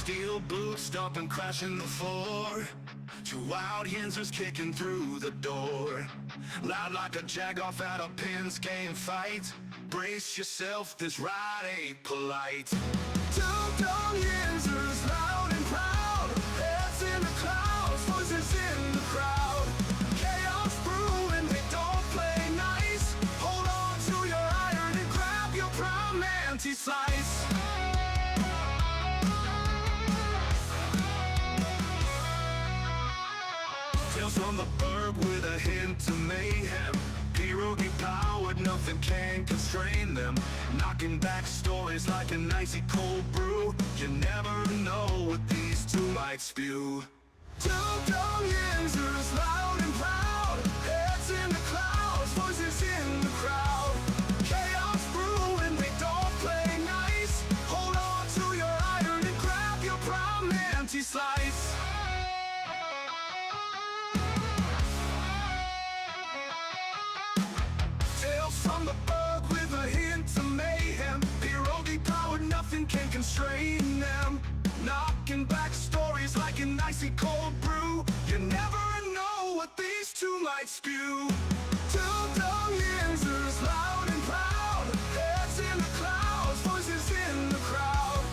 Steel boots stomping, crashing the floor. Two wild Yinzers kicking through the door. Loud like a jag-off at a pins game fight. Brace yourself, this ride ain't polite. Two Dum Yinzers, loud and proud. Heads in the clouds, voices in the crowd. Chaos brewing, they don't play nice. Hold on to your iron and grab your prime anti-slice. Tales from the burg with a hint of mayhem. Pierogi powered, nothing can constrain them. Knocking back stories like an icy cold brew. You never know what these two might spew. Two Dum Yinzers, loud and proud. Heads in the clouds, voices in the crowd. Chaos brewing, they don't play nice. Hold on to your iron and grab your prime anti-slice. From the bug with a hint of mayhem. Pierogi powered, nothing can constrain them. Knocking back stories like an icy cold brew. You never know what these two might spew. Two Dum Yinzers, loud and proud. Heads in the clouds, voices in the crowd.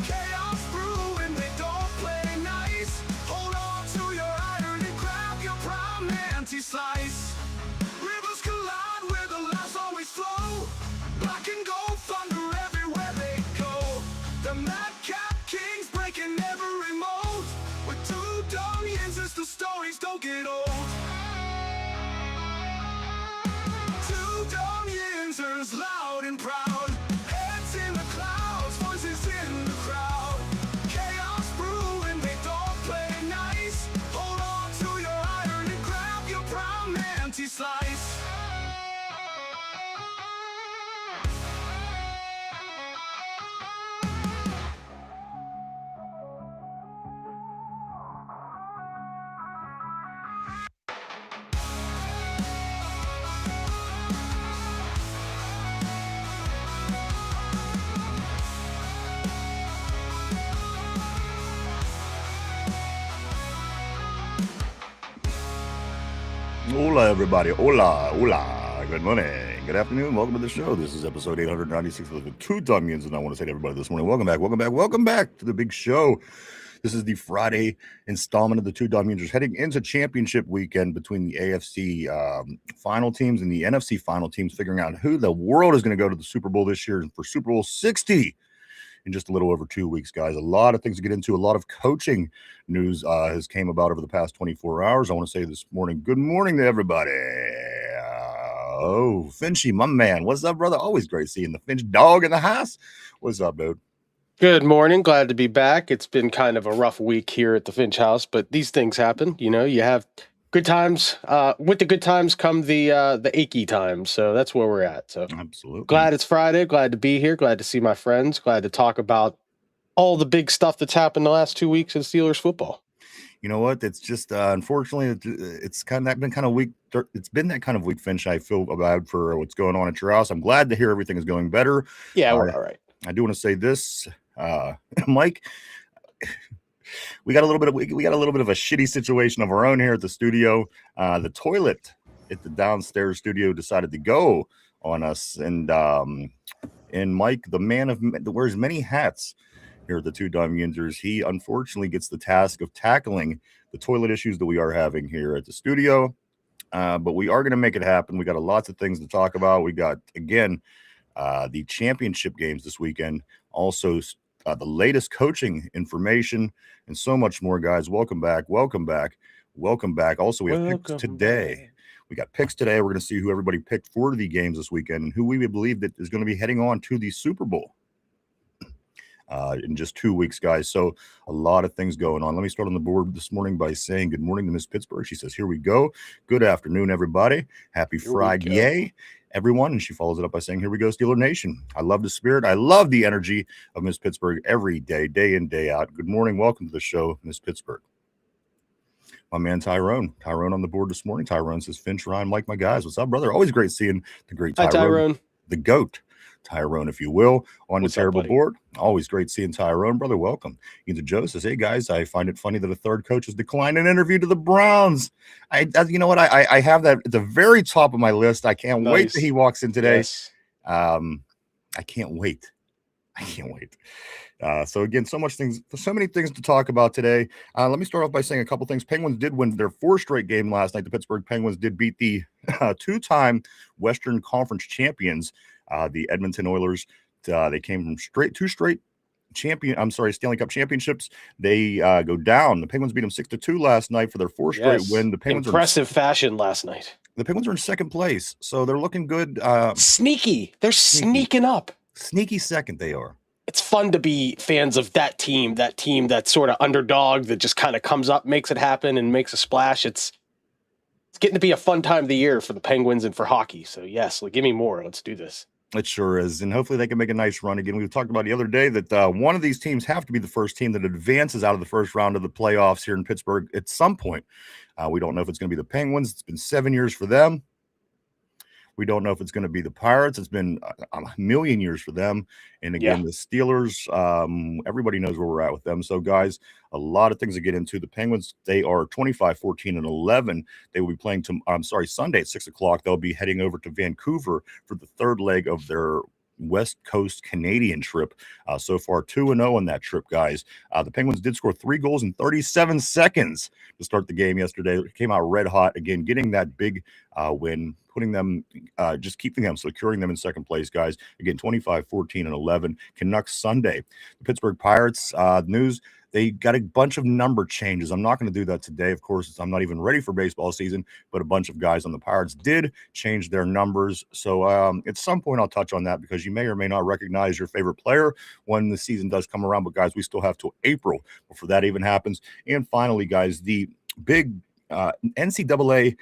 Chaos brewing, they don't play nice. Hold on to your iron and grab your prime anti-slice. Rivers collide where the laughs always flow. Black and gold thunder everywhere they go. The madcap kings breaking every mold. With two Dum Yinzers, the stories don't get old. Two Dum Yinzers, loud and proud. Heads in the clouds, voices in the crowd. Chaos brewing, they don't play nice. Hold on to your iron and grab your prime anti-slice. Hola, everybody. Hola, hola. Good morning. Good afternoon. Welcome to the show. This is episode 896 of the Two Dum Yinzers, and I want to say to everybody this morning, welcome back to the big show. This is the Friday installment of the Two Dum Yinzers, heading into championship weekend between the AFC final teams and the NFC final teams, figuring out who the world is going to go to the Super Bowl this year for Super Bowl 60. In just a little over 2 weeks, guys. A lot of things to get into. A lot of coaching news has came about over the past 24 hours. I want to say this morning, good morning to everybody. Finchy, my man. What's up, brother? Always great seeing the Finch dog in the house. What's up, dude? Good morning. Glad to be back. It's been kind of a rough week here at the Finch house, but these things happen. You know, you have good times. With the good times come the achy times. So that's where we're at. So absolutely glad it's Friday. Glad to be here. Glad to see my friends. Glad to talk about all the big stuff that's happened the last 2 weeks in Steelers football. You know what? It's just unfortunately it's been kind of weak. It's been that kind of week, Finch. I feel bad for what's going on at your house. I'm glad to hear everything is going better. Yeah, we're all right. I do want to say this, Mike. We got a little bit of a shitty situation of our own here at the studio. The toilet at the downstairs studio decided to go on us, and Mike, the man that wears many hats here at the Two Dum Yinzers, he unfortunately gets the task of tackling the toilet issues that we are having here at the studio. But we are going to make it happen. We got lots of things to talk about. We got, again, the championship games this weekend. Also, the latest coaching information and so much more, guys. Welcome back. Also, we have picks today. We got picks today. We're going to see who everybody picked for the games this weekend and who we believe that is going to be heading on to the Super Bowl in just 2 weeks, guys. So a lot of things going on. Let me start on the board this morning by saying good morning to Miss Pittsburgh. She says, here we go. Good afternoon, everybody. Happy Friday, everyone. And she follows it up by saying, here we go, Steeler Nation. I love the spirit. I love the energy of Miss Pittsburgh every day, day in, day out. Good morning. Welcome to the show, Miss Pittsburgh. My man Tyrone on the board this morning. Tyrone says, Finch, Ryan, Mike, my guys. What's up, brother? Always great seeing the great Tyrone. Hi, Tyrone. The GOAT. Tyrone, if you will, on What's the up, terrible buddy? board. Always great seeing Tyrone, brother. Welcome. Either Joe says, "Hey guys, I find it funny that a third coach has declined an interview to the Browns." You know what? I have that at the very top of my list. I can't wait that he Nice. walks in today. Yes. I can't wait. I can't wait. So again, so many things to talk about today. Let me start off by saying a couple things. Penguins did win their fourth straight game last night. The Pittsburgh Penguins did beat the two-time Western Conference champions, the Edmonton Oilers. They came from two straight Stanley Cup championships. They go down. The Penguins beat them 6-2 last night for their fourth straight win. The Penguins impressive fashion last night. The Penguins are in second place, so they're looking good. Sneaky. They're sneaking up. Sneaky second they are. It's fun to be fans of that team that's sort of underdog that just kind of comes up, makes it happen, and makes a splash. It's getting to be a fun time of the year for the Penguins and for hockey. So yes, give me more. Let's do this. It sure is, and hopefully they can make a nice run again. We talked about the other day that one of these teams have to be the first team that advances out of the first round of the playoffs here in Pittsburgh at some point. We don't know if it's going to be the Penguins. It's been 7 years for them. We don't know if it's going to be the Pirates. It's been a million years for them. And again, the Steelers, everybody knows where we're at with them. So, guys, a lot of things to get into. The Penguins, they are 25-14-11. They will be playing Sunday at 6 o'clock. They'll be heading over to Vancouver for the third leg of their West Coast Canadian trip. So far, 2-0 on that trip, guys. The Penguins did score 3 goals in 37 seconds to start the game yesterday. It came out red hot. Again, getting that big win, putting them, just keeping them, securing them in second place, guys. Again, 25-14-11. Canucks Sunday. The Pittsburgh Pirates news. They got a bunch of number changes. I'm not going to do that today. Of course, I'm not even ready for baseball season, but a bunch of guys on the Pirates did change their numbers. So at some point, I'll touch on that because you may or may not recognize your favorite player when the season does come around. But, guys, we still have till April before that even happens. And finally, guys, the big NCAA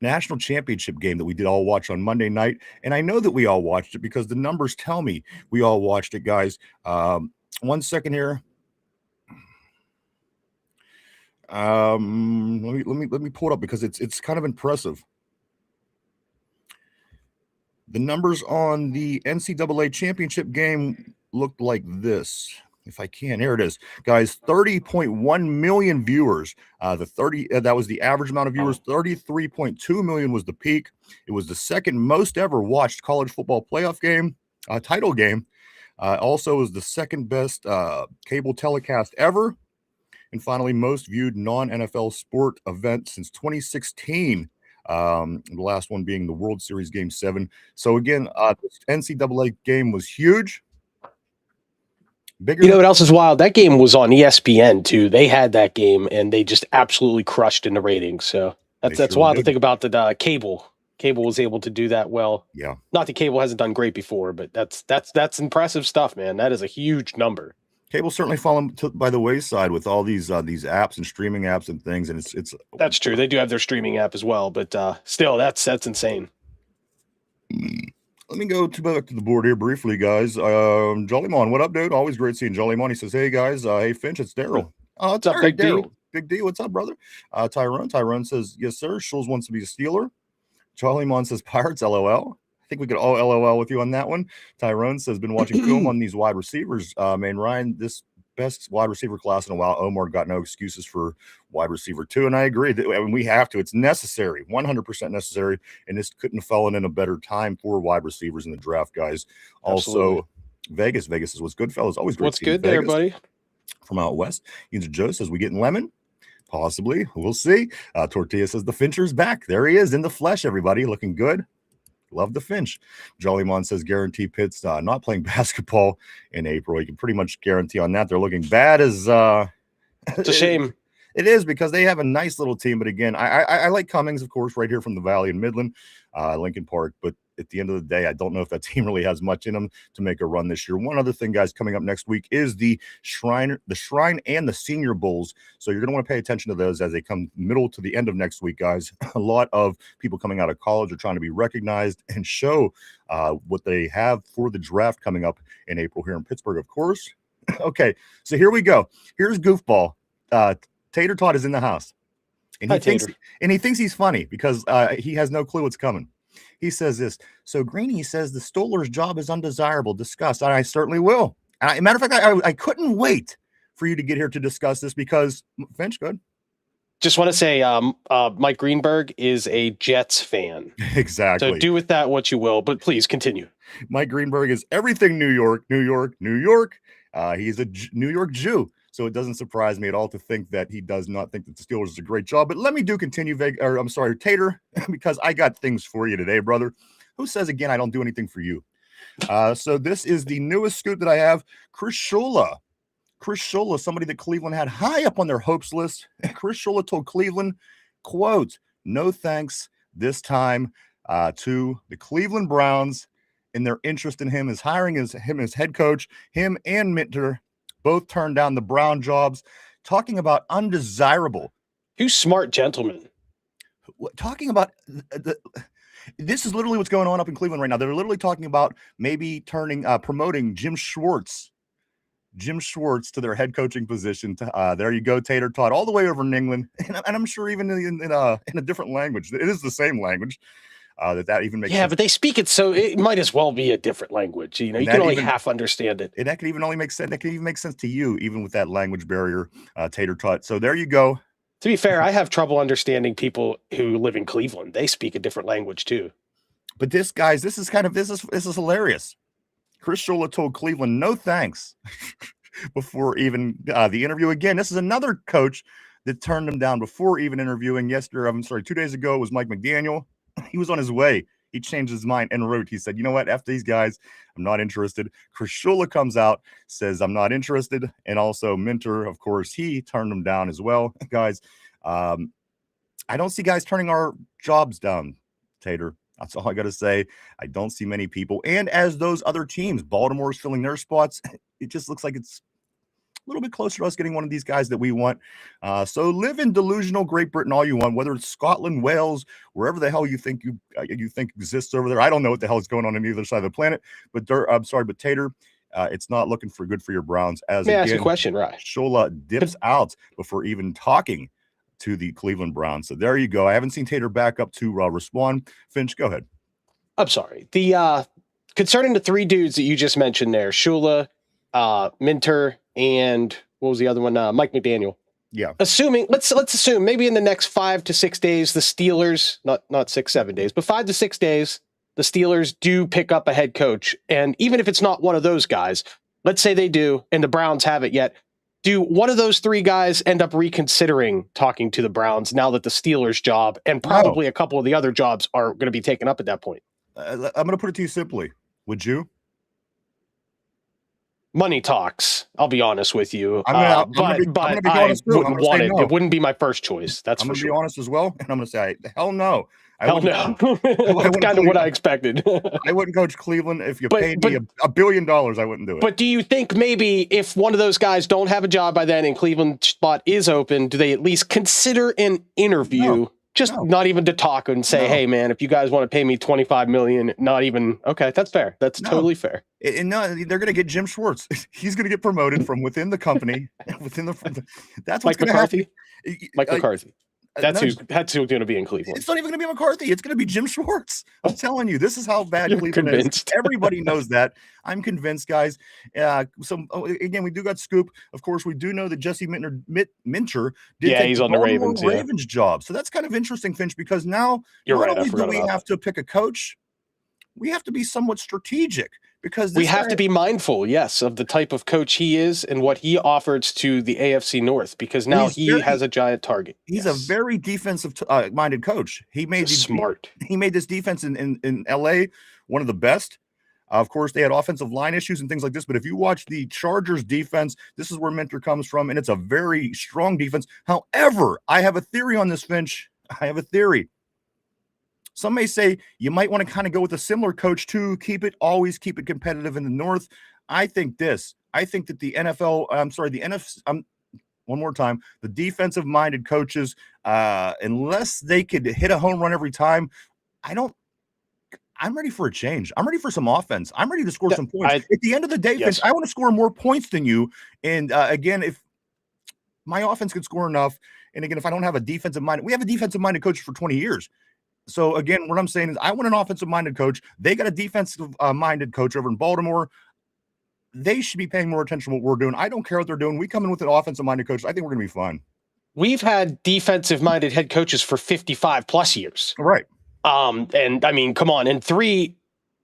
national championship game that we did all watch on Monday night. And I know that we all watched it because the numbers tell me we all watched it, guys. 1 second here. Let me pull it up because it's kind of impressive. The numbers on the NCAA championship game looked like this. If I can, here it is, guys. 30.1 million viewers. That was the average amount of viewers. 33.2 million was the peak. It was the second most ever watched college football playoff game, title game. Also, was the second best cable telecast ever. And finally, most viewed non-NFL sport event since 2016. The last one being the World Series Game 7. So again, this NCAA game was huge. Bigger. You know what else is wild? That game was on ESPN too. They had that game and they just absolutely crushed in the ratings. So that's wild to think about that cable. Cable was able to do that well. Yeah. Not that cable hasn't done great before, but that's impressive stuff, man. That is a huge number. Cable's certainly fallen by the wayside with all these apps and streaming apps and things, and it's that's true. They do have their streaming app as well, but still, that's insane. Let me go back to the board here briefly, guys. Jollymon, what up, dude? Always great seeing Jollymon. He says, "Hey guys, hey Finch, it's Daryl." Oh, what's up, Big D? Big D, what's up, brother? Tyrone says, "Yes, sir." Schulz wants to be a Steeler. Jollymon says, "Pirates, LOL." I think we could all LOL with you on that one. Tyrone says, been watching film on these wide receivers. Man, Ryan, this best wide receiver class in a while. Omar got no excuses for wide receiver too. And I agree that we have to. It's necessary, 100% necessary. And this couldn't have fallen in a better time for wide receivers in the draft, guys. Absolutely. Also, Vegas is what's good, fellas. Always great. What's good there, buddy? From out west. Yinzer Joe says, we getting Lemon? Possibly. We'll see. Tortilla says, the Fincher's back. There he is in the flesh, everybody. Looking good. Love the Finch. Jollymon says guarantee Pitt's not playing basketball in April. You can pretty much guarantee on that. They're looking bad as it's a shame. It is because they have a nice little team. But again, I like Cummings, of course, right here from the Valley in Midland, Lincoln Park. But at the end of the day, I don't know if that team really has much in them to make a run this year. One other thing, guys, coming up next week is the Shrine and the Senior Bowls. So you're going to want to pay attention to those as they come middle to the end of next week, guys. A lot of people coming out of college are trying to be recognized and show what they have for the draft coming up in April here in Pittsburgh, of course. Okay, so here we go. Here's Goofball. Tater Tot is in the house. And he thinks he's funny because he has no clue what's coming. He says this. So Greeny says the Stolar's job is undesirable. Discuss. And I certainly will. Matter of fact, I couldn't wait for you to get here to discuss this because Finch, good. Just want to say, Mike Greenberg is a Jets fan. Exactly. So do with that what you will, but please continue. Mike Greenberg is everything New York, New York, New York. He's a New York Jew. So it doesn't surprise me at all to think that he does not think that the Steelers is a great job. But let me continue, Tater, because I got things for you today, brother. Who says again, I don't do anything for you? So this is the newest scoop that I have. Chris Shula, somebody that Cleveland had high up on their hopes list. Chris Shula told Cleveland, quote, no thanks this time to the Cleveland Browns and their interest in him as hiring him as head coach. Him and Minter both turned down the Brown jobs, talking about undesirable. Two smart gentlemen. Talking about this is literally what's going on up in Cleveland right now. They're literally talking about maybe promoting Jim Schwartz to their head coaching position. There you go, Tater Tot, all the way over in England, and I'm sure even in a different language. It is the same language. That even makes sense. But they speak it, so it might as well be a different language. You can only half understand it. And that could even only make sense. That could even make sense to you, even with that language barrier, Tater Tot. So there you go. To be fair, I have trouble understanding people who live in Cleveland. They speak a different language too. But this is hilarious. Chris Shula told Cleveland no thanks before even the interview. Again, this is another coach that turned him down before even interviewing. 2 days ago was Mike McDaniel. He was on his way. He changed his mind en route. He said, you know what? After these guys, I'm not interested. Chris Shula comes out, says, I'm not interested. And also Minter, of course, he turned him down as well. Guys, I don't see guys turning our jobs down, Tater. That's all I got to say. I don't see many people. And as those other teams, Baltimore's filling their spots, it just looks like it's a little bit closer to us getting one of these guys that we want. So live in delusional Great Britain all you want, whether it's Scotland, Wales, wherever the hell you think exists over there. I don't know what the hell is going on either side of the planet. But Tater, it's not looking for good for your Browns. As May I ask a question, right? Shula dips out before even talking to the Cleveland Browns. So there you go. I haven't seen Tater back up to respond. Finch, go ahead. I'm sorry. The concerning the three dudes that you just mentioned there, Shula, Minter, and what was the other one? Mike McDaniel. Yeah. Let's assume maybe in the next 5 to 6 days, the Steelers, not 6-7 days, but 5 to 6 days, the Steelers do pick up a head coach. And even if it's not one of those guys, let's say they do, and the Browns haven't yet, do one of those three guys end up reconsidering talking to the Browns now that the Steelers job and probably a couple of the other jobs are going to be taken up at that point? I'm going to put it to you simply. Would you? Money talks. I'll be honest with you. I it wouldn't be my first choice. That's for sure. I'm going to be honest as well. And I'm going to say, hell no. Hell no. That's kind of what I expected. I wouldn't coach Cleveland. If you paid me $1 billion, I wouldn't do it. But do you think maybe if one of those guys don't have a job by then and Cleveland's spot is open, do they at least consider an interview? Not even to talk and say, hey, man, if you guys want to pay me $25 million, not even. Okay, that's fair. That's totally fair. And no, they're going to get Jim Schwartz. He's going to get promoted from within the company. That's what's going to happen. Mike McCarthy. That's who's going to be in Cleveland. It's not even going to be McCarthy. It's going to be Jim Schwartz. I'm telling you, this is how bad Cleveland is. Everybody knows that. I'm convinced, guys. Again, we do got scoop. Of course, we do know that Jesse Minter did take he's on the Ravens job. So that's kind of interesting, Finch, because now not only do we have to pick a coach, we have to be somewhat strategic. Because we have to be mindful, yes, of the type of coach he is and what he offers to the AFC North, because now he has a giant target. He's a very defensive minded coach. He made this defense in LA one of the best. Of course, they had offensive line issues and things like this. But if you watch the Chargers defense, this is where Minter comes from, and it's a very strong defense. However, I have a theory on this, Finch. I have a theory. Some may say you might want to kind of go with a similar coach to always keep it competitive in the North. I think that the one more time, the defensive-minded coaches, unless they could hit a home run every time, I'm ready for a change. I'm ready for some offense. I'm ready to score some points. At the end of the day, Finch, I want to score more points than you. And again, if my offense could score enough, and again, if I don't have a defensive-minded, we have a defensive-minded coach for 20 years. So again, what I'm saying is I want an offensive-minded coach. They got a defensive-minded coach over in Baltimore. They should be paying more attention to what we're doing. I don't care what they're doing. We come in with an offensive-minded coach. I think we're going to be fine. We've had defensive-minded head coaches for 55 plus years. Right. And I mean, come on. And 3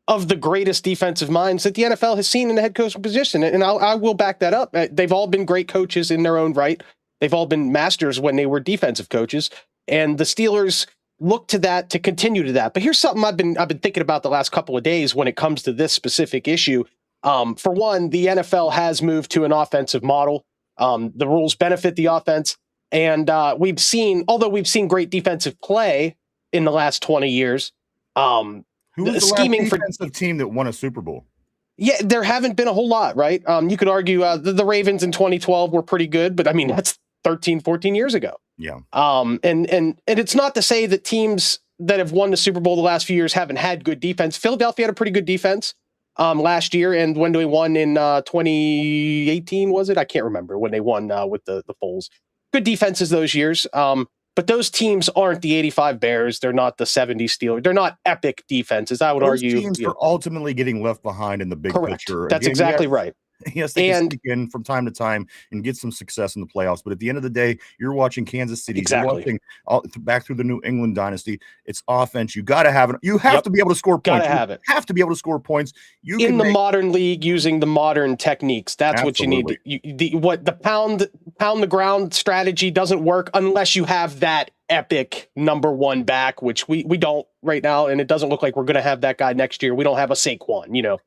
of the greatest defensive minds that the NFL has seen in the head coaching position. And I will back that up. They've all been great coaches in their own right. They've all been masters when they were defensive coaches. And the Steelers look to that to continue to that. But here's something I've been thinking about the last couple of days when it comes to this specific issue. For one, the NFL has moved to an offensive model. The rules benefit the offense. And we've seen great defensive play in the last 20 years. Who was the scheming last defensive team that won a Super Bowl? Yeah, there haven't been a whole lot, right? You could argue the Ravens in 2012 were pretty good, but I mean, that's 13, 14 years ago. Yeah. And it's not to say that teams that have won the Super Bowl the last few years haven't had good defense. Philadelphia had a pretty good defense last year, and when they won in 2018, was it? I can't remember when they won with the Foles. Good defenses those years. But those teams aren't the 85 Bears. They're not the 70 Steelers. They're not epic defenses. I would argue. Those teams are ultimately getting left behind in the big picture. That's exactly right. Yes, they can sneak in from time to time and get some success in the playoffs. But at the end of the day, you're watching Kansas City. Exactly. You're watching back through the New England dynasty. It's offense. You got to have it. You have to be able to score points. You have to be able to score points. In the modern league, using the modern techniques. That's Absolutely. What you need. The pound the ground strategy doesn't work unless you have that epic number one back, which we don't right now, and it doesn't look like we're going to have that guy next year. We don't have a Saquon,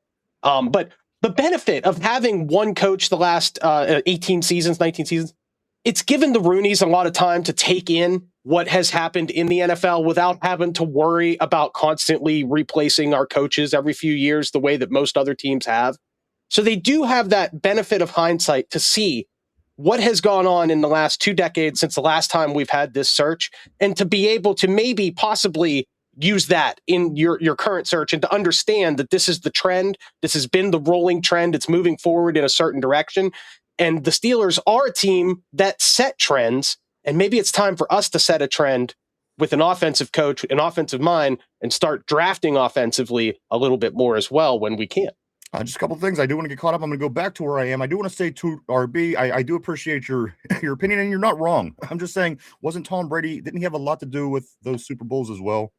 but the benefit of having one coach the last 18 seasons, 19 seasons, it's given the Rooneys a lot of time to take in what has happened in the NFL without having to worry about constantly replacing our coaches every few years the way that most other teams have. So they do have that benefit of hindsight to see what has gone on in the last 2 decades since the last time we've had this search, and to be able to maybe possibly use that in your current search and to understand that this is the trend. This has been the rolling trend. It's moving forward in a certain direction. And the Steelers are a team that set trends. And maybe it's time for us to set a trend with an offensive coach, an offensive mind, and start drafting offensively a little bit more as well when we can. Just a couple of things. I do want to get caught up. I'm going to go back to where I am. I do want to say to RB, I do appreciate your opinion, and you're not wrong. I'm just saying, wasn't Tom Brady, didn't he have a lot to do with those Super Bowls as well?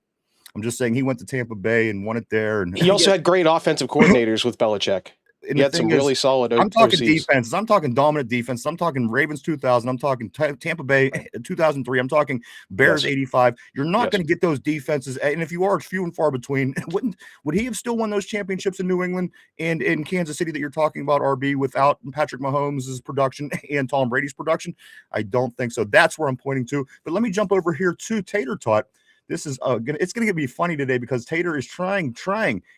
I'm just saying he went to Tampa Bay and won it there. And he also had great offensive coordinators with Belichick. He had some really solid I'm talking OCs. Defenses. I'm talking dominant defense. I'm talking Ravens 2000. I'm talking Tampa Bay 2003. I'm talking Bears 85. You're not going to get those defenses. And if you are, it's few and far between. Would he have still won those championships in New England and in Kansas City that you're talking about, RB, without Patrick Mahomes' production and Tom Brady's production? I don't think so. That's where I'm pointing to. But let me jump over here to Tater Tot. This is it's going to be funny today because Tater is trying.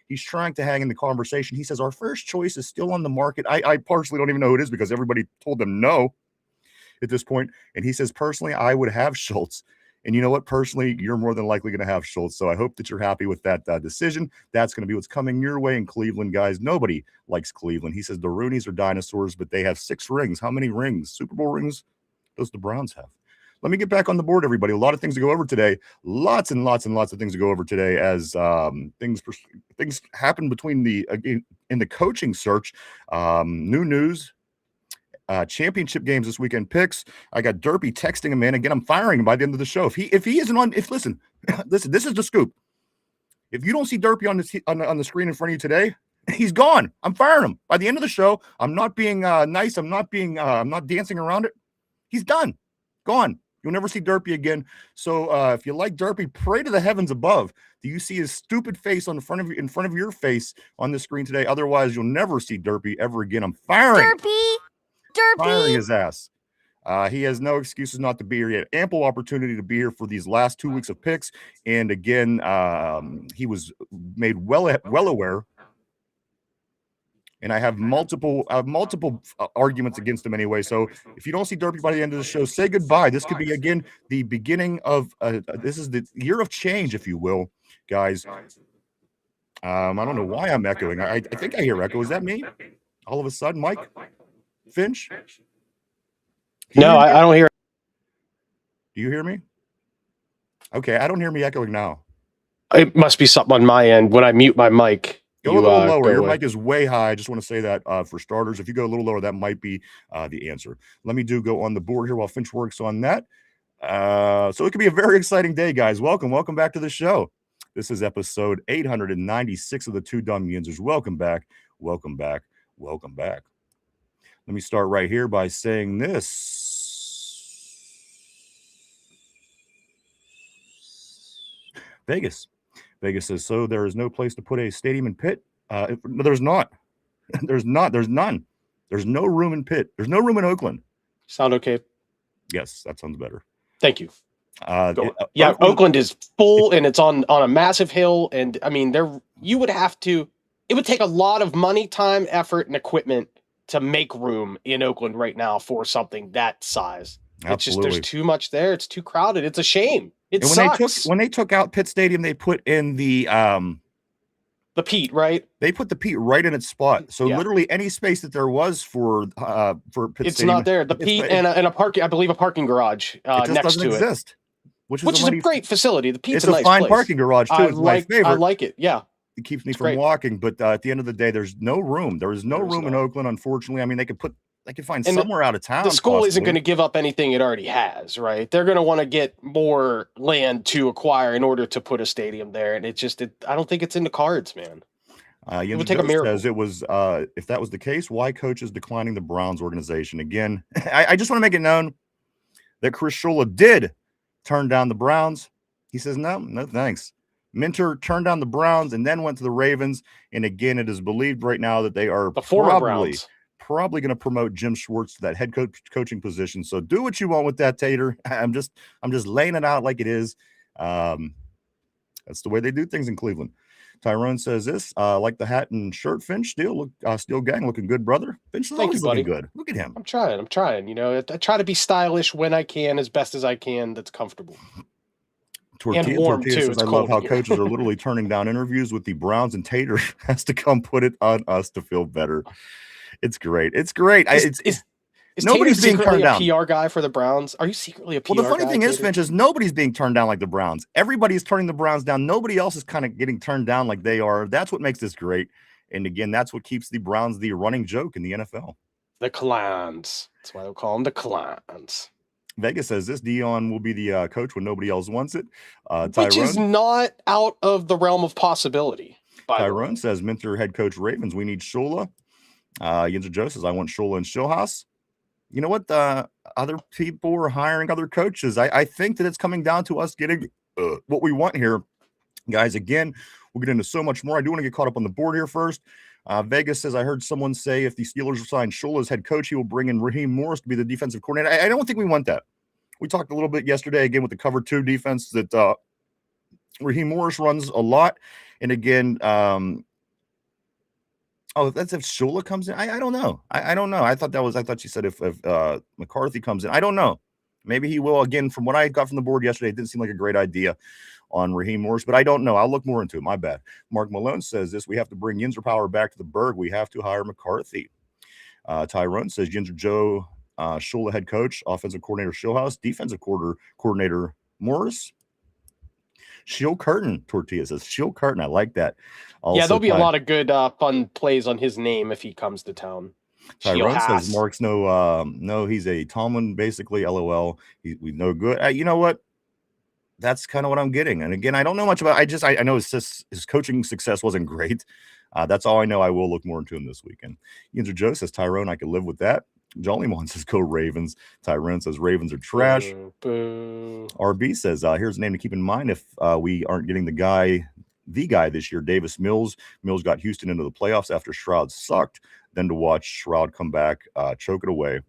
He's trying to hang in the conversation. He says, our first choice is still on the market. I personally don't even know who it is because everybody told them no at this point. And he says, personally, I would have Schultz. And you know what? Personally, you're more than likely going to have Schultz. So I hope that you're happy with that decision. That's going to be what's coming your way in Cleveland, guys. Nobody likes Cleveland. He says the Rooneys are dinosaurs, but they have 6 rings. How many rings? Super Bowl rings? Does the Browns have? Let me get back on the board, everybody. A lot of things to go over today. Lots and lots of things to go over today as things happen between in the coaching search. New news, championship games this weekend, picks. I got Derpy texting him in. Again, I'm firing him by the end of the show. If he isn't on, listen, this is the scoop. If you don't see Derpy on the screen in front of you today, he's gone. I'm firing him by the end of the show. I'm not being nice. I'm not dancing around it. He's done. Gone. You'll never see Derpy again. So if you like Derpy, pray to the heavens above. Do you see his stupid face in front of your face on the screen today? Otherwise, you'll never see Derpy ever again. I'm firing. Firing his ass. He has no excuses not to be here. He had ample opportunity to be here for these last 2 weeks of picks. And again, he was made well aware. And I have multiple arguments against him anyway. So if you don't see Derpy by the end of the show, say goodbye. This could be, again, the beginning of this is the year of change, if you will, guys. I don't know why I'm echoing. I think I hear echo. Is that me? All of a sudden, Mike Finch? No, I don't hear. Do you hear me? Okay, I don't hear me echoing now. It must be something on my end. When I mute my mic, Go a little lower. Your mic is way high. I just want to say that for starters, if you go a little lower, that might be the answer. Let me go on the board here while Finch works on that. So it could be a very exciting day, guys. Welcome back to the show. This is episode 896 of the Two Dum Yinzers. Welcome back. Let me start right here by saying this. Vegas says, so there is no place to put a stadium in Pitt? No, there's not. There's none. There's no room in Pitt. There's no room in Oakland. Sound okay? Yes, that sounds better. Thank you. Oakland is full and it's on a massive hill. And I mean, it would take a lot of money, time, effort, and equipment to make room in Oakland right now for something that size. Absolutely. It's just, there's too much there. It's too crowded. It's a shame. When they took out Pitt Stadium, they put in the peat, right? They put the peat right in its spot. So literally any space that there was for Pitt it's Stadium, not there. The peat and a parking, I believe, a parking garage next to exist, it, which is a great facility. The peat's it's a nice fine place. Parking garage too. It's my favorite. I like it. Yeah, it keeps me from walking. But at the end of the day, there's no room. There is no room in Oakland, unfortunately. I mean, they could find somewhere out of town. The school isn't going to give up anything it already has, right? They're going to want to get more land to acquire in order to put a stadium there. And I don't think it's in the cards, man. It would take a miracle. Says it was, if that was the case, why coaches declining the Browns organization? Again, I just want to make it known that Chris Shula did turn down the Browns. He says, no thanks. Minter turned down the Browns and then went to the Ravens. And again, it is believed right now that they are probably going to promote Jim Schwartz to that head coaching position. So do what you want with that, Tater. I'm just laying it out like it is. That's the way they do things in Cleveland. Tyrone says this, like the hat and shirt, Finch. Steel gang, looking good, brother. Finch is always looking good. Look at him. I'm trying. You know, I try to be stylish when I can, as best as I can. That's comfortable. And warm too. Says, I love how coaches are literally turning down interviews with the Browns, and Tater has to come put it on us to feel better. It's great. Is nobody's being turned down. A PR guy for the Browns? Are you secretly a PR guy? Well, the funny thing is, Finch, is nobody's being turned down like the Browns. Everybody's turning the Browns down. Nobody else is kind of getting turned down like they are. That's what makes this great. And again, that's what keeps the Browns the running joke in the NFL. The Clans. That's why they'll call them the Clans. Vegas says this, Dion will be the coach when nobody else wants it. Which is not out of the realm of possibility. Tyrone says, Minter head coach Ravens, we need Shula. Yinzer Joe says, I want Shula and Shillhouse. You know what? Other people are hiring other coaches. I think that it's coming down to us getting what we want here. Guys, again, we'll get into so much more. I do want to get caught up on the board here first. Vegas says, I heard someone say if the Steelers sign Shula as head coach, he will bring in Raheem Morris to be the defensive coordinator. I don't think we want that. We talked a little bit yesterday, again, with the cover 2 defense that Raheem Morris runs a lot. And again, that's if Shula comes in. I don't know. I don't know. I thought she said if McCarthy comes in. I don't know. Maybe he will. Again, from what I got from the board yesterday, it didn't seem like a great idea on Raheem Morris, but I don't know. I'll look more into it. My bad. Mark Malone says this, we have to bring Yinzer Power back to the Berg. We have to hire McCarthy. Tyrone says Yinzer Joe, Shula head coach, offensive coordinator Shillhouse, defensive coordinator Morris. Shield Curtin, Tortilla says. Shield Curtin, I like that. Also, there'll be a lot of good fun plays on his name if he comes to town. Tyrone says Mark's no, he's a Tomlin, basically, LOL. We no good. You know what? That's kind of what I'm getting. And again, I don't know much about I know his coaching success wasn't great. That's all I know. I will look more into him this weekend. Yinzer Joe says, Tyrone, I can live with that. Jolly Mon says, go Ravens. Tyrone says, Ravens are trash. Boo. RB says, here's a name to keep in mind if we aren't getting the guy this year, Davis Mills. Mills got Houston into the playoffs after Stroud sucked. Then to watch Stroud come back, choke it away.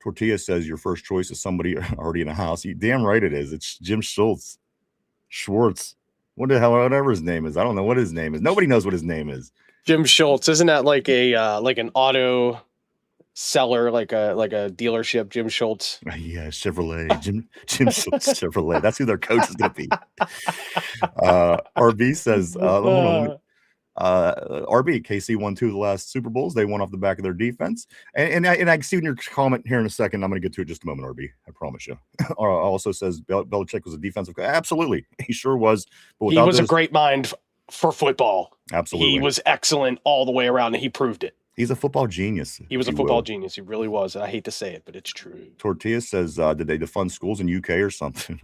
Tortilla says, your first choice is somebody already in a house. Damn right it is. It's Jim Schwartz. What the hell, whatever his name is. I don't know what his name is. Nobody knows what his name is. Jim Schultz. Isn't that like an auto seller, like a dealership, Jim Schultz? Yeah, Chevrolet. Jim Schultz Chevrolet. That's who their coach is gonna be. RB says, hold on. RB, KC won 2 of the last Super Bowls. They won off the back of their defense. And I see in your comment here in a second. I'm going to get to it in just a moment, RB. I promise you. Also says Belichick was a defensive guy. Absolutely. He sure was. But he was a great mind for football. Absolutely. He was excellent all the way around, and he proved it. He's a football genius. He was a football genius. He really was. I hate to say it, but it's true. Tortilla says, did they defund schools in UK or something?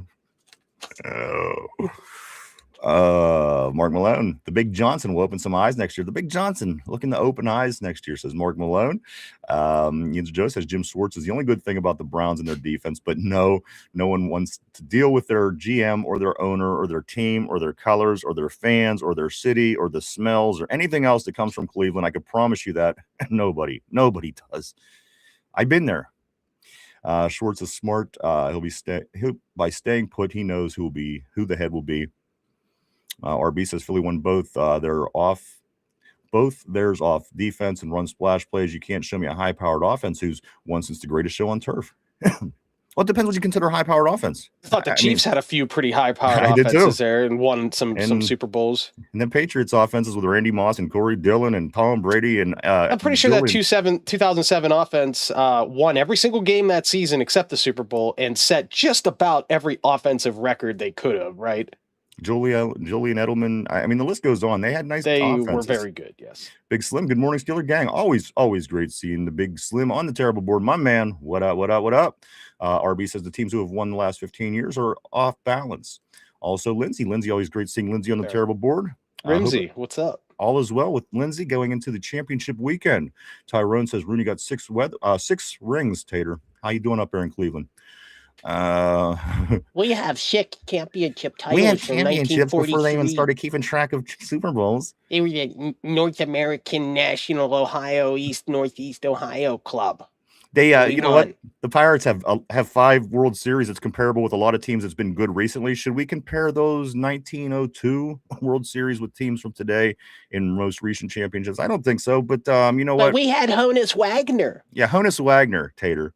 Mark Malone, the Big Johnson will open some eyes next year. The Big Johnson looking to open eyes next year, says Mark Malone. Yinzer Joe says Jim Schwartz is the only good thing about the Browns and their defense, but no one wants to deal with their GM or their owner or their team or their colors or their fans or their city or the smells or anything else that comes from Cleveland. I could promise you that nobody does. I've been there. Schwartz is smart. He'll by staying put, he knows who the head will be. RB says Philly won both theirs off defense and run splash plays. You can't show me a high-powered offense who's won since the greatest show on turf. Well, it depends what you consider high-powered offense. I thought the Chiefs had a few pretty high-powered offenses there and won some Super Bowls. And then Patriots offenses with Randy Moss and Corey Dillon and Tom Brady and I'm pretty sure that 2007 offense won every single game that season except the Super Bowl and set just about every offensive record they could have, right? Julian Edelman. I mean, the list goes on. They had nice offenses. They were very good, yes. Big Slim, good morning, Steeler gang. Always great seeing the Big Slim on the terrible board. My man, what up? RB says the teams who have won the last 15 years are off balance. Also, Lindsay, always great seeing Lindsay on the terrible board. Lindsay, what's up? All is well with Lindsay going into the championship weekend. Tyrone says Rooney got 6 rings, Tater. How you doing up there in Cleveland? We have 6 championship titles. We have championships before they even started keeping track of Super Bowls. They were the North American National Ohio Northeast Ohio Club. They, you know what? The Pirates have 5 World Series. It's comparable with a lot of teams that's been good recently. Should we compare those 1902 World Series with teams from today in most recent championships? I don't think so. But you know what? We had Honus Wagner. Yeah, Honus Wagner, Tater.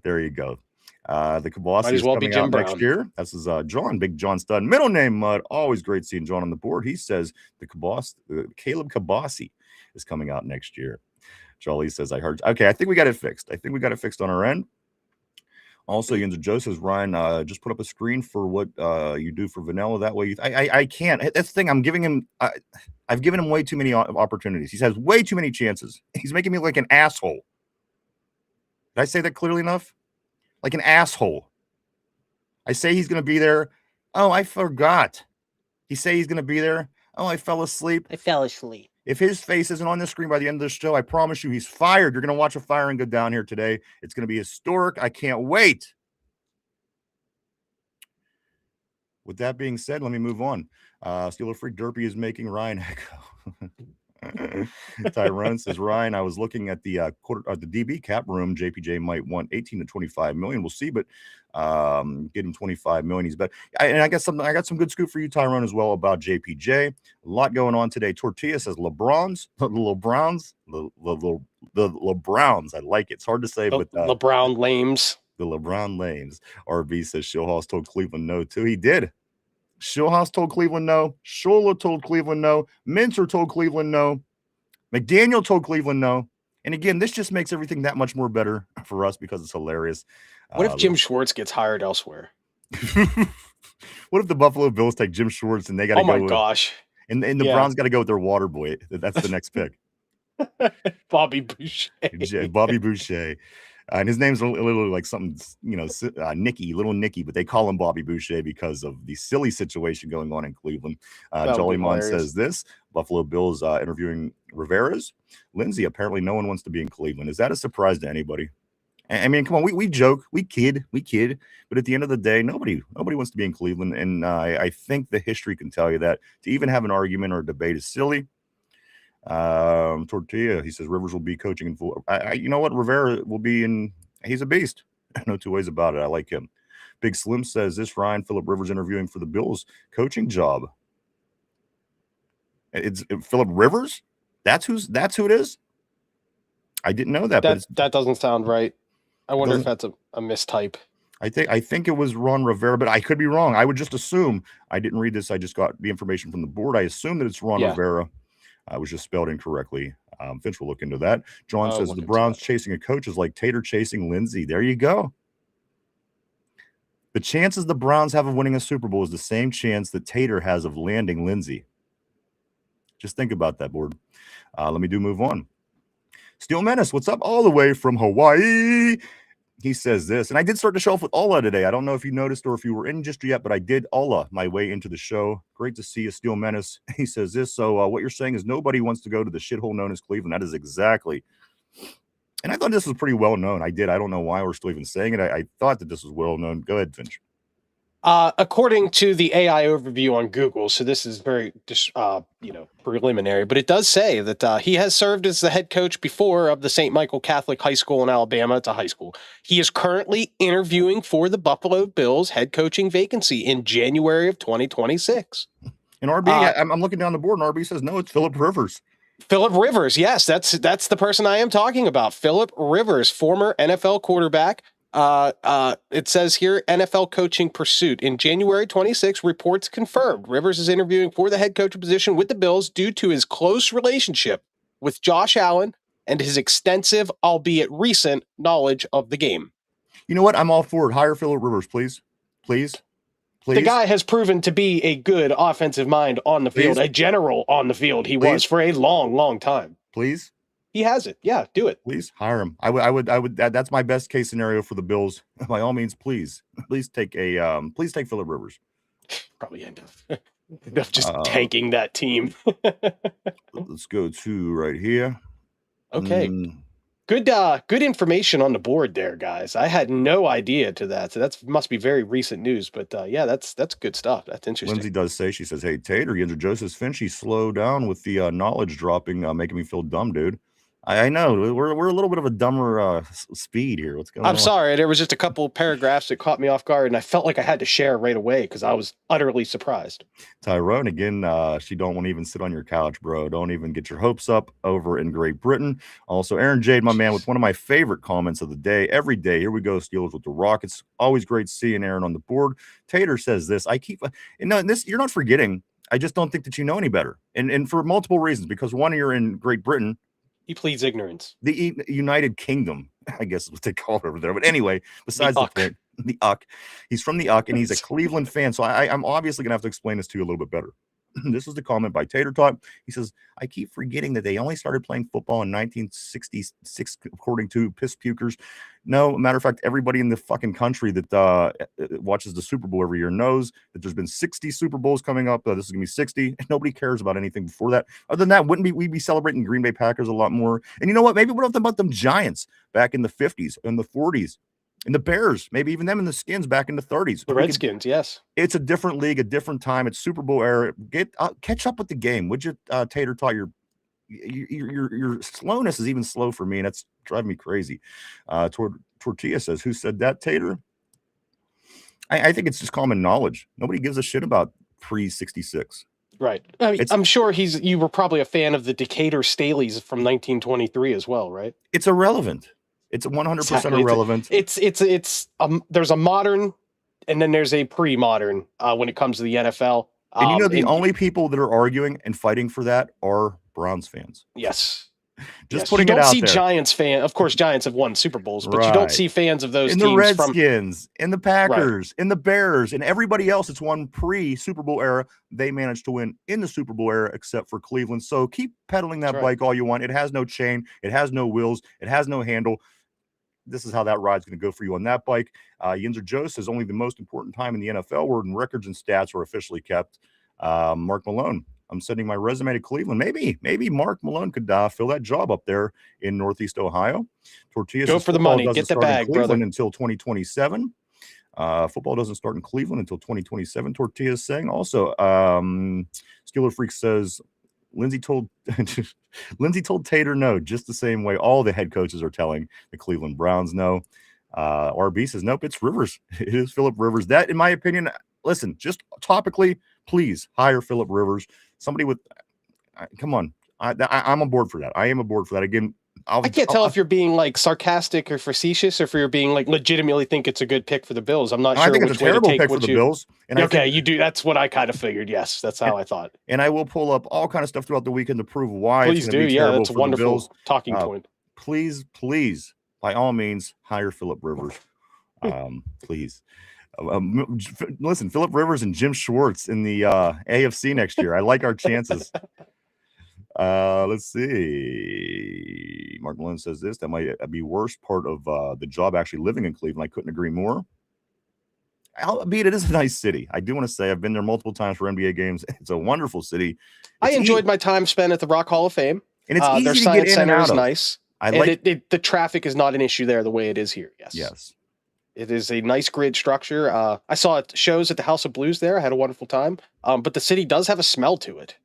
There you go. The Kabasi is coming out next year. This is John, Big John Stud. Middle name Mud. Always great seeing John on the board. He says Caleb Kabasi is coming out next year. Jolly says, I heard. Okay, I think we got it fixed. On our end. Also, Yinzer Joe says, Ryan, just put up a screen for what you do for Vanilla. That way, I can't. That's the thing. I've given him way too many opportunities. He has way too many chances. He's making me like an asshole. Did I say that clearly enough? Like an asshole. I say he's going to be there. Oh, I forgot. He say he's going to be there. Oh, I fell asleep. If his face isn't on the screen by the end of the show, I promise you he's fired. You're going to watch a firing go down here today. It's going to be historic. I can't wait. With that being said, let me move on. Steeler Freak Derpy is making Ryan echo. Tyrone says, Ryan, I was looking at the the DB cap room. JPJ might want 18 to 25 million. We'll see, but get him 25 million. He's better. And I got some good scoop for you, Tyrone, as well about JPJ. A lot going on today. Tortilla says the LeBrowns. I like it. It's hard to say, but LeBron lames. The LeBron lames. RB says Schulhaus told Cleveland no too. He did. Schulhaus told Cleveland no. Shula told Cleveland no. Minter told Cleveland no. McDaniel told Cleveland no. And again, this just makes everything that much more better for us because it's hilarious. What if Jim Schwartz gets hired elsewhere? What if the Buffalo Bills take Jim Schwartz and they got to go? Oh my gosh! And the Browns got to go with their water boy. That's the next pick. Bobby Boucher. Bobby Boucher. And his name's a little like something, little Nicky, but they call him Bobby Boucher because of the silly situation going on in Cleveland. Jollymon says this, Buffalo Bills interviewing Rivera's. Lindsay, apparently no one wants to be in Cleveland. Is that a surprise to anybody? I mean, come on, we joke, we kid, but at the end of the day, nobody wants to be in Cleveland. And I think the history can tell you that to even have an argument or a debate is silly. Tortilla, he says Rivers will be coaching in full. You know what? Rivera will be in. He's a beast. No two ways about it. I like him. Big Slim says this Ryan Phillip Rivers interviewing for the Bills coaching job. It's Phillip Rivers. That's who it is. I didn't know that. That doesn't sound right. I wonder if that's a mistype. I think it was Ron Rivera, but I could be wrong. I would just assume. I didn't read this. I just got the information from the board. I assume that it's Ron Rivera. It was just spelled incorrectly. Finch will look into that. John I'll says look the into Browns that. chasing a coach is like Tater chasing Lindsey. There you go. The chances the Browns have of winning a Super Bowl is the same chance that Tater has of landing Lindsey. Just think about that, board. Let me move on. Steel Menace, what's up? All the way from Hawaii. He says this, and I did start the show off with Ola today. I don't know if you noticed or if you were in just yet, but I did Ola my way into the show. Great to see you, Steel Menace. He says this, so what you're saying is nobody wants to go to the shithole known as Cleveland. That is exactly. And I thought this was pretty well known. I don't know why we're still even saying it. I thought that this was well known. Go ahead, Finch. According to the AI overview on Google, so this is very, preliminary, but it does say that he has served as the head coach before of the St. Michael Catholic High School in Alabama. It's a high school. He is currently interviewing for the Buffalo Bills head coaching vacancy in January of 2026. And RB, I'm looking down the board, and RB says, no, it's Philip Rivers. Philip Rivers, yes, that's the person I am talking about. Philip Rivers, former NFL quarterback. It says here, NFL coaching pursuit. In January 26, reports confirmed Rivers is interviewing for the head coach position with the Bills due to his close relationship with Josh Allen and his extensive, albeit recent, knowledge of the game. You know what? I'm all for it. Hire Philip Rivers, please. Please. Please. The guy has proven to be a good offensive mind on the field, Please. a general on the field. He Please. was for a long, long time. Please. He has it. Yeah, do it. Please hire him. I would. That's my best case scenario for the Bills. By all means, please take Philip Rivers. Probably end up just tanking that team. Let's go to right here. Okay. Good information on the board there, guys. I had no idea to that. So that must be very recent news. But yeah, that's good stuff. That's interesting. Lindsay does say, she says, hey, Tater, Yinzer Joseph Finchy, slow down with the knowledge dropping, making me feel dumb, dude. I know we're a little bit of a dumber speed here. What's going on? I'm sorry. There was just a couple of paragraphs that caught me off guard, and I felt like I had to share right away because I was utterly surprised. Tyrone, again, she don't want to even sit on your couch, bro. Don't even get your hopes up over in Great Britain. Also, Aaron Jade, my man, with one of my favorite comments of the day. Every day, here we go, Steelers with the Rockets. Always great seeing Aaron on the board. Tater says this. This you're not forgetting. I just don't think that you know any better, and for multiple reasons. Because one, you're in Great Britain. He pleads ignorance. The United Kingdom, I guess is what they call it over there. But anyway, besides the point, the UC. He's from the UC, and he's a Cleveland fan. So I'm obviously going to have to explain this to you a little bit better. This is the comment by Tater Tot. He says, I keep forgetting that they only started playing football in 1966, according to piss pukers. No, matter of fact, everybody in the fucking country that watches the Super Bowl every year knows that there's been 60 Super Bowls coming up. This is going to be 60. Nobody cares about anything before that. Other than that, we'd be celebrating Green Bay Packers a lot more. And you know what? Maybe what about them Giants back in the 50s and the 40s? And the Bears, maybe even them in the Skins back in the 30s. The Redskins, yes. It's a different league, a different time. It's Super Bowl era. Catch up with the game. Would you, Tater Tot? Your slowness is even slow for me, and that's driving me crazy. Tortilla says, who said that, Tater? I think it's just common knowledge. Nobody gives a shit about pre-66. Right. I mean, I'm sure you were probably a fan of the Decatur Staleys from 1923 as well, right? It's irrelevant. It's 100% irrelevant. There's a modern and then there's a pre-modern when it comes to the NFL. And the only people that are arguing and fighting for that are Browns fans. Yes. Just putting it out there. You don't see Giants fans. Of course, Giants have won Super Bowls, but you don't see fans of those teams. In the Redskins, in the Packers, in the Bears, and everybody else. It's won pre-Super Bowl era. They managed to win in the Super Bowl era, except for Cleveland. So keep pedaling that bike all you want. It has no chain. It has no wheels. It has no handle. This is how that ride's going to go for you on that bike. Yinzer Joe says only the most important time in the NFL where records and stats are officially kept. Mark Malone, I'm sending my resume to Cleveland. Maybe Mark Malone could fill that job up there in Northeast Ohio. Tortilla go says for the money. Get the bag, brother. Until 2027. Football doesn't start in Cleveland until 2027. Tortilla is saying also. Steeler Freak says Lindsay told Tater no, just the same way all the head coaches are telling the Cleveland Browns no. RB says nope, it's Rivers. It is Philip Rivers. That, in my opinion, listen, just topically, please hire Philip Rivers. Somebody with, come on, I'm on board for that. I am aboard for that. Again, I can't tell if you're being like sarcastic or facetious, or if you're being like legitimately think it's a good pick for the Bills. I'm not sure. I think it's which a terrible way to take pick for the Bills. And I okay, think, you do. That's what I kind of figured. Yes, that's how I thought. And I will pull up all kind of stuff throughout the weekend to prove why Please it's going to do. be Yeah, terrible that's a for the Bills. wonderful talking point. Please, by all means, hire Phillip Rivers. Please. Listen, Phillip Rivers and Jim Schwartz in the AFC next year. I like our chances. Let's see. Mark Malone says this. That might be worst part of the job actually living in Cleveland. I couldn't agree more. Albeit it is a nice city. I do want to say I've been there multiple times for NBA games. It's a wonderful city. I enjoyed my time spent at the Rock Hall of Fame. And it's easy their to Science get in Center and out is of. nice. The traffic is not an issue there the way it is here. Yes. Yes. It is a nice grid structure. I saw shows at the House of Blues there. I had a wonderful time. But the city does have a smell to it.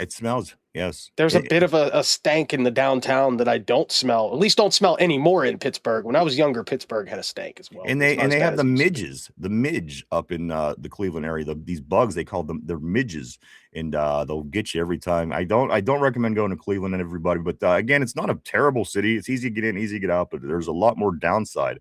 It smells, yes. There's a bit of a stank in the downtown that I don't smell. At least don't smell anymore in Pittsburgh. When I was younger, Pittsburgh had a stank as well. And they have the midges, the midge up in the Cleveland area. These bugs, they call them, they're midges, and they'll get you every time. I don't recommend going to Cleveland and everybody, but again, it's not a terrible city. It's easy to get in, easy to get out, but there's a lot more downside,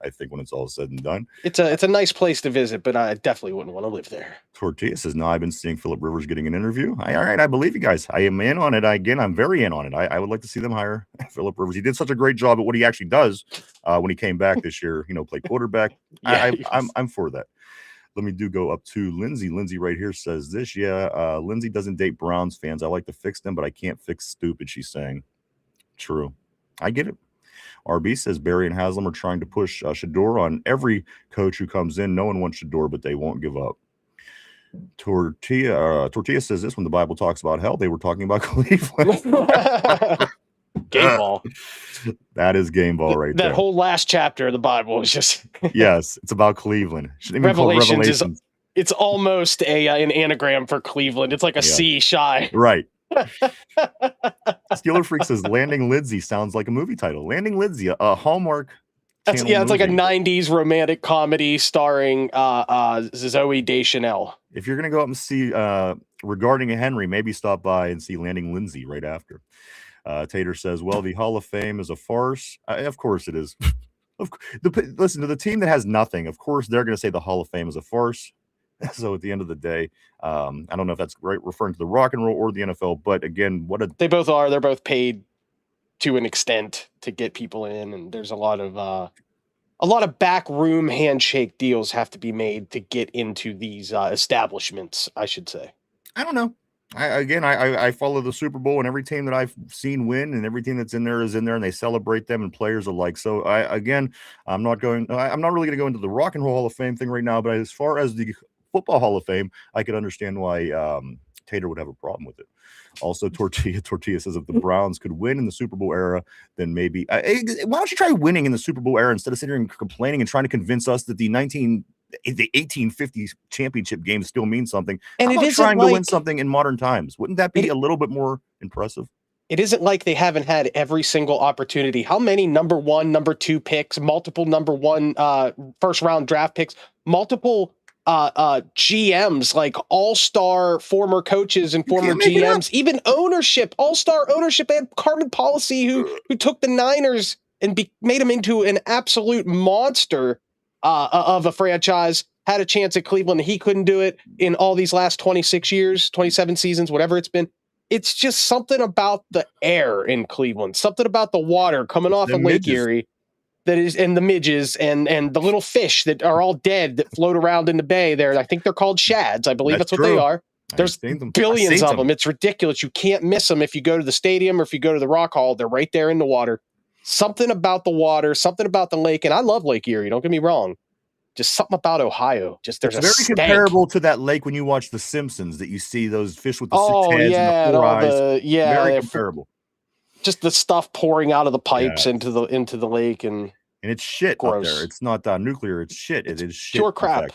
I think, when it's all said and done. It's a nice place to visit, but I definitely wouldn't want to live there. Tortilla says, no, I've been seeing Phillip Rivers getting an interview. All right, I believe you guys. I am in on it. I'm very in on it. I would like to see them hire Phillip Rivers. He did such a great job at what he actually does when he came back this year, play quarterback. Yeah, I'm for that. Let me go up to Lindsay. Lindsay right here says this. Yeah, Lindsay doesn't date Browns fans. I like to fix them, but I can't fix stupid, she's saying. True. I get it. RB says Barry and Haslam are trying to push Shador on every coach who comes in. No one wants Shador, but they won't give up. Tortilla says this: when the Bible talks about hell, they were talking about Cleveland. Game ball. That is game ball right there. That whole last chapter of the Bible is just yes, it's about Cleveland. Revelations. It's almost an anagram for Cleveland. It's like a C shy. Right. Steeler Freak says Landing Lindsay sounds like a movie title. Landing Lindsay, a Hallmark. It's like a 90s romantic comedy starring Zoe Deschanel. If you're going to go up and see Regarding a Henry, maybe stop by and see Landing Lindsay right after. Tater says, well, the Hall of Fame is a farce. Of course it is. Listen, to the team that has nothing, of course they're going to say the Hall of Fame is a farce. So at the end of the day, I don't know if that's right referring to the rock and roll or the NFL, but again, they both are. They're both paid to an extent to get people in, and there's a lot of backroom handshake deals have to be made to get into these establishments, I should say. I don't know. I follow the Super Bowl, and every team that I've seen win, and every team that's in there is in there, and they celebrate them, and players alike. So I'm not really going to go into the Rock and Roll Hall of Fame thing right now, but as far as the Football Hall of Fame, I could understand why Tater would have a problem with it. Also, Tortilla says if the Browns could win in the Super Bowl era, then maybe why don't you try winning in the Super Bowl era instead of sitting here and complaining and trying to convince us that the 1850 championship game still means something. And it is trying to win something in modern times. Wouldn't that be a little bit more impressive? It isn't like they haven't had every single opportunity. How many number 1, number 2 picks, multiple number 1 first round draft picks, multiple GMs, like all-star former coaches and former GMs, even ownership, all-star ownership, and Carmen Policy who took the Niners and made them into an absolute monster of a franchise, had a chance at Cleveland. He couldn't do it in all these last 26 years, 27 seasons, whatever it's been. It's just something about the air in Cleveland, something about the water coming off of Lake Erie that is, and the midges and the little fish that are all dead that float around in the bay there. I think they're called shads. I believe that's what they are. There's billions of them. It's ridiculous. You can't miss them if you go to the stadium or if you go to the Rock Hall. They're right there in the water. Something about the water, something about the lake, and I love Lake Erie. Don't get me wrong. Just something about Ohio. Just there's it's very comparable to that lake when you watch The Simpsons, that you see those fish with the 6 heads and the 4 eyes. Very comparable. Just the stuff pouring out of the pipes into the lake, and it's shit gross. Up there. It's not nuclear. It's shit. It is shit. Pure crap.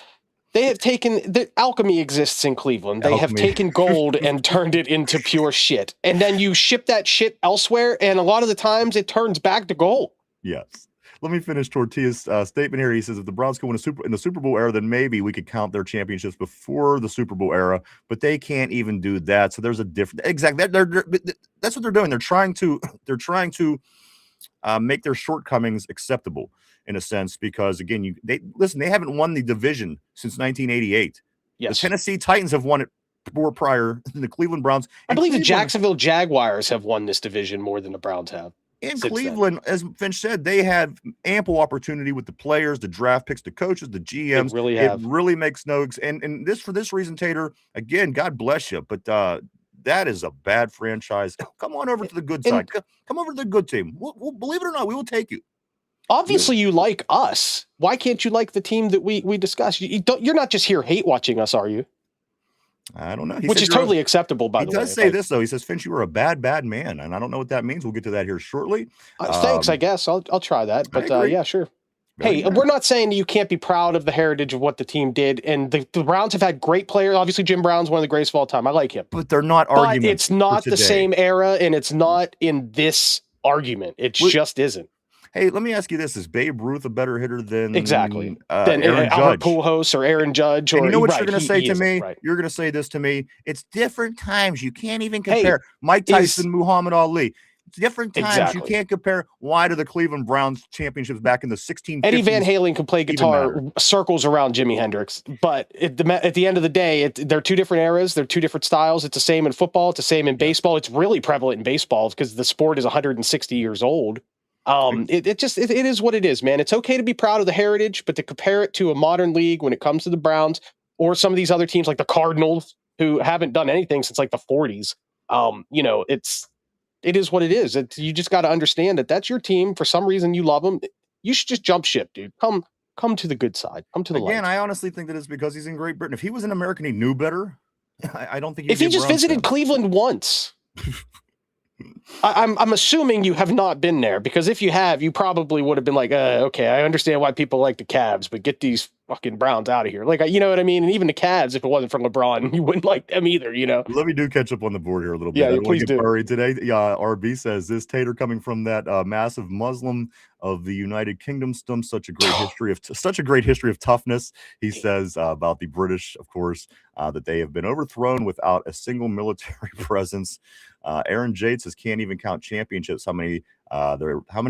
They have taken the alchemy exists in Cleveland. They have taken gold and turned it into pure shit, and then you ship that shit elsewhere, and a lot of the times it turns back to gold. Yes. Let me finish Tortilla's statement here. He says, if the Browns could win in the Super Bowl era, then maybe we could count their championships before the Super Bowl era, but they can't even do that. So there's a different, exactly. That's what they're doing. They're trying to make their shortcomings acceptable in a sense, because again, they haven't won the division since 1988. Yes. The Tennessee Titans have won it more prior than the Cleveland Browns. I believe the Jacksonville Jaguars have won this division more than the Browns have. In Cleveland, as Finch said, they have ample opportunity with the players, the draft picks, the coaches, the GMs. They really have. It really makes no and this for this reason, Tater. Again, God bless you, but that is a bad franchise. Come on over to the good side. Come over to the good team. We'll believe it or not, we will take you. Obviously, you like us. Why can't you like the team that we discuss? You're not just here hate watching us, are you? I don't know. Which is totally acceptable, by the way. He does say this, though. He says, Finch, you are a bad man. And I don't know what that means. We'll get to that here shortly. Thanks, I guess. I'll try that. But yeah, sure. Hey, we're not saying that you can't be proud of the heritage of what the team did. And the Browns have had great players. Obviously, Jim Brown's one of the greatest of all time. I like him. But they're not arguments. But it's not the same era, and it's not in this argument. It just isn't. Hey, let me ask you this. Is Babe Ruth a better hitter than than Aaron Albert Judge? Pujols or Aaron Judge? And you know what you're going to say to me? Right. You're going to say this to me. It's different times. You can't even compare. Mike Tyson, Muhammad Ali. It's different times. Exactly. You can't compare. Why do the Cleveland Browns championships back in the 1650s? Eddie Van Halen can play guitar circles around Jimi Hendrix. But at the end of the day, they're two different eras. They're two different styles. It's the same in football. It's the same in baseball. It's really prevalent in baseball because the sport is 160 years old. It is what it is, man. It's okay to be proud of the heritage, but to compare it to a modern league when it comes to the Browns or some of these other teams like the Cardinals who haven't done anything since like the 40s, it is what it is. You just got to understand that that's your team. For some reason, you love them. You should just jump ship, dude. Come to the good side. Come to the light. Again, I honestly think that it's because he's in Great Britain. If he was an American, he knew better. I don't think. If he just visited Cleveland once. I'm assuming you have not been there, because if you have, you probably would have been like, okay, I understand why people like the Cavs, but get these fucking Browns out of here. Like, you know what I mean? And even the Cavs, if it wasn't for LeBron, you wouldn't like them either, you know? Let me catch up on the board here a little bit. Yeah, please do. Buried today. RB says, this Tater coming from that massive Muslim of the United Kingdom, such a great history of toughness. He says about the British, of course, that they have been overthrown without a single military presence. Aaron Jade says can't even count championships. How many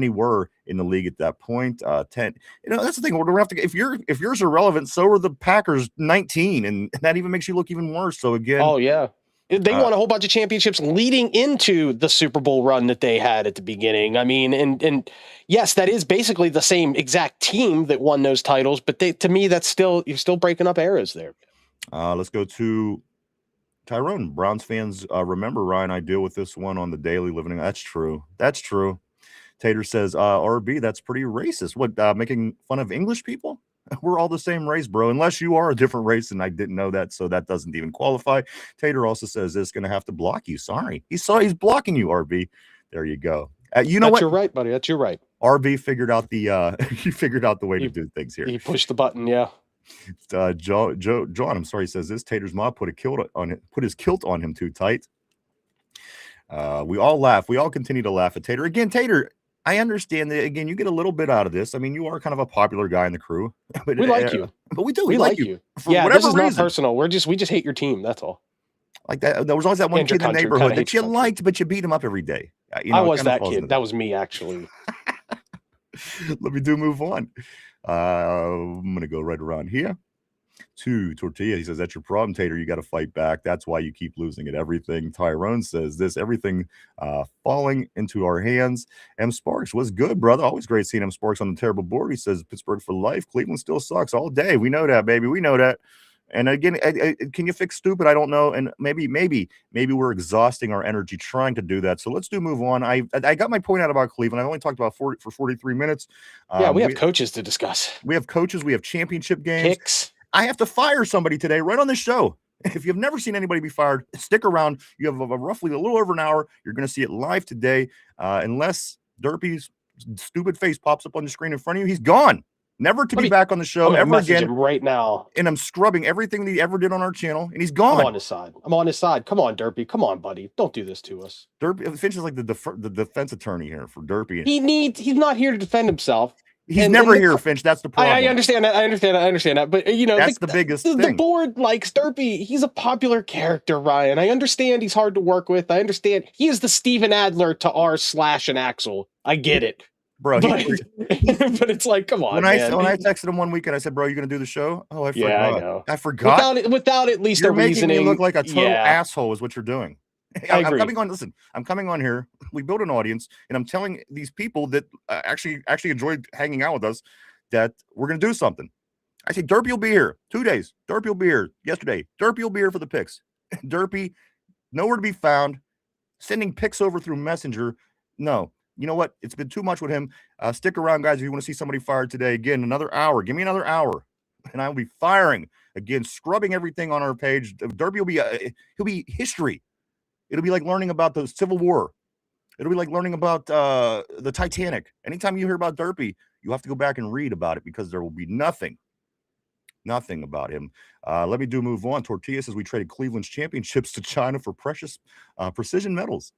were in the league at that point? 10. You know, that's the thing. We're gonna have to. If yours are relevant, so are the Packers 19, and that even makes you look even worse. So again, oh yeah, they won a whole bunch of championships leading into the Super Bowl run that they had at the beginning. I mean, and yes, that is basically the same exact team that won those titles. But to me, that's you're still breaking up eras there. Let's go to Tyrone. Browns fans remember, Ryan, I deal with this one on the daily living. That's true. Tater says, RB, that's pretty racist. What, making fun of English people? We're all the same race, bro, unless you are a different race, and I didn't know that, so that doesn't even qualify. Tater also says it's going to have to block you. Sorry. He's blocking you, RB. There you go. You know what? You're right, buddy. That's your right. RB figured out the way to do things here. He pushed the button, yeah. John, I'm sorry, says this. Tater's mom put his kilt on him too tight. We all laugh. We all continue to laugh at Tater. Again, Tater, I understand that. Again, you get a little bit out of this. I mean, you are kind of a popular guy in the crew. But we like you. But we do. We like you. Yeah, this is not personal. We just hate your team. That's all. Like that. There was always that one kid in the neighborhood that you liked, but you beat him up every day. I was that kid. That was me, actually. Let me move on. I'm going to go right around here to Tortilla. He says, that's your problem, Tater. You got to fight back. That's why you keep losing at everything. Tyrone says this, everything falling into our hands. M. Sparks was good, brother. Always great seeing M. Sparks on the terrible board. He says, Pittsburgh for life. Cleveland still sucks all day. We know that, baby. We know that. And again, can you fix stupid? I don't know. And maybe we're exhausting our energy trying to do that. So let's move on. I got my point out about Cleveland. I only talked about for 43 minutes. We have coaches to discuss. We have coaches. We have championship games. Picks. I have to fire somebody today right on this show. If you've never seen anybody be fired, stick around. You have roughly a little over an hour. You're going to see it live today. Unless Derpy's stupid face pops up on the screen in front of you, he's gone. Never to be back on the show ever again. Right now. And I'm scrubbing everything that he ever did on our channel, and he's gone. I'm on his side. Come on, Derpy. Come on, buddy. Don't do this to us. Derpy, Finch is like the defense attorney here for Derpy. He's not here to defend himself. He's never here, Finch. That's the problem. I understand that. I understand that. But that's the biggest thing. The board likes Derpy. He's a popular character, Ryan. I understand he's hard to work with. I understand he is the Steven Adler to our Slash and Axel. I get it, bro. But it's like, come on, man. When I texted him one weekend, I said, "Bro, you gonna do the show?" Oh, I forgot. Yeah, I know. I forgot. Without at least you're a reasoning. Making me look like a total asshole. Is what you're doing. I agree. I'm coming on here. We build an audience, and I'm telling these people that actually enjoyed hanging out with us that we're going to do something. I say, Derpy will be here 2 days. Derpy will be here yesterday. Derpy will be here for the picks. Derpy, nowhere to be found. Sending picks over through Messenger. No. You know what? It's been too much with him. Stick around, guys, if you want to see somebody fired today. Again, another hour. Give me another hour, and I will be firing. Again, scrubbing everything on our page. Derpy will be he'll be history. It'll be like learning about the Civil War. It'll be like learning about the Titanic. Anytime you hear about Derpy, you have to go back and read about it because there will be nothing about him. Let me move on. Tortilla says we traded Cleveland's championships to China for precious precision metals.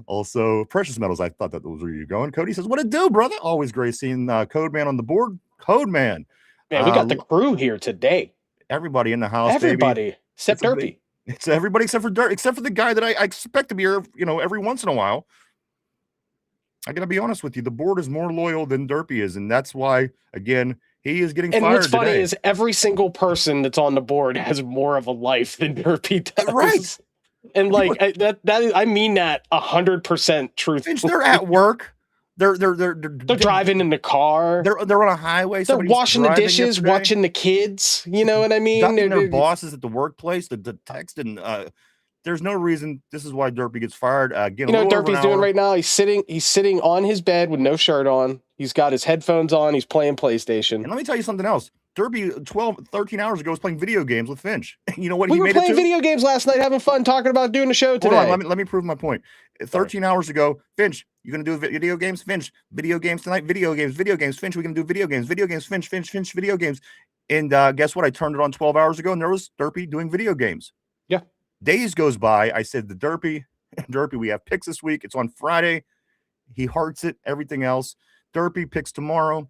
Also, precious metals. I thought that was where you're going. Cody says, what it do, brother? Always great seeing Code Man on the board. Code Man. Man, we got the crew here today. Everybody in the house, everybody, baby. Except Derpy. It's everybody except for Dirt, except for the guy that I expect to be here, every once in a while. I got to be honest with you. The board is more loyal than Derpy is, and that's why, again, he is getting fired today. And what's funny is every single person that's on the board has more of a life than Derpy does. Right. And like I mean that 100% truthfully. They're at work. They're driving in the car. They're on a highway. They're washing the dishes, watching the kids. You know what I mean? Ducking their bosses at the workplace. The text and there's no reason. This is why Derpy gets fired. You know what Derpy's doing right now? He's sitting on his bed with no shirt on. He's got his headphones on. He's playing PlayStation. And let me tell you something else. Derpy 13 hours ago was playing video games with Finch. You know what? We were playing video games last night, having fun, talking about doing the show today. Hold on, let me prove my point. 13 hours ago, Finch, you gonna do video games? Finch, video games tonight. Video games. Finch, we gonna do video games. Finch, video games. And guess what? I turned it on 12 hours ago, and there was Derpy doing video games. Yeah. Days goes by. I said, the Derpy, we have picks this week. It's on Friday. He hearts it. Everything else. Derpy picks tomorrow.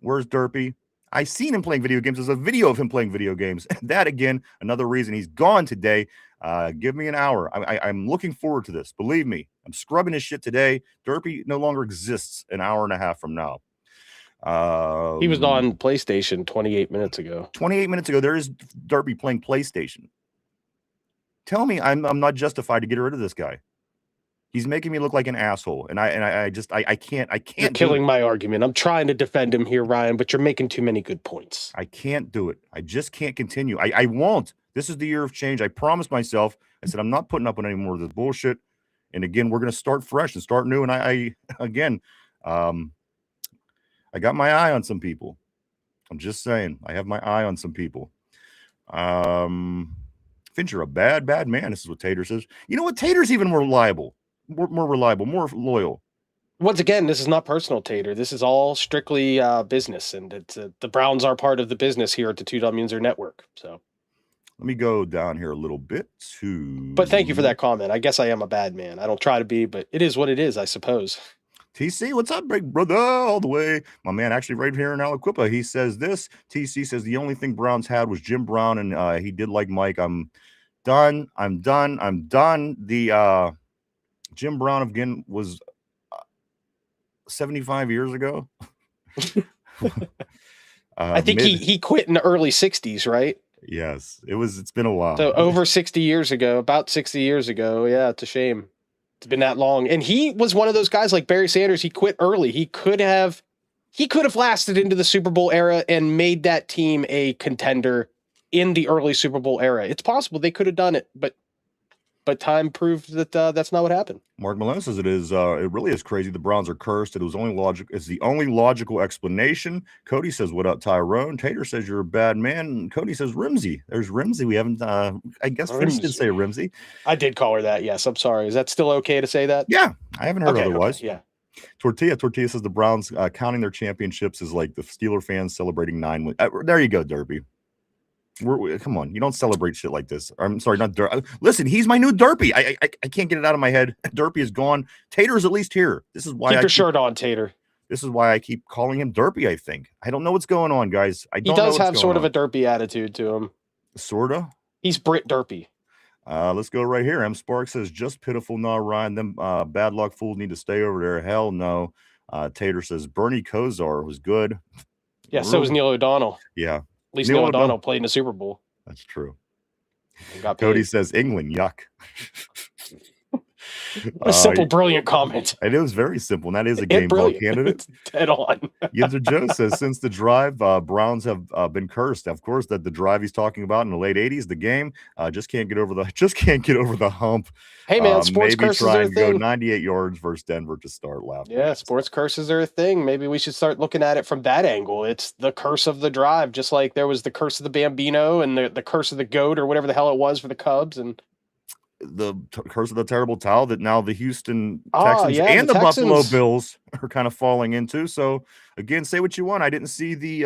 Where's Derpy? I seen him playing video games. There's a video of him playing video games. That, again, another reason he's gone today. Give me an hour. I'm looking forward to this. Believe me, I'm scrubbing his shit today. Derpy no longer exists an hour and a half from now. He was on PlayStation 28 minutes ago. 28 minutes ago, there is Derpy playing PlayStation. Tell me I'm not justified to get rid of this guy. He's making me look like an asshole, and I can't. You're killing my argument. I'm trying to defend him here, Ryan, but you're making too many good points. I can't do it. I just can't continue. I won't. This is the year of change. I promised myself. I said I'm not putting up with any more of this bullshit. And again, we're going to start fresh and start new. And I got my eye on some people. I'm just saying. I have my eye on some people. Finch, you're a bad man. This is what Tater says. You know what? Tater's even more reliable. More reliable, more loyal. Once again, this is not personal, Tater. This is all strictly business, and it's the Browns are part of the business here at the Dum Yinzers network. So, let me go down here a little bit too. But thank you for that comment. I guess I am a bad man. I don't try to be, but it is what it is, I suppose. TC, what's up, big brother? All the way, my man. Actually, right here in Aliquippa, he says this. TC says the only thing Browns had was Jim Brown, and he did like Mike. I'm done. The Jim Brown again was 75 years ago. I think he quit in the early 60s, right? Yes, it's been a while. So over 60 years ago, about 60 years ago. Yeah, it's a shame. It's been that long. And he was one of those guys like Barry Sanders. He quit early. He could have lasted into the Super Bowl era and made that team a contender in the early Super Bowl era. It's possible they could have done it, but time proved that that's not what happened. Mark Malone says it is. It really is crazy. The Browns are cursed. It's the only logical explanation. Cody says, "What up, Tyrone?" Tater says, "You're a bad man." Cody says, "Rimsey." There's Rimsey. We haven't. I guess Finch did say Rimsey. I did call her that. Yes, I'm sorry. Is that still okay to say that? Yeah, I haven't heard otherwise. Okay, yeah. Tortilla says the Browns counting their championships is like the Steeler fans celebrating 9 wins. There you go, Derpy. Come on, you don't celebrate shit like this. I'm sorry, not Derpy. Listen, he's my new Derpy. I can't get it out of my head. Derpy is gone. Tater is at least here. This is why keep your shirt on, Tater. This is why I keep calling him Derpy, I think. I don't know what's going on, guys. I He don't know does what's have going sort on. of a derpy attitude to him. Sorta. He's Brit Derpy. Let's go right here. M Spark says, just pitiful, nah, Ryan. Them bad luck fools need to stay over there. Hell no. Tater says, Bernie Kosar was good. Yeah, so was Neil O'Donnell. Yeah. At least Neil O'Donnell played in the Super Bowl. That's true. And got Cody paid. says, England, yuck. What a simple, brilliant comment. It was very simple, and that is a game ball candidate. It's dead on. Yinzer Joe says, since the drive, Browns have been cursed. Of course, that the drive he's talking about in the late '80s, the game just can't get over the hump. Hey man, sports maybe curses try are a and go thing. 98 yards versus Denver to start laughing. Yeah, sports curses are a thing. Maybe we should start looking at it from that angle. It's the curse of the drive, just like there was the curse of the Bambino and the curse of the goat or whatever the hell it was for the Cubs, and the curse of the terrible towel that now the Houston Texans and the Texans. Buffalo Bills are kind of falling into. So again, say what you want. I didn't see the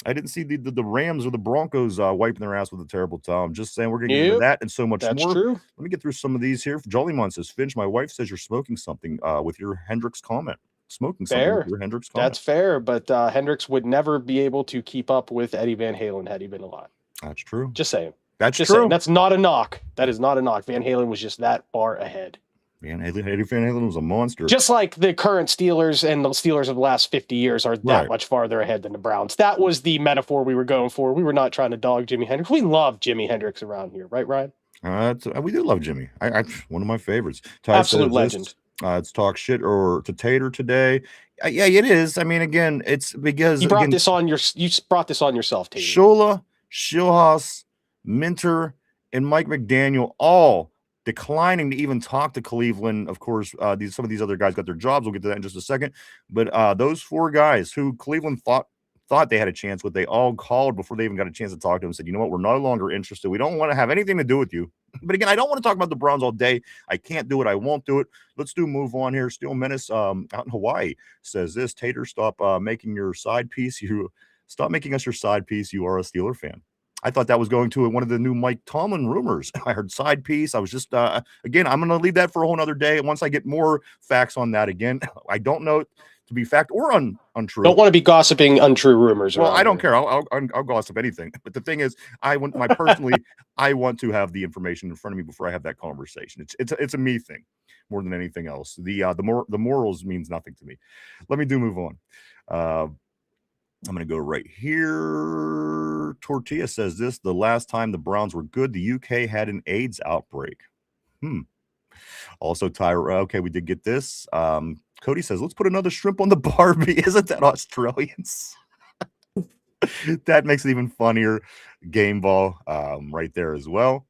Rams or the Broncos wiping their ass with a terrible towel. I'm just saying we're gonna get into that and so much more. True. Let me get through some of these here. Jollymon says, Finch, my wife says you're smoking something with your Hendrix comment. Smoking something with your Hendrix comment. That's fair, but Hendrix would never be able to keep up with Eddie Van Halen had he been alive. That's true. Just saying. That's just true. Saying. That's not a knock. That is not a knock. Van Halen was just that far ahead. Man, Eddie Van Halen was a monster. Just like the current Steelers and the Steelers of the last 50 years are that much farther ahead than the Browns. That was the metaphor we were going for. We were not trying to dog Jimi Hendrix. We love Jimi Hendrix around here, right, Ryan? We do love Jimmy. I one of my favorites. Absolute legend. It's talk shit or to Tater today. Yeah, it is. I mean, again, it's because you brought this on yourself, Tater. Shula, Shilhaus, Minter, and Mike McDaniel all declining to even talk to Cleveland. Of course, some of these other guys got their jobs. We'll get to that in just a second. But those four guys who Cleveland thought they had a chance with, they all called before they even got a chance to talk to him and said, you know what, we're no longer interested. We don't want to have anything to do with you. But again, I don't want to talk about the Browns all day. I can't do it. I won't do it. Let's move on here. Steel Menace out in Hawaii says this, Tater, stop making your side piece. Stop making us your side piece. You are a Steeler fan. I thought that was going to one of the new Mike Tomlin rumors. I heard side piece. I was just, again, I'm going to leave that for a whole nother day. Once I get more facts on that again, I don't know to be fact or untrue. Don't want to be gossiping untrue rumors. Well, I don't care. I'll gossip anything. But the thing is, I want to have the information in front of me before I have that conversation. It's a me thing more than anything else. The morals means nothing to me. Let me move on. I'm going to go right here. Tortilla says this, the last time the Browns were good, the UK had an AIDS outbreak. Also, Tyra, okay, we did get this. Cody says, let's put another shrimp on the Barbie. Isn't that Australians? That makes it even funnier. Game ball right there as well.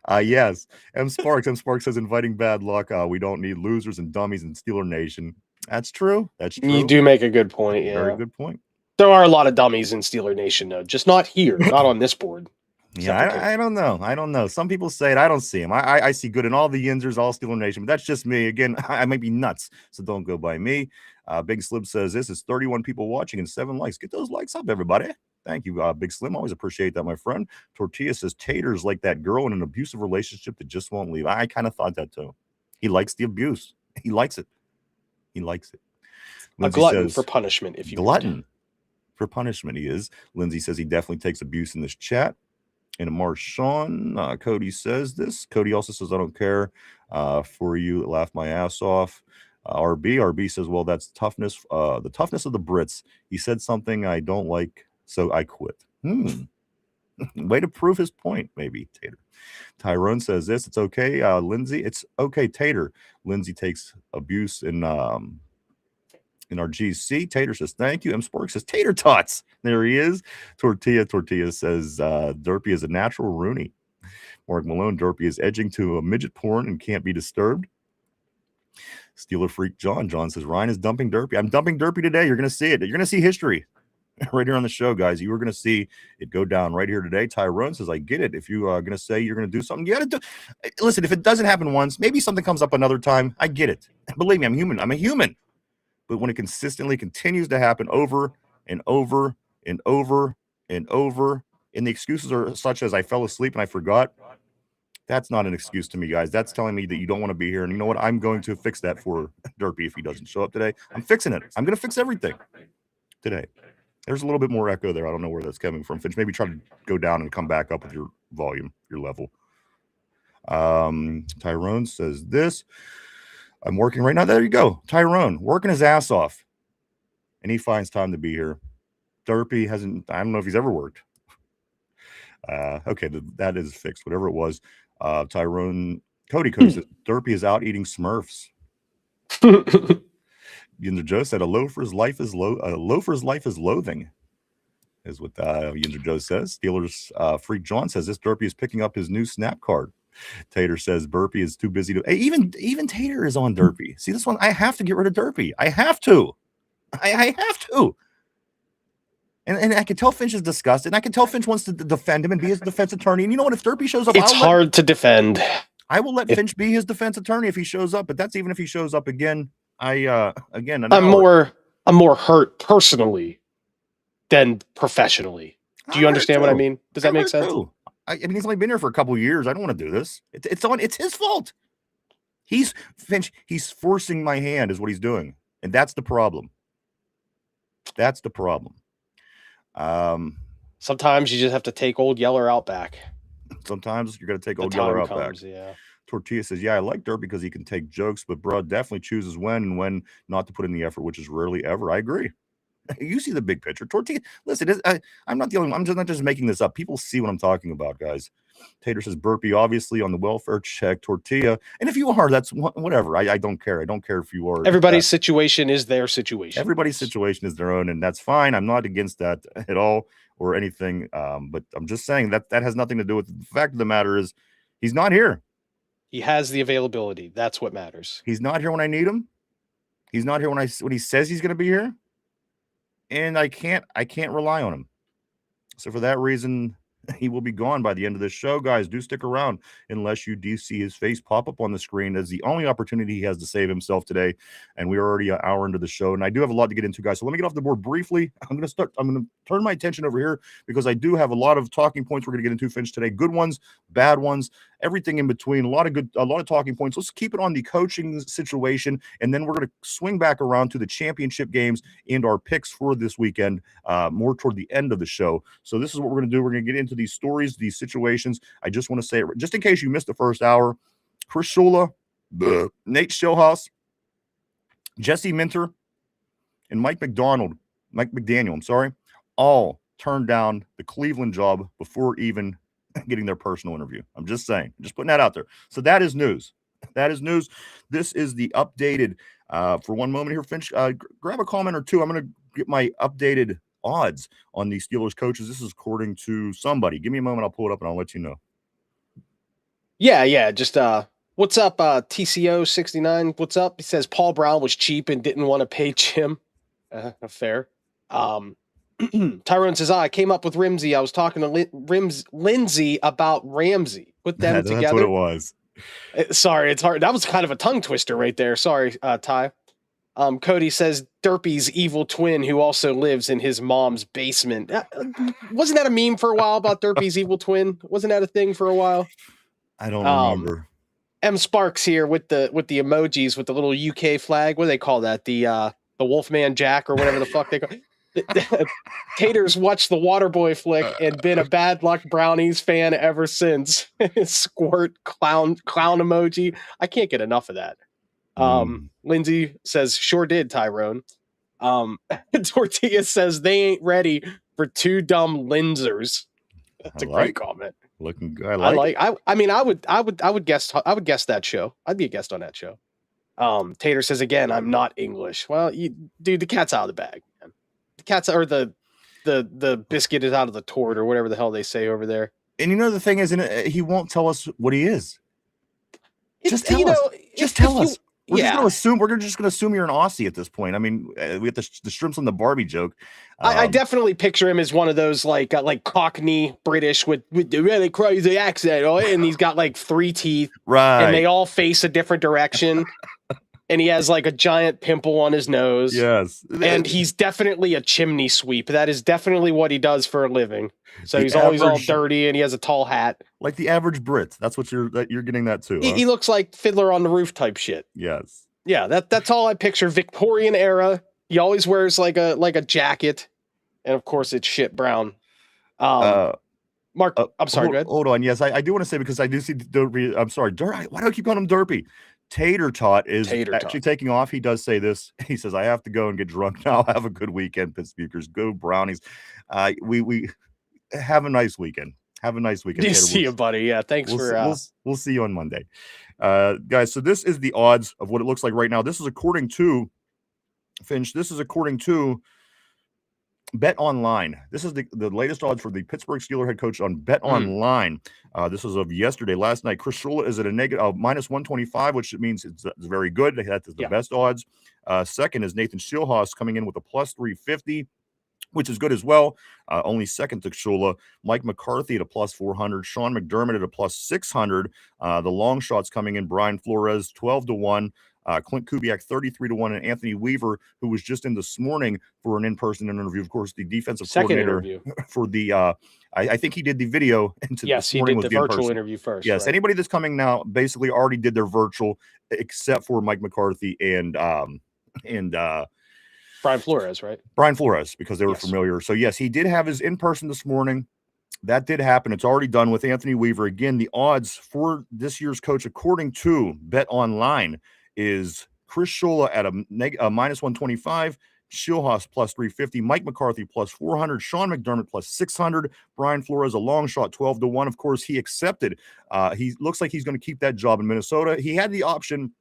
Yes. M Sparks says, inviting bad luck. We don't need losers and dummies in Steeler Nation. That's true. You do make a good point. Yeah. Very good point. There are a lot of dummies in Steeler Nation, though. Just not here. Not on this board. Yeah, I don't know. Some people say it. I don't see them. I see good in all the Yinzers, all Steeler Nation, but that's just me. Again, I might be nuts, so don't go by me. Big Slim says this is 31 people watching and 7 likes. Get those likes up, everybody. Thank you, Big Slim. Always appreciate that, my friend. Tortilla says Tater's like that girl in an abusive relationship that just won't leave. I kind of thought that too. He likes the abuse. He likes it. Lindsay a glutton says, for punishment, if you glutton for punishment. He is. Lindsay says he definitely takes abuse in this chat. And Marshawn, Cody says this. Cody also says, I don't care for you. Laugh my ass off. RB says, well, that's toughness. The toughness of the Brits. He said something I don't like, so I quit. Way to prove his point, maybe, Tater. Tyrone says this. It's okay, Lindsay. It's okay, Tater. Lindsay takes abuse in our GC. Tater says, thank you. M Spork says, Tater Tots. There he is. Tortilla says, Derpy is a natural Rooney. Mark Malone, Derpy is edging to a midget porn and can't be disturbed. Steeler Freak John says, Ryan is dumping Derpy. I'm dumping Derpy today. You're going to see it. You're going to see history right here on the show, guys. You are going to see it go down right here today. Tyrone says, I get it. If you are going to say you're going to do something, you got to do. Listen, if it doesn't happen once, maybe something comes up another time. I get it. Believe me, I'm human. I'm a human. But when it consistently continues to happen over and over and over and over, and the excuses are such as I fell asleep and I forgot, That's not an excuse to me, guys. That's telling me that you don't want to be here. And you know what? I'm going to fix that for Derpy if he doesn't show up today. I'm fixing it. I'm going to fix everything today. There's a little bit more echo there. I don't know where that's coming from. Finch, maybe try to go down and come back up with your volume, your level. Tyrone says this. I'm working right now. There you go. Tyrone, working his ass off. And he finds time to be here. Derpy hasn't, I don't know if he's ever worked. Okay, that is fixed. Whatever it was. Tyrone, Cody says, Derpy is out eating Smurfs. Yinzer Joe said, a loafer's life is loathing, is what Yinzer Joe says. Steelers Freak John says, this Derpy is picking up his new snap card. Tater says, Burpee is too busy to... Hey, even Tater is on Derpy. See this one? I have to get rid of Derpy. I have to. I have to. And I can tell Finch is disgusted. And I can tell Finch wants to defend him and be his defense attorney. And you know what? If Derpy shows up... It's hard to defend. I will let Finch be his defense attorney if he shows up. But that's even if he shows up again. I'm more hurt personally than professionally. Do you understand what I mean? Does that make sense? I mean, he's only been here for a couple of years. I don't want to do this. It's his fault. He's forcing my hand is what he's doing. And that's the problem. That's the problem. Sometimes you just have to take old Yeller out back. Sometimes you're going to take old Yeller out back. Yeah. Tortilla says, yeah, I like Dirt because he can take jokes, but bro definitely chooses when and when not to put in the effort, which is rarely ever. I agree. You see the big picture. Tortilla, listen, I'm not the only one. I'm not just making this up. People see what I'm talking about, guys. Tater says, Burpee, obviously on the welfare check. Tortilla, and if you are, that's whatever. I don't care. I don't care if you are. Everybody's situation is their situation. Everybody's situation is their own, and that's fine. I'm not against that at all or anything. But I'm just saying that has nothing to do with it. The fact of the matter is he's not here. He has the availability. That's what matters. He's not here when I need him. He's not here when he says he's going to be here. And I can't rely on him. So for that reason, he will be gone by the end of this show. Guys, do stick around unless you do see his face pop up on the screen. That's the only opportunity he has to save himself today. And we're already an hour into the show. And I do have a lot to get into, guys. So let me get off the board briefly. I'm going to turn my attention over here because I do have a lot of talking points we're going to get into, Finch, today. Good ones, bad ones, everything in between. A lot of talking points. Let's keep it on the coaching situation. And then we're going to swing back around to the championship games and our picks for this weekend, more toward the end of the show. So this is what we're going to do. We're going to get into these stories, these situations. I just want to say, just in case you missed the first hour, Chris Shula, Nate Schillhaus, Jesse Minter, and Mike McDaniel, all turned down the Cleveland job before even getting their personal interview. I'm just saying, just putting that out there. So that is news. That is news. This is the updated, for one moment here, Finch, grab a comment or two. I'm going to get my updated odds on the Steelers coaches. This is according to somebody. Give me a moment. I'll pull it up and I'll let you know. Yeah. Just, what's up, TCO 69? What's up? He says Paul Brown was cheap and didn't want to pay Jim. Fair. Tyrone says, I came up with Rimsey. I was talking to Lindsay about Ramsey. Put them together. That's what it was. Sorry, it's hard. That was kind of a tongue twister right there. Sorry, Ty. Cody says Derpy's evil twin who also lives in his mom's basement. Wasn't that a meme for a while about Derpy's evil twin? Wasn't that a thing for a while? I don't remember. M Sparks here with the emojis with the little UK flag. What do they call that? The Wolfman Jack or whatever the fuck they call it. Tater's watched the Waterboy flick and been a Bad Luck Brownies fan ever since. Squirt clown emoji. I can't get enough of that. Lindsay says, sure did, Tyrone. Tortilla says they ain't ready for two Dum Yinzers. That's a great comment. Looking good. I would guess that show. I'd be a guest on that show. Tater says again, I'm not English. Well, dude, the cat's out of the bag, man. The cat's or the biscuit is out of the tort or whatever the hell they say over there. And you know the thing is, he won't tell us what he is. Just tell us. Just tell us. We're just going to assume you're an Aussie at this point. I mean, we have the shrimps on the Barbie joke. I definitely picture him as one of those like Cockney British with the really crazy accent, right? And he's got like 3 teeth, right? And they all face a different direction. and he has like a giant pimple on his nose. Yes. And he's definitely a chimney sweep. That is definitely what he does for a living. So The he's always all average- dirty, and he has a tall hat. Like the average Brit. That's what you're getting that too. Huh? He looks like Fiddler on the Roof type shit. Yes. Yeah, that's all I picture. Victorian era. He always wears like a jacket, and of course it's shit brown. Mark, I'm sorry. Go ahead. Hold on. Yes, I do want to say, because I do see Derpy. I'm sorry, why do I keep calling him Derpy? Tater Tot is actually taking off. He does say this. He says, "I have to go and get drunk now. Have a good weekend, Pittsburghers. Go Brownies." We have a nice weekend. Have a nice weekend. You see you, buddy. Yeah, thanks we'll see you on Monday, guys. So this is the odds of what it looks like right now. This is according to Finch. This is according to Bet Online. This is the latest odds for the Pittsburgh Steelers head coach on Bet Online. This is of yesterday, last night. Chris Shula is at a negative minus 125, which means it's very good. That is the best odds. Second is Nathan Schilhaus coming in with a plus 350, which is good as well. Only second to Shula. Mike McCarthy at a plus 400. Sean McDermott at a plus 600. The long shots coming in. Brian Flores 12-1. Clint Kubiak 33-1, and Anthony Weaver, who was just in this morning for an in-person interview. Of course, the defensive coordinator for the I think he did the video. Yes, he did the virtual interview first. Yes, right. Anybody that's coming now basically already did their virtual, except for Mike McCarthy and Brian Flores, right? Brian Flores, because they were familiar. So yes, he did have his in-person this morning. That did happen. It's already done with Anthony Weaver. Again, the odds for this year's coach, according to Bet Online, is Chris Shula at a minus 125, Schilhaus plus 350, Mike McCarthy plus 400, Sean McDermott plus 600, Brian Flores a long shot 12-1. Of course, he accepted. He looks like he's going to keep that job in Minnesota. He had the option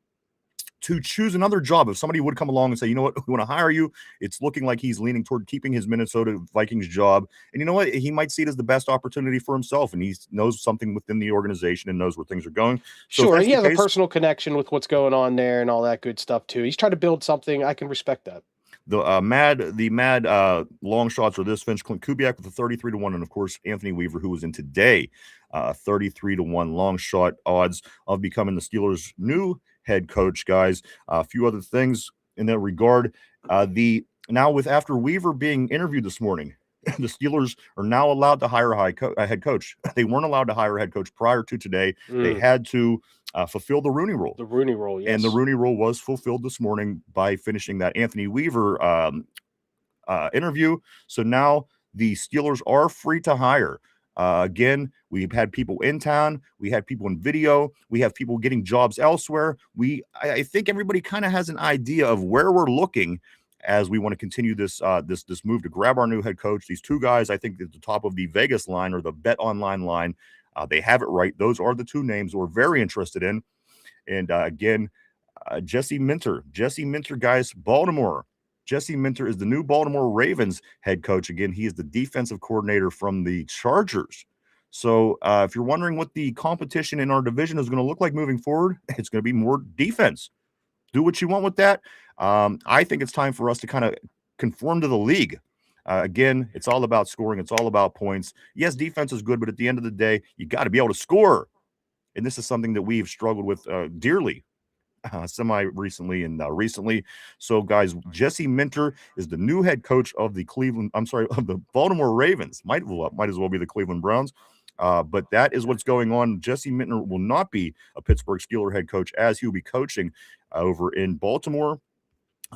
to choose another job. If somebody would come along and say, you know what, we want to hire you, it's looking like he's leaning toward keeping his Minnesota Vikings job. And you know what? He might see it as the best opportunity for himself, and he knows something within the organization and knows where things are going. So sure, he has a personal connection with what's going on there and all that good stuff too. He's trying to build something. I can respect that. The mad long shots are this: Finch, Clint Kubiak with a 33-1, and of course Anthony Weaver, who was in today, 33-1 long shot odds of becoming the Steelers' new head coach. Guys, a few other things in that regard. After Weaver being interviewed this morning, the Steelers are now allowed to hire a head coach. They weren't allowed to hire a head coach prior to today. They had to fulfill the Rooney Rule. The Rooney Rule, yes. And the Rooney Rule was fulfilled this morning by finishing that Anthony Weaver interview. So now the Steelers are free to hire. Again, we've had people in town. We had people in video. We have people getting jobs elsewhere. I think everybody kind of has an idea of where we're looking as we want to continue this move to grab our new head coach. These two guys, I think, at the top of the Vegas line or the Bet Online line. They have it right. Those are the two names we're very interested in. And again, Jesse Minter. Jesse Minter, guys, Baltimore. Jesse Minter is the new Baltimore Ravens head coach. Again, he is the defensive coordinator from the Chargers. So if you're wondering what the competition in our division is going to look like moving forward, it's going to be more defense. Do what you want with that. I think it's time for us to kind of conform to the league. Again, it's all about scoring. It's all about points. Yes, defense is good, but at the end of the day, you got to be able to score. And this is something that we've struggled with dearly, semi-recently and recently. So, guys, Jesse Minter is the new head coach of the of the Baltimore Ravens. Might as well be the Cleveland Browns. But that is what's going on. Jesse Minter will not be a Pittsburgh Steelers head coach, as he will be coaching over in Baltimore.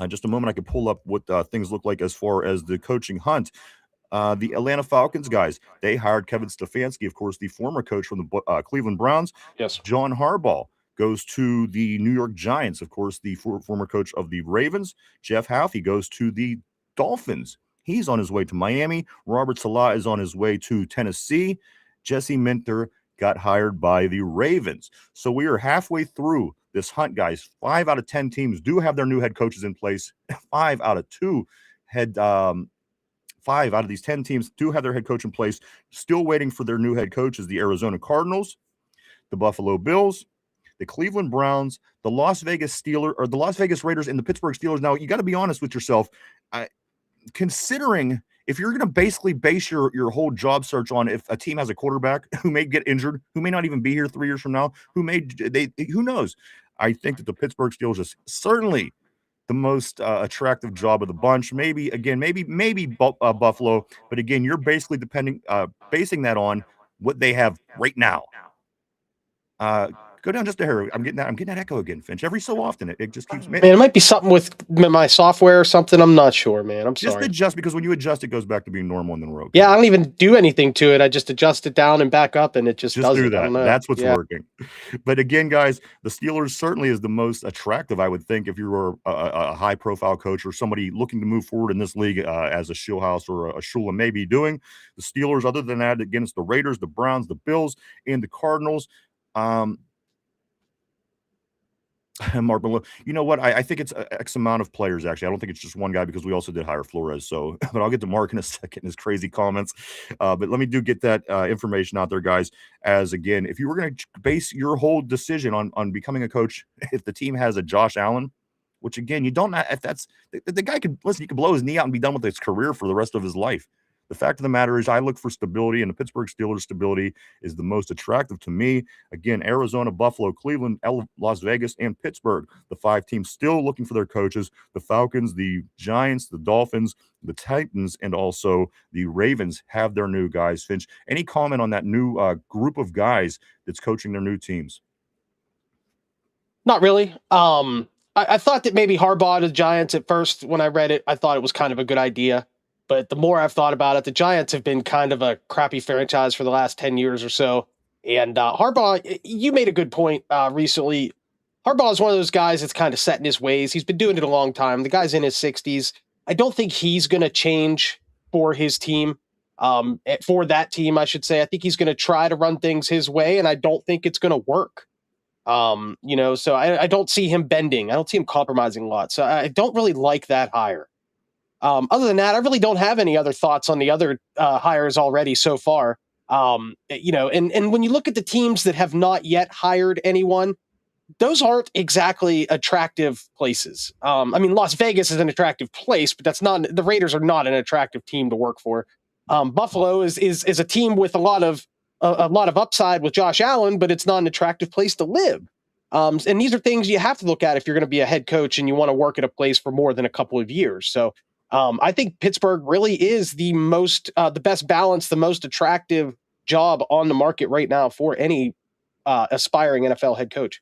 Just a moment, I can pull up what things look like as far as the coaching hunt. The Atlanta Falcons, guys, they hired Kevin Stefanski, of course, the former coach from the Cleveland Browns. Yes. John Harbaugh goes to the New York Giants, of course, the former coach of the Ravens. Jeff Houfy goes to the Dolphins. He's on his way to Miami. Robert Saleh is on his way to Tennessee. Jesse Minter got hired by the Ravens. So we are halfway through this hunt, guys. 5 out of 10 teams do have their new head coaches in place. 5 out of these 10 teams do have their head coach in place. Still waiting for their new head coaches: the Arizona Cardinals, the Buffalo Bills, the Cleveland Browns, the Las Vegas Raiders, and the Pittsburgh Steelers. Now, you got to be honest with yourself. Considering if you're going to basically base your whole job search on if a team has a quarterback who may get injured, who may not even be here 3 years from now, who knows? I think that the Pittsburgh Steelers is certainly the most attractive job of the bunch. Maybe again, maybe Buffalo, but again, you're basically basing that on what they have right now. Go down just a hair. I'm getting that echo again, Finch. Every so often, it just keeps Man, it might be something with my software or something. I'm not sure, man. I'm just sorry. adjust, because when you adjust, it goes back to being normal, and then we're okay. Yeah, I don't even do anything to it. I just adjust it down and back up, and it just does do it. I that. don't know. That's what's working. But again, guys, the Steelers certainly is the most attractive, I would think, if you were a high-profile coach or somebody looking to move forward in this league, as a Schulhouse or a Shula may be doing. The Steelers, other than that, against the Raiders, the Browns, the Bills, and the Cardinals. Mark Malone. You know what? I think it's X amount of players, actually. I don't think it's just one guy, because we also did hire Flores. So, but I'll get to Mark in a second, his crazy comments. But let me get that information out there, guys. As again, if you were going to base your whole decision on becoming a coach, if the team has a Josh Allen, which again, you don't know if that's the guy could listen, he could blow his knee out and be done with his career for the rest of his life. The fact of the matter is, I look for stability, and the Pittsburgh Steelers' stability is the most attractive to me. Again, Arizona, Buffalo, Cleveland, Las Vegas, and Pittsburgh, the 5 teams still looking for their coaches. The Falcons, the Giants, the Dolphins, the Titans, and also the Ravens have their new guys. Finch, any comment on that new group of guys that's coaching their new teams? Not really. I thought that maybe Harbaugh to the Giants at first, when I read it, I thought it was kind of a good idea. But the more I've thought about it, the Giants have been kind of a crappy franchise for the last 10 years or so. And Harbaugh, you made a good point recently. Harbaugh is one of those guys that's kind of set in his ways. He's been doing it a long time. The guy's in his 60s. I don't think he's going to change for his team, for that team, I should say. I think he's going to try to run things his way, and I don't think it's going to work. So I don't see him bending. I don't see him compromising a lot. So I don't really like that hire. Other than that, I really don't have any other thoughts on the other hires already so far. And when you look at the teams that have not yet hired anyone, those aren't exactly attractive places. Las Vegas is an attractive place, but the Raiders are not an attractive team to work for. Buffalo is a team with a lot of upside with Josh Allen, but it's not an attractive place to live. And these are things you have to look at if you're going to be a head coach and you want to work at a place for more than a couple of years. So I think Pittsburgh really is the best balance, the most attractive job on the market right now for any aspiring NFL head coach.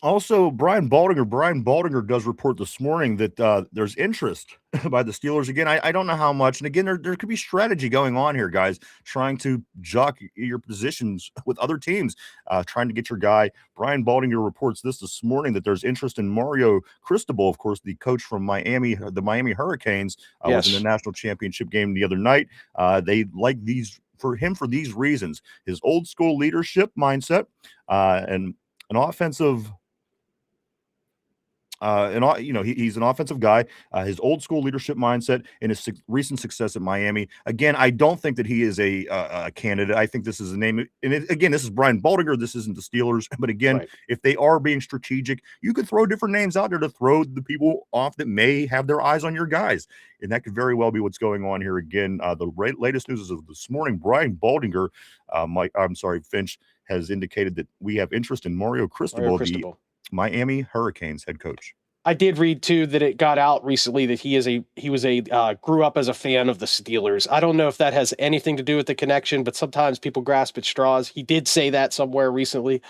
Also, Brian Baldinger does report this morning that there's interest by the Steelers. Again, I don't know how much. And again, there could be strategy going on here, guys, trying to jock your positions with other teams, trying to get your guy. Brian Baldinger reports this morning that there's interest in Mario Cristobal, of course, the coach from Miami, the Miami Hurricanes, was in the national championship game the other night. They like for these reasons: his old school leadership mindset, and an offensive. He's an offensive guy. His old school leadership mindset and his recent success at Miami. Again, I don't think that he is a candidate. I think this is a name. And again, this is Brian Baldinger. This isn't the Steelers. But again, right, if they are being strategic, you could throw different names out there to throw the people off that may have their eyes on your guys. And that could very well be what's going on here. Again, the latest news is of this morning. Brian Baldinger, Finch, has indicated that we have interest in Mario Cristobal. The Miami Hurricanes head coach. I did read too that it got out recently that he grew up as a fan of the Steelers. I don't know if that has anything to do with the connection, but sometimes people grasp at straws. He did say that somewhere recently.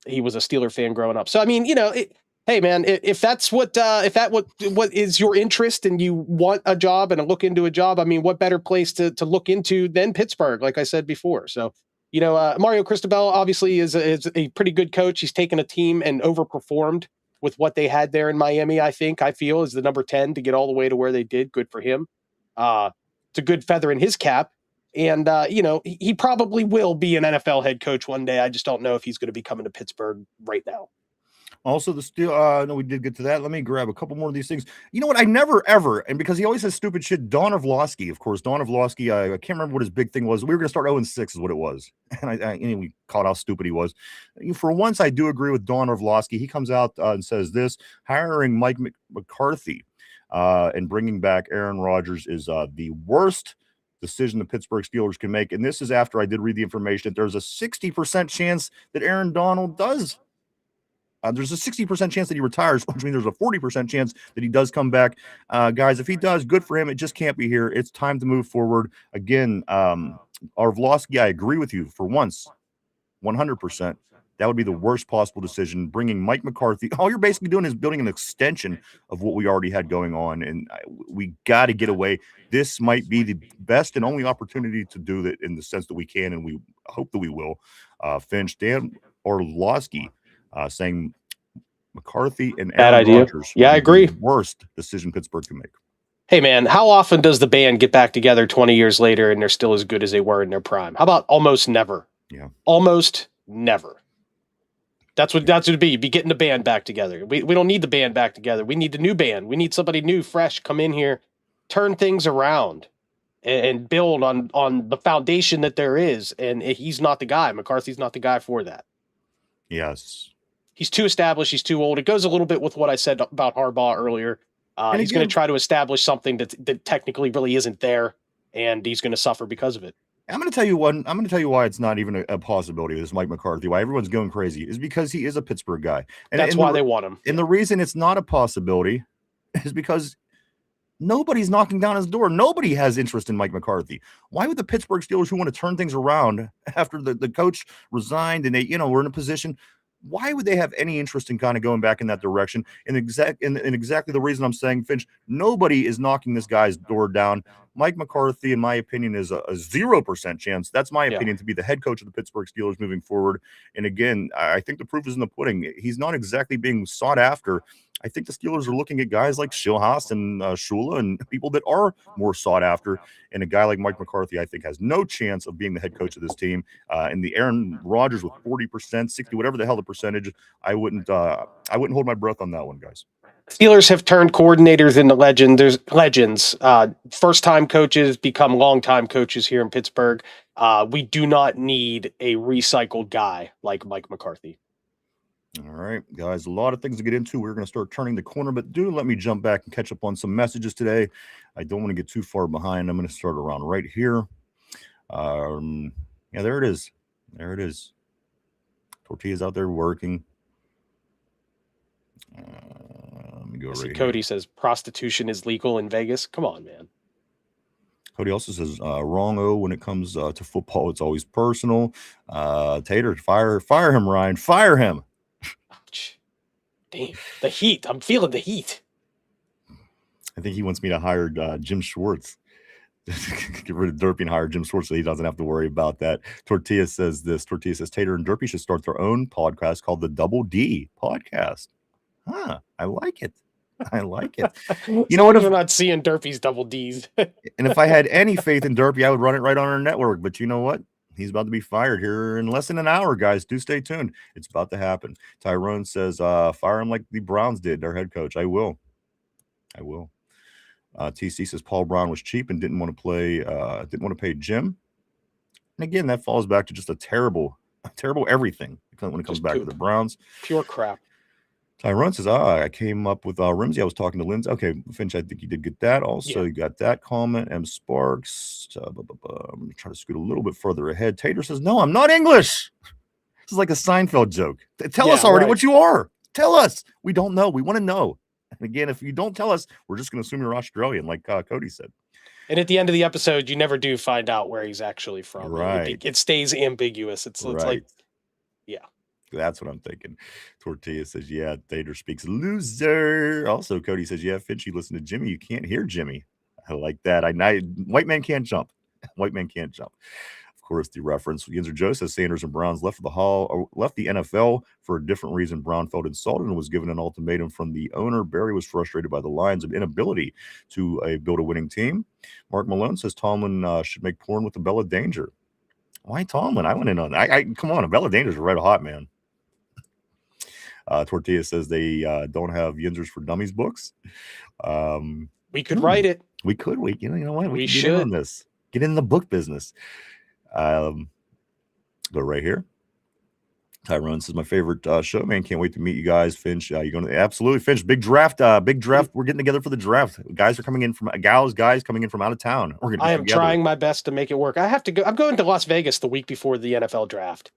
He was a Steeler fan growing up. So hey man, if that's what is your interest and you want a job and look into a job, what better place to look into than Pittsburgh? Like I said before, so. Mario Cristobal obviously is a pretty good coach. He's taken a team and overperformed with what they had there in Miami. I feel is the number 10 to get all the way to where they did. Good for him. It's a good feather in his cap. And, he probably will be an NFL head coach one day. I just don't know if he's going to be coming to Pittsburgh right now. Also, no, we did get to that. Let me grab a couple more of these things. You know what? I never, ever, and because he always says stupid shit, Don Orlovsky, of course. Don Orlovsky, I can't remember what his big thing was. We were going to start 0-6 is what it was. And we caught how stupid he was. For once, I do agree with Don Orlovsky. He comes out and says this: hiring Mike McCarthy and bringing back Aaron Rodgers is the worst decision the Pittsburgh Steelers can make. And this is after I did read the information that there's a 60% chance that Aaron Donald does There's a 60% chance that he retires, which means there's a 40% chance that he does come back. Guys, if he does, good for him. It just can't be here. It's time to move forward. Again, Arvlosky, I agree with you for once, 100%. That would be the worst possible decision. Bringing Mike McCarthy, all you're basically doing is building an extension of what we already had going on, and we got to get away. This might be the best and only opportunity to do that in the sense that we can, and we hope that we will. Finch, Dan Orlowski saying McCarthy and Bad Aaron idea. Rodgers Yeah, I would be agree. the worst decision Pittsburgh can make. Hey, man, how often does the band get back together 20 years later and they're still as good as they were in their prime? How about almost never? Yeah. Almost never. That's what it'd be. You'd be getting the band back together. We don't need the band back together. We need the new band. We need somebody new, fresh, come in here, turn things around, and build on the foundation that there is. And he's not the guy. McCarthy's not the guy for that. Yes. He's too established. He's too old. It goes a little bit with what I said about Harbaugh earlier. He's going to try to establish something that technically really isn't there, and he's going to suffer because of it. I'm going to tell you why it's not even a possibility. This Mike McCarthy, why everyone's going crazy, is because he is a Pittsburgh guy, and that's why they want him. And the reason it's not a possibility is because nobody's knocking down his door. Nobody has interest in Mike McCarthy. Why would the Pittsburgh Steelers, who want to turn things around after the coach resigned and they, were in a position, why would they have any interest in kind of going back in that direction? And exactly the reason I'm saying, Finch, nobody is knocking this guy's door down. Mike McCarthy, in my opinion, is a 0% chance. That's my opinion, to be the head coach of the Pittsburgh Steelers moving forward. And again, I think the proof is in the pudding. He's not exactly being sought after. I think the Steelers are looking at guys like Schilhaas and Shula and people that are more sought after. And a guy like Mike McCarthy, I think, has no chance of being the head coach of this team. And the Aaron Rodgers with 40%, 60, whatever the hell the percentage, I wouldn't hold my breath on that one, guys. Steelers have turned coordinators into legends. First-time coaches become long-time coaches here in Pittsburgh. We do not need a recycled guy like Mike McCarthy. All right, guys, a lot of things to get into. We're going to start turning the corner, but let me jump back and catch up on some messages today. I don't want to get too far behind. I'm going to start around right here. Yeah, there it is. There it is. Tortilla's out there working. Let me go right Cody here. says prostitution is legal in Vegas. Come on, man. Cody also says wrong-o when it comes to football. It's always personal. Tater, fire him, Ryan. Fire him. Damn, the heat. I'm feeling the heat. I think he wants me to hire Jim Schwartz. Get rid of Derpy and hire Jim Schwartz so he doesn't have to worry about that. Tortilla says this. Tortilla says Tater and Derpy should start their own podcast called the Double D Podcast. Huh, I like it. I like it. You know what? We're not seeing Derpy's double D's. And if I had any faith in Derpy, I would run it right on our network. But you know what? He's about to be fired here in less than an hour, guys. Do stay tuned. It's about to happen. Tyrone says, fire him like the Browns did, their head coach. I will. TC says Paul Brown was cheap and didn't want to pay Jim. And again, that falls back to just a terrible everything when it comes back to the Browns. Pure crap. Tyrone says, I came up with Rimsey. I was talking to Lindsay. Okay, Finch, I think you did get that. Also, You got that comment. M. Sparks. I'm going to try to scoot a little bit further ahead. Tater says, no, I'm not English. This is like a Seinfeld joke. Tell us already what you are. Tell us. We don't know. We want to know. And again, if you don't tell us, we're just going to assume you're Australian, like Cody said. And at the end of the episode, you never do find out where he's actually from. Right. It stays ambiguous. It's like, yeah. That's what I'm thinking. Tortilla says, yeah, Tater speaks loser. Also, Cody says, yeah, Finchy, listen to Jimmy. You can't hear Jimmy. I like that. White man can't jump. White man can't jump. Of course, the reference. Yinzer Joe says Sanders and Browns left the NFL for a different reason. Brown felt insulted and was given an ultimatum from the owner. Barry was frustrated by the Lions' inability to build a winning team. Mark Malone says Tomlin should make porn with the Bella Danger. Why Tomlin? I went in on that. Come on, Bella Danger's red hot, man. Tortilla says they don't have Yinzers for Dummies books. We could write it. We could. You know what? We should get in on this. Get in the book business. Go right here. Tyrone says my favorite show, man. Can't wait to meet you guys. Finch, you're going to absolutely Finch. Big draft. We're getting together for the draft. Guys coming in from out of town. I am trying my best to make it work. I have to go. I'm going to Las Vegas the week before the NFL draft.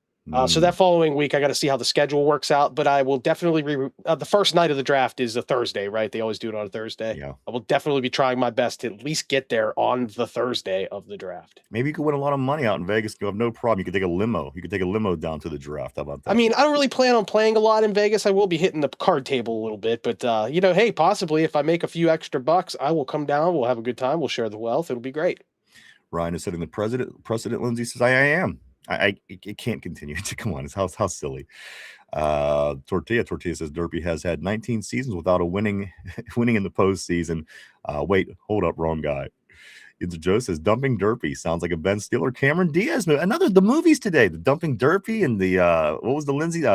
So that following week, I got to see how the schedule works out, but I will definitely the first night of the draft is a Thursday, right? They always do it on a Thursday. Yeah. I will definitely be trying my best to at least get there on the Thursday of the draft. Maybe you could win a lot of money out in Vegas. You have no problem. You could take a limo. You could take a limo down to the draft. How about that? I mean, I don't really plan on playing a lot in Vegas. I will be hitting the card table a little bit, but hey, possibly if I make a few extra bucks, I will come down. We'll have a good time. We'll share the wealth. It'll be great. Ryan is setting the precedent. Lindsay says, I am. It can't continue. Come on, it's how silly. Tortilla says Derpy has had 19 seasons without a winning in the postseason. Wait, hold up, wrong guy. Joe says dumping Derpy sounds like a Ben Stiller, Cameron Diaz movie. The movies today, the dumping Derpy and the what was the Lindsay?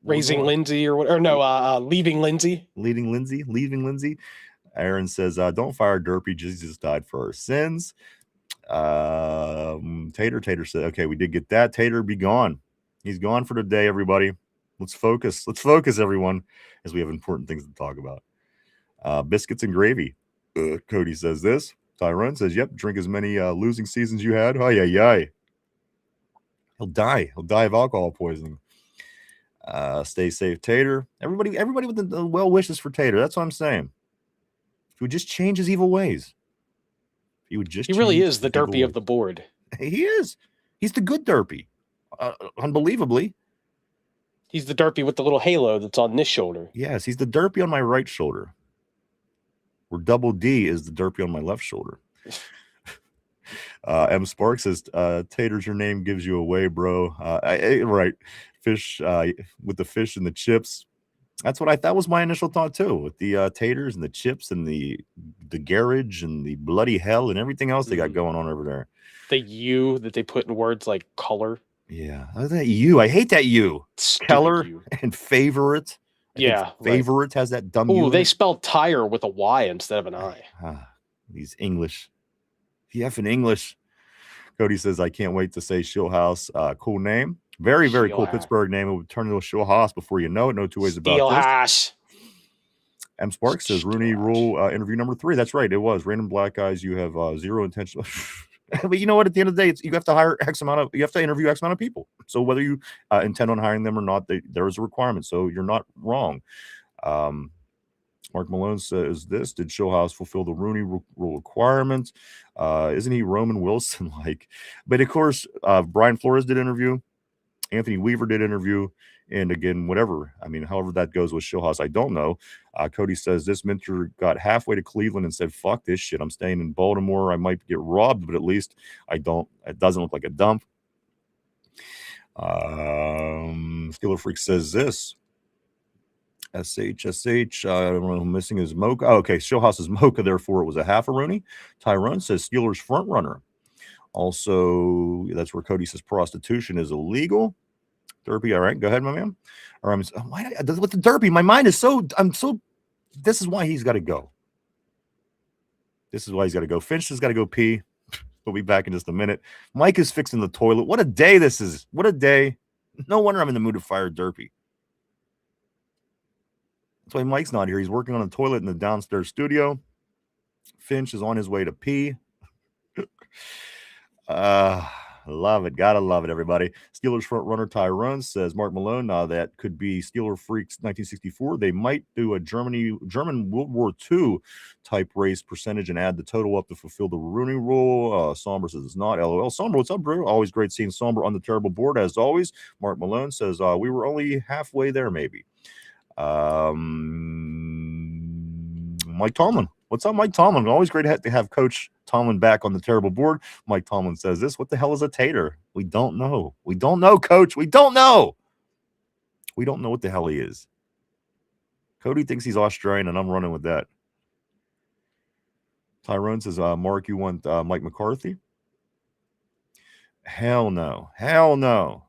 Raising Lindsay leaving Lindsay. Leaving Lindsay. Aaron says, don't fire Derpy. Jesus died for our sins. Tater said, okay, we did get that. Tater be gone. He's gone for the day, everybody. Let's focus, everyone, as we have important things to talk about. Biscuits and gravy. Cody says this. Tyrone says, yep, drink as many losing seasons you had. Oh, yeah. He'll die of alcohol poisoning. Stay safe, Tater. Everybody with the well wishes for Tater. That's what I'm saying. If he would just change his evil ways. He really is the Derpy of the board. He is. He's the good Derpy. Unbelievably. He's the Derpy with the little halo that's on this shoulder. Yes, he's the Derpy on my right shoulder. Where Double D is the Derpy on my left shoulder. M. Sparks says, Taters, your name gives you away, bro. Right. Fish with the fish and the chips. That's what that was my initial thought too, with the taters and the chips and the garage and the bloody hell and everything else they got going on over there. The U that they put in words like color. Yeah, that U. I hate that U. Stupid Keller U. And favorite. Favorite has that dumb U. Oh, they spelled tire with a Y instead of an I. These English. The F in English. Cody says, I can't wait to say Shieldhouse. Cool name. Very, very cool Pittsburgh name. It would turn into a Shieldhouse before you know it. No two ways about this. M. Sparks says, Rooney Rule interview number 3. That's right. It was. Random black guys. You have zero intention. But you know what? At the end of the day, you have to hire you have to interview X amount of people. So whether you intend on hiring them or not, there is a requirement. So you're not wrong. Mark Malone says this. Did Shieldhouse fulfill the Rooney Rule requirements? Isn't he Roman Wilson like? But of course, Brian Flores did interview. Anthony Weaver did interview. And again, however that goes with Shieldhouse, I don't know. Cody says this Minter got halfway to Cleveland and said, fuck this shit. I'm staying in Baltimore. I might get robbed, but at least I don't. It doesn't look like a dump. Steeler Freak says this. SH. I don't know who missing is Mocha. Oh, okay, Shieldhouse is Mocha, therefore it was a half a Rooney. Tyrone says Steelers front runner. Also, that's where Cody says prostitution is illegal. Derpy, all right, go ahead, my man. Or with the Derpy, my mind is this is why he's got to go. Finch has got to go pee. We'll be back in just a minute. Mike is fixing the toilet. What a day this is. What a day. No wonder I'm in the mood to fire Derpy. That's why Mike's not here. He's working on a toilet in the downstairs studio. Finch is on his way to pee. Love it. Gotta love it, everybody. Steelers front runner Tyrone says Mark Malone. That could be Steeler Freaks 1964. They might do a German World War II type race percentage and add the total up to fulfill the Rooney Rule. Somber says it's not. LOL. Somber, what's up, bro? Always great seeing Somber on the terrible board as always. Mark Malone says we were only halfway there, maybe. Mike Tomlin. What's up, Mike Tomlin? Always great to have Coach Tomlin back on the terrible board. Mike Tomlin says this. What the hell is a tater? We don't know. We don't know, Coach. We don't know. We don't know what the hell he is. Cody thinks he's Australian, and I'm running with that. Tyrone says, Mark, you want Mike McCarthy? Hell no. Hell no.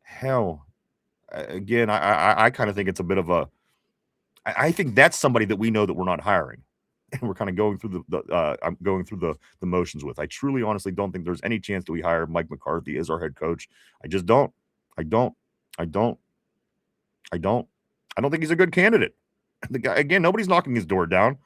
Hell. Again, I kind of think it's a bit of a I think that's somebody that we know that we're not hiring. And we're kind of going through I'm going through the motions with. I truly, honestly don't think there's any chance that we hire Mike McCarthy as our head coach. I just don't. I don't think he's a good candidate. The guy, again, nobody's knocking his door down.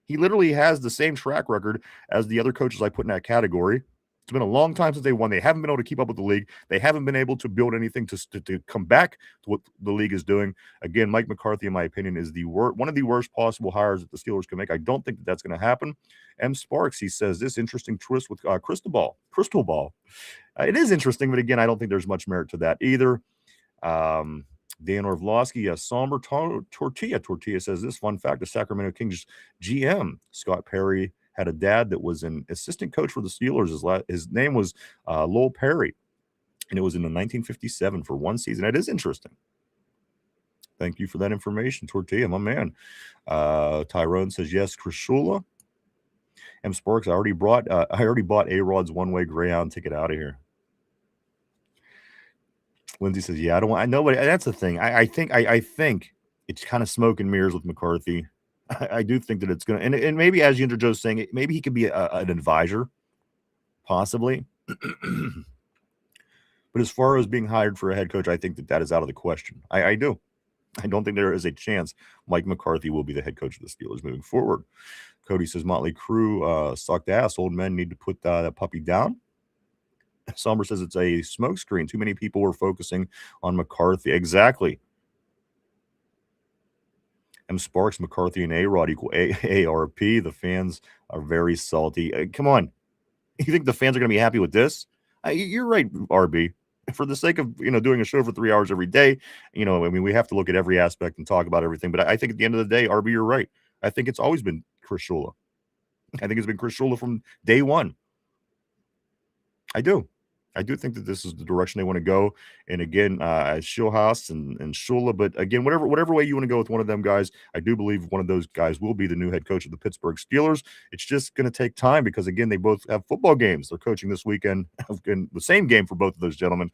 He literally has the same track record as the other coaches I put in that category. It's been a long time since they won. They haven't been able to keep up with the league. They haven't been able to build anything to come back to what the league is doing. Again, Mike McCarthy, in my opinion, is one of the worst possible hires that the Steelers can make. I don't think that that's going to happen. M. Sparks, he says, this interesting twist with Crystal Ball. It is interesting, but again, I don't think there's much merit to that either. Dan Orlovsky, Somber Tortilla says this fun fact: the Sacramento Kings GM Scott Perry had a dad that was an assistant coach for the Steelers. His name was Lowell Perry, and it was in 1957 for one season. That is interesting. Thank you for that information, Tortilla, my man. Tyrone says yes, Chris Shula. M. Sparks, I already bought A-Rod's one-way Greyhound ticket out of here. Lindsay says, yeah, I know, but that's the thing. I think it's kind of smoke and mirrors with McCarthy. I do think that it's going to, and maybe as Yinzer Joe's saying, maybe he could be an advisor, possibly. But as far as being hired for a head coach, I think that is out of the question. I do. I don't think there is a chance Mike McCarthy will be the head coach of the Steelers moving forward. Cody says, Motley Crue sucked ass. Old men need to put that puppy down. Somber says it's a smokescreen. Too many people were focusing on McCarthy. Exactly. M. Sparks, McCarthy, and A-Rod equal ARP. The fans are very salty. Come on. You think the fans are going to be happy with this? You're right, RB. For the sake of, doing a show for 3 hours every day, we have to look at every aspect and talk about everything. But I think at the end of the day, RB, you're right. I think it's always been Chris Shula. I think it's been Chris Shula from day one. I do think that this is the direction they want to go. And again, Schulhaus and Shula, but again, whatever way you want to go with one of them guys, I do believe one of those guys will be the new head coach of the Pittsburgh Steelers. It's just going to take time because, again, they both have football games. They're coaching this weekend, the same game for both of those gentlemen,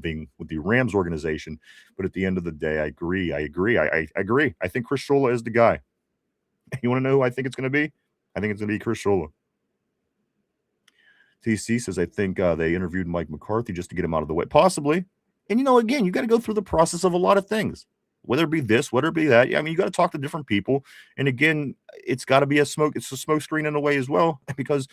being with the Rams organization. But at the end of the day, I agree. I agree. I think Chris Shula is the guy. You want to know who I think it's going to be? I think it's going to be Chris Shula. TC says, I think they interviewed Mike McCarthy just to get him out of the way. Possibly. And, again, you got to go through the process of a lot of things, whether it be this, whether it be that. I mean, you got to talk to different people. And again, it's got to be it's a smoke screen in a way as well, because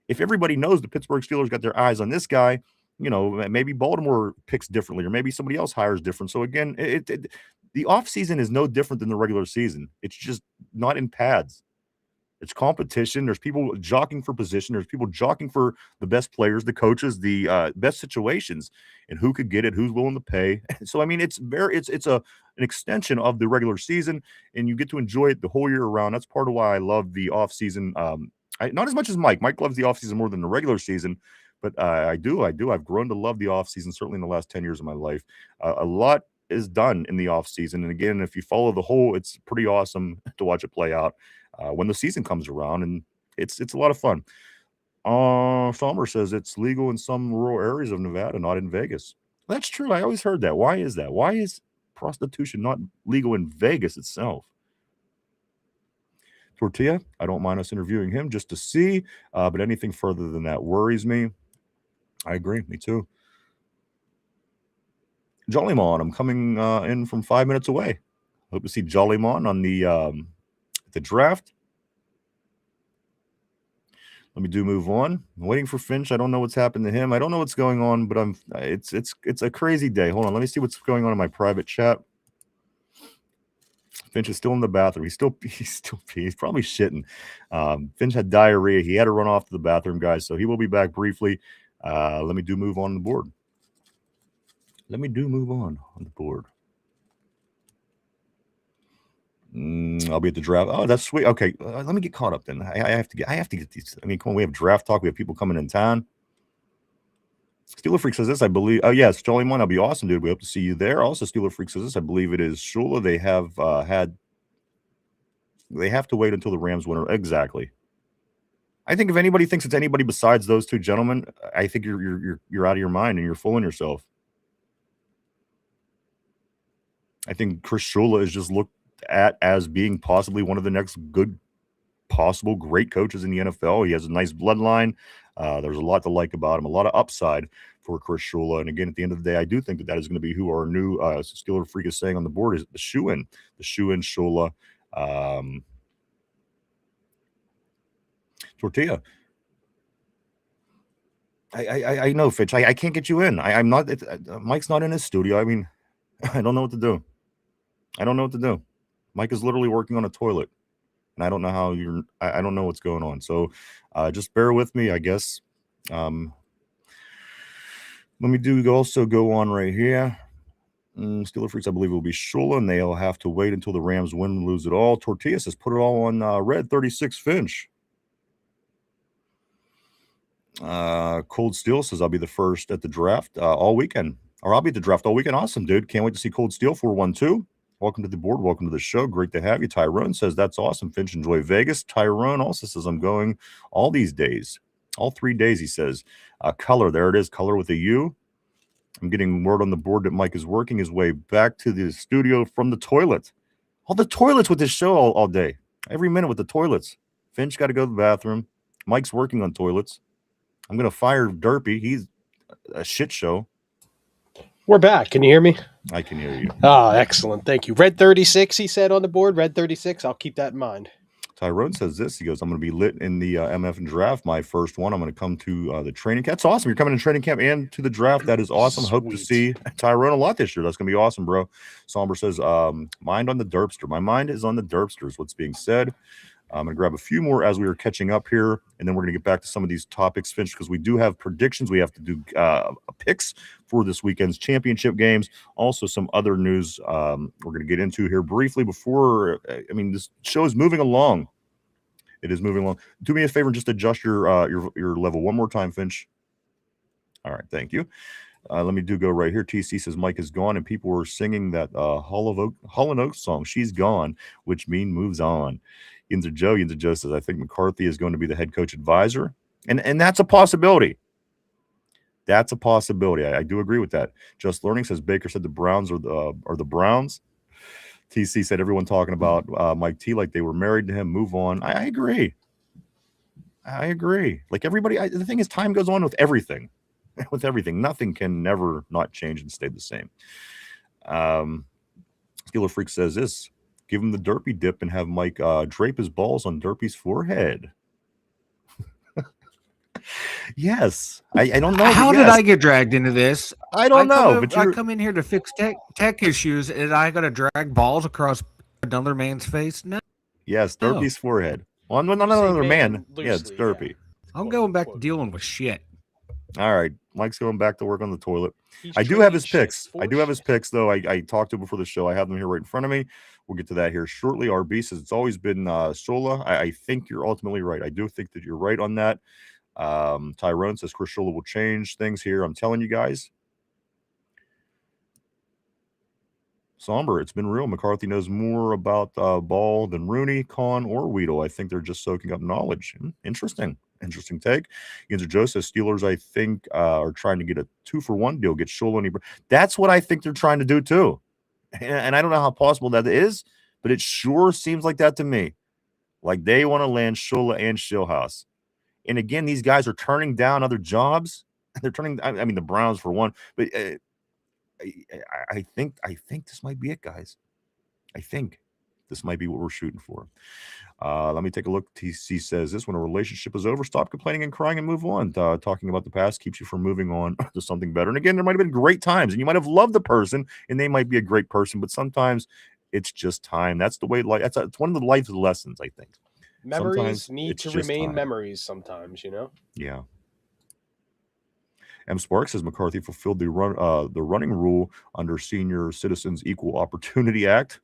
if everybody knows the Pittsburgh Steelers got their eyes on this guy, maybe Baltimore picks differently, or maybe somebody else hires different. So again, the offseason is no different than the regular season. It's just not in pads. It's competition. There's people jockeying for position. There's people jockeying for the best players, the coaches, the best situations, and who could get it, who's willing to pay. So, I mean, it's an extension of the regular season, and you get to enjoy it the whole year around. That's part of why I love the offseason. Not as much as Mike. Mike loves the offseason more than the regular season, but I do. I've grown to love the offseason, certainly in the last 10 years of my life. A lot is done in the offseason. And again, if you follow the whole, it's pretty awesome to watch it play out. When the season comes around, and it's a lot of fun. Sommer says it's legal in some rural areas of Nevada, not in Vegas. That's true. I always heard that. Why is that? Why is prostitution not legal in Vegas itself? Tortilla, I don't mind us interviewing him just to see, but anything further than that worries me. I agree. Me too. Jollymon, I'm coming in from 5 minutes away. Hope to see Jollymon on the draft. Let me move on. I'm waiting for Finch. I don't know what's happened to him. I don't know what's going on, but it's a crazy day. Hold on. Let me see what's going on in my private chat. Finch is still in the bathroom. He's probably shitting. Finch had diarrhea. He had to run off to the bathroom, guys. So he will be back briefly. Let me move on the board. I'll be at the draft. Oh, that's sweet. Okay, let me get caught up then. I have to get these. I mean, come on. We have draft talk. We have people coming in town. Steeler Freak says this, I believe. Oh, yeah, it's Jolly One. That'll be awesome, dude. We hope to see you there. Also, Steeler Freak says this. I believe it is Shula. They have to wait until the Rams win. Exactly. I think if anybody thinks it's anybody besides those two gentlemen, I think you're out of your mind and you're fooling yourself. I think Chris Shula is just looked at as being possibly one of the next good, possible great coaches in the NFL. He has a nice bloodline. There's a lot to like about him, a lot of upside for Chris Shula. And again, at the end of the day, I do think that is going to be who our new Steeler Freak is saying on the board is the shoe-in Shula. Tortilla. I know, Fitch. I can't get you in. I'm not. Mike's not in his studio. I mean, I don't know what to do. I don't know what to do. Mike is literally working on a toilet, and I don't know how you're. I don't know what's going on. So, just bear with me, I guess. Let me also go on right here. Steeler Freaks, I believe it will be Shula, and they'll have to wait until the Rams win and lose it all. Tortillas has put it all on Red 36 Finch. Cold Steel says I'll be the first at the draft all weekend, or I'll be at the draft all weekend. Awesome, dude. Can't wait to see Cold Steel 412. Welcome to the board. Welcome to the show. Great to have you. Tyrone says that's awesome. Finch, enjoy Vegas. Tyrone also says I'm going all these days, all 3 days. He says color. There it is. Color with a U. I'm getting word on the board that Mike is working his way back to the studio from the toilet. All the toilets with this show all day. Every minute with the toilets. Finch got to go to the bathroom. Mike's working on toilets. I'm going to fire Derpy. He's a shit show. We're back. Can you hear me? I can hear you. Oh, excellent. Thank you. Red 36, he said on the board. Red 36. I'll keep that in mind. Tyrone says this. He goes, I'm going to be lit in the MF and draft. My first one. I'm going to come to the training camp. That's awesome. You're coming to training camp and to the draft. That is awesome. Sweet. Hope to see Tyrone a lot this year. That's going to be awesome, bro. Somber says, mind on the derpster. My mind is on the derpster is what's being said. I'm going to grab a few more as we are catching up here, and then we're going to get back to some of these topics, Finch, because we do have predictions. We have to do picks for this weekend's championship games. Also, some other news we're going to get into here briefly before. I mean, this show is moving along. It is moving along. Do me a favor and just adjust your level one more time, Finch. All right, thank you. Let me go right here. TC says Mike is gone, and people were singing that Hall and Oak song, She's Gone, which means moves on. Yinzer Joe says, I think McCarthy is going to be the head coach advisor. And that's a possibility. That's a possibility. I do agree with that. Just Learning says Baker said the Browns are the Browns. TC said everyone talking about Mike T like they were married to him. Move on. I agree. I agree. Like everybody, the thing is, time goes on with everything. With everything. Nothing can never not change and stay the same. Steeler Freak says this. Give him the derpy dip and have Mike drape his balls on Derpy's forehead. Yes. I don't know. How did I get dragged into this? I don't know. But I come in here to fix tech issues, and I got to drag balls across another man's face? No. Yes, Derpy's forehead. Well, not another man. Yeah, it's Derpy. I'm going back to dealing with shit. All right. Mike's going back to work on the toilet. I do have his picks. I do have his picks, though. I talked to him before the show. I have them here right in front of me. We'll get to that here shortly. RB says it's always been Shola. I think you're ultimately right. I do think that you're right on that. Tyrone says Chris Shola will change things here. I'm telling you guys. Somber, it's been real. McCarthy knows more about ball than Rooney, Kahn, or Weedle. I think they're just soaking up knowledge. Interesting take. Yinzer Joe says Steelers, I think, are trying to get a 2-for-1 deal. Get Shola and that's what I think they're trying to do too. And I don't know how possible that is, but it sure seems like that to me. Like they want to land Shola and Shillhouse. And again, these guys are turning down other jobs. They're turning. I mean, the Browns for one, but I think this might be it, guys. I think this might be what we're shooting for. Let me take a look. TC says this: when a relationship is over, stop complaining and crying and move on. Talking about the past keeps you from moving on to something better. And again, there might have been great times, and you might have loved the person, and they might be a great person, but sometimes it's just time. That's the way life. It's one of the life lessons, I think. Memories Sometimes need to remain memories sometimes, you know? Yeah. M. Sparks says McCarthy fulfilled the running rule under Senior Citizens Equal Opportunity Act.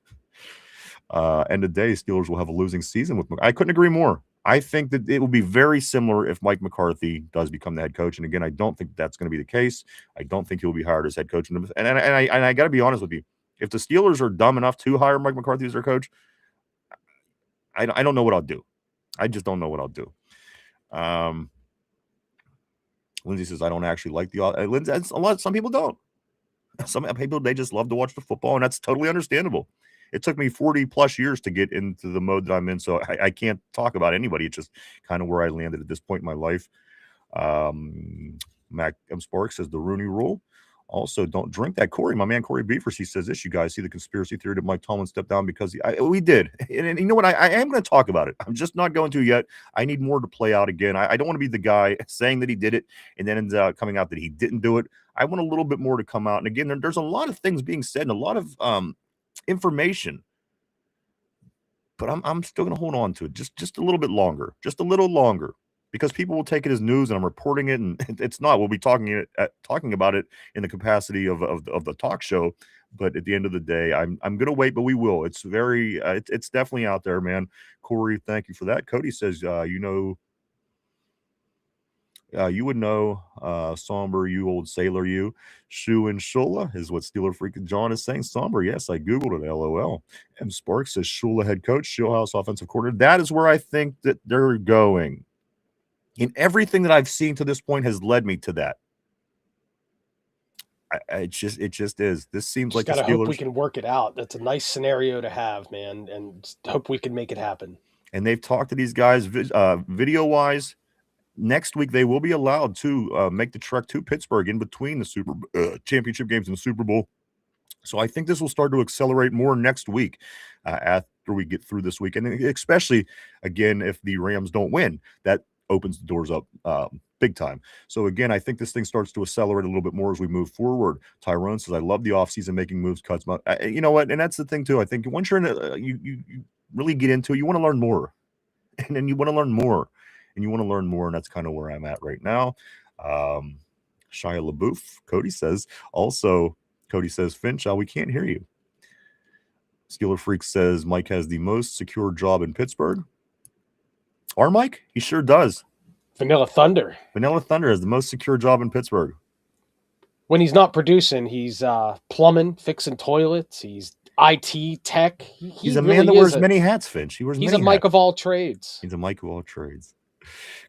End of day, Steelers will have a losing season with I couldn't agree more. I think that it will be very similar if Mike McCarthy does become the head coach. And again, I don't think that's going to be the case. I don't think he'll be hired as head coach. And I got to be honest with you. If the Steelers are dumb enough to hire Mike McCarthy as their coach, I don't know what I'll do. I just don't know what I'll do. Lindsay says, I don't actually like the Lindsay. Some people don't. Some people, they just love to watch the football, and that's totally understandable. It took me 40 plus years to get into the mode that I'm in, so I can't talk about anybody. It's just kind of where I landed at this point in my life. Mac M. Sparks says the Rooney rule. Also, don't drink that. Corey, my man Corey Beefers, he says this. You guys see the conspiracy theory that Mike Tomlin stepped down because we did. And you know what? I am going to talk about it. I'm just not going to yet. I need more to play out again. I don't want to be the guy saying that he did it and then ends up coming out that he didn't do it. I want a little bit more to come out. And again, there's a lot of things being said and a lot of information. But I'm still going to hold on to it just a little bit longer. Just a little longer. Because people will take it as news, and I'm reporting it, and it's not. We'll be talking about it in the capacity of the talk show. But at the end of the day, I'm going to wait, but we will. It's very, it's definitely out there, man. Corey, thank you for that. Cody says, you would know, Somber, you old sailor, you. Shu and Shula is what Steeler Freak John is saying. Somber, yes, I Googled it, LOL. M. Sparks says Shula head coach, Shieldhouse offensive coordinator. That is where I think that they're going. And everything that I've seen to this point has led me to that. It just is. This seems like the gotta Steelers. hope we can work it out. That's a nice scenario to have, man, and hope we can make it happen. And they've talked to these guys video-wise. Next week they will be allowed to make the trek to Pittsburgh in between the championship games and the Super Bowl. So I think this will start to accelerate more next week after we get through this week, and especially again if the Rams don't win, that opens the doors up big time. So again, I think this thing starts to accelerate a little bit more as we move forward. Tyrone says, I love the offseason making moves, cuts. You know what? And that's the thing too. I think once you're in you really get into it, you want to learn more. And then you want to learn more. And you want to learn more. And that's kind of where I'm at right now. Shia LaBeouf, Cody says, Finch, we can't hear you. Steeler Freak says Mike has the most secure job in Pittsburgh. Our Mike? He sure does. Vanilla Thunder. Vanilla Thunder has the most secure job in Pittsburgh. When he's not producing, he's plumbing, fixing toilets. He's IT tech. He's a man that wears many hats, Finch. He's a Mike of all trades. He's a Mike of all trades.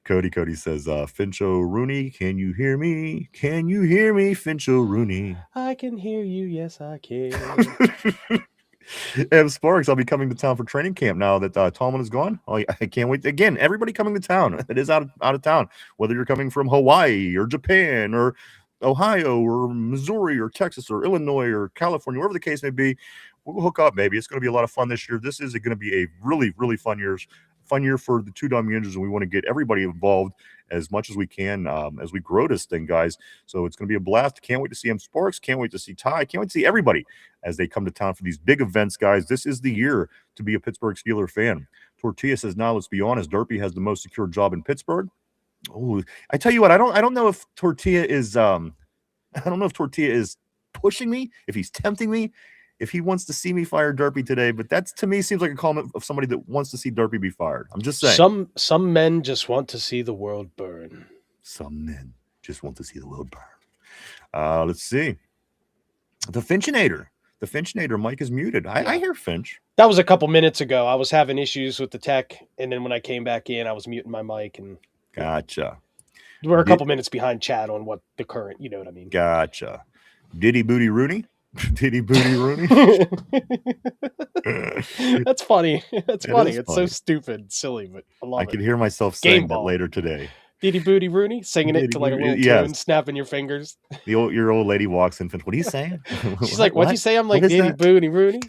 Cody says, Fincho Rooney, can you hear me? Can you hear me, Fincho Rooney? I can hear you. Yes, I can. M. Sparks, I'll be coming to town for training camp now that Tomlin is gone. Oh, I can't wait. Again, everybody coming to town. It is out of town. Whether you're coming from Hawaii or Japan or Ohio or Missouri or Texas or Illinois or California, wherever the case may be, we'll hook up, baby. It's going to be a lot of fun this year. This is going to be a really, really fun year for the two Dum Yinzers, and we want to get everybody involved as much as we can as we grow this thing, guys. So it's going to be a blast. Can't wait to see M. Sparks. Can't wait to see Ty. Can't wait to see everybody as they come to town for these big events, guys. This is the year to be a Pittsburgh Steeler fan. Tortilla says, now let's be honest, Derpy has the most secure job in Pittsburgh. Oh, I tell you what, I don't know if Tortilla is pushing me, if he's tempting me, if he wants to see me fire Derpy today, but that's to me seems like a comment of somebody that wants to see Derpy be fired. I'm just saying. Some men just want to see the world burn. Some men just want to see the world burn. Let's see. The Finchinator. The Finchinator, Mike is muted. I hear Finch. That was a couple minutes ago. I was having issues with the tech, and then when I came back in, I was muting my mic. And gotcha. We're a couple minutes behind Chad on what the current, you know what I mean? Gotcha. Diddy Booty Rooney? Diddy Booty Rooney? That's funny. That's funny. It's so stupid, silly, but I love it. I can hear myself saying that later today. Diddy Booty Rooney? Singing it to like a little tune, snapping your fingers. Your old lady walks in. What are you saying? She's like, what'd you say? I'm like, Diddy Booty Rooney?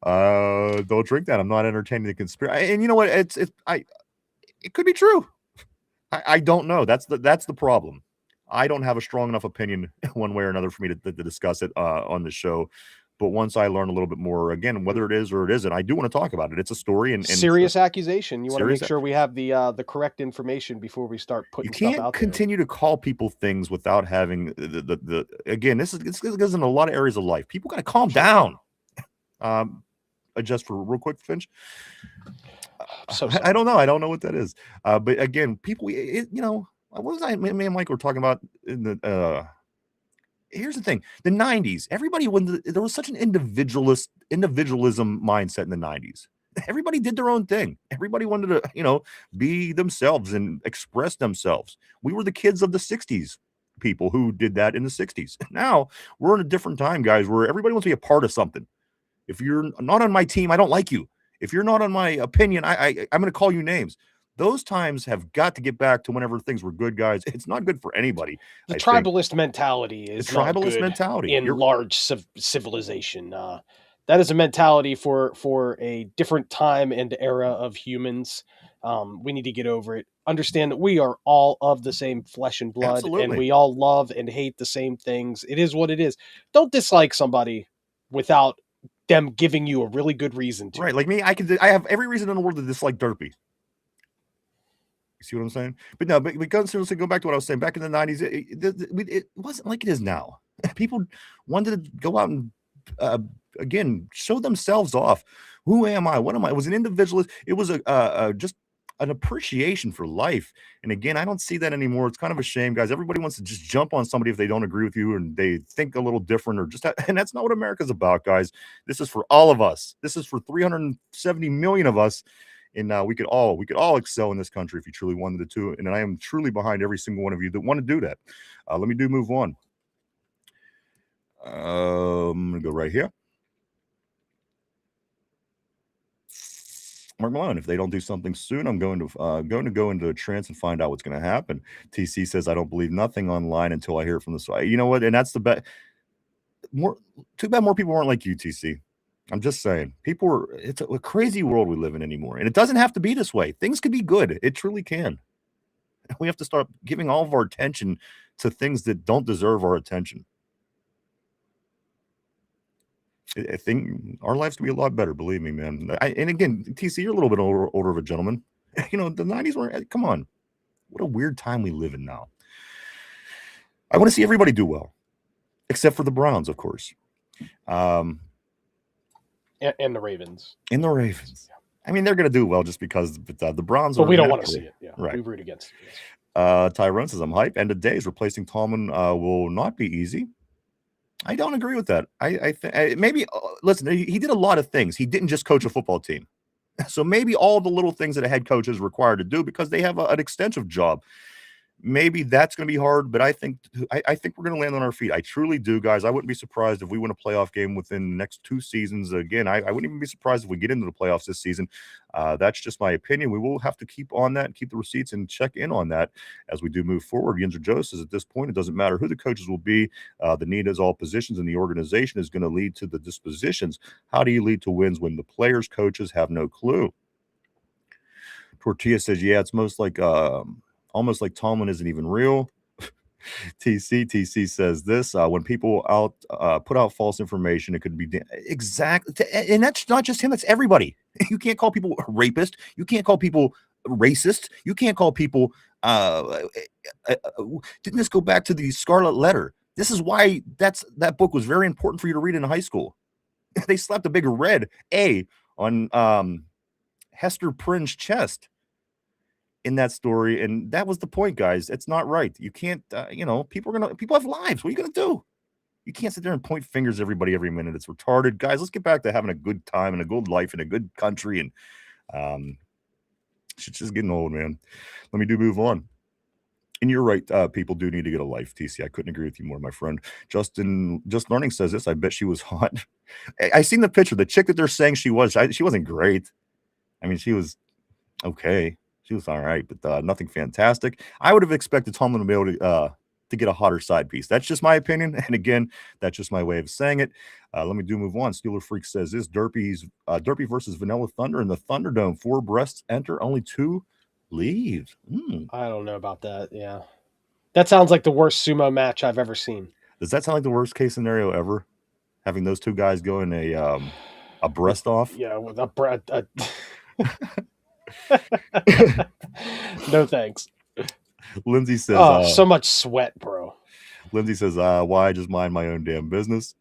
Don't drink that. I'm not entertaining the conspiracy. And you know what? It could be true. I don't know. That's the problem. I don't have a strong enough opinion one way or another for me to discuss it on the show. But once I learn a little bit more, again, whether it is or it isn't, I do want to talk about it. It's a story and serious accusation. You want to make sure we have the correct information before we start putting stuff out there. You can't continue to call people things without having the again. This goes in a lot of areas of life. People got to calm down. Adjust for real quick, Finch. I don't know. I don't know what that is. But again, people, what was me and Mike were talking about in the here's the thing. The 90s, everybody, there was such an individualism mindset in the 90s. Everybody did their own thing. Everybody wanted to, be themselves and express themselves. We were the kids of the 60s people who did that in the 60s. Now we're in a different time, guys, where everybody wants to be a part of something. If you're not on my team, I don't like you. If you're not on my opinion, I'm going to call you names. Those times have got to get back to whenever things were good, guys. It's not good for anybody. The I think. tribalist mentality is The not tribalist good mentality. in You're large civilization. That is a mentality for a different time and era of humans. We need to get over it. Understand that we are all of the same flesh and blood, and Absolutely. we all love and hate the same things. It is what it is. Don't dislike somebody without them giving you a really good reason to. right. Like me, I have every reason in the world to dislike Derpy. You see what I'm saying? But no, but seriously, go back to what I was saying. Back in the 90s, it wasn't like it is now. People wanted to go out and, again, show themselves off. Who am I? What am I? It was an individualist. It was just an appreciation for life. And again, I don't see that anymore. It's kind of a shame, guys. Everybody wants to just jump on somebody if they don't agree with you and they think a little different or just, and that's not what America's about, guys. This is for all of us. This is for 370 million of us. And we could all excel in this country if you truly wanted to. And I am truly behind every single one of you that want to do that. Let me move on. I'm gonna go right here. Mark Malone, if they don't do something soon, I'm going to go into a trance and find out what's going to happen. TC says, I don't believe nothing online until I hear it from the side. You know what? And that's the best. Too bad more people weren't like you, TC. I'm just saying, it's a crazy world we live in anymore. And it doesn't have to be this way. Things could be good. It truly can. We have to start giving all of our attention to things that don't deserve our attention. I think our lives could be a lot better, believe me, man. And again, TC, you're a little bit older of a gentleman. You know, the 90s were, come on. What a weird time we live in now. I want to see everybody do well, except for the Browns, of course. And the Ravens. And the Ravens. I mean, they're going to do well just because the Browns are. But we don't want to see it. Yeah, right. We root against it. Yes. Tyrone says, I'm hype. End of days, replacing Tomlin will not be easy. I don't agree with that. I think maybe, listen, he did a lot of things. He didn't just coach a football team. So maybe all the little things that a head coach is required to do because they have an extensive job. Maybe that's going to be hard, but I think we're going to land on our feet. I truly do, guys. I wouldn't be surprised if we win a playoff game within the next 2 seasons. Again, I wouldn't even be surprised if we get into the playoffs this season. That's just my opinion. We will have to keep on that, keep the receipts, and check in on that as we do move forward. Yinzer Joe says at this point, it doesn't matter who the coaches will be. The need is all positions in the organization is going to lead to the dispositions. How do you lead to wins when the players, coaches have no clue? Tortilla says, yeah, it's almost like Tomlin isn't even real. TC says this, when people put out false information, it could be exactly, and that's not just him, that's everybody. You can't call people a rapist. You can't call people racist. You can't call people, didn't this go back to the Scarlet Letter? This is why that book was very important for you to read in high school. They slapped a big red A on Hester Prynne's chest in that story, and that was the point, guys. It's not right. You can't, people have lives. What are you gonna do? You can't sit there and point fingers at everybody every minute. It's retarded, guys. Let's get back to having a good time and a good life and a good country. And shit's just getting old, man. Let me move on. And you're right. People do need to get a life, TC. I couldn't agree with you more, my friend. Justin Just Learning says this. I bet she was hot. I seen the picture. The chick that they're saying she wasn't great. I mean, she was okay. She was all right, but nothing fantastic. I would have expected Tomlin to be able to get a hotter side piece. That's just my opinion. And again, that's just my way of saying it. Let me move on. Steeler Freak says this, Derpy versus Vanilla Thunder in the Thunderdome. 4 breasts enter, only 2 leave. I don't know about that. Yeah. That sounds like the worst sumo match I've ever seen. Does that sound like the worst case scenario ever? Having those 2 guys go in a breast off? Yeah, with a breast. No thanks. Lindsay says, so much sweat, bro. Lindsay says, why I just mind my own damn business.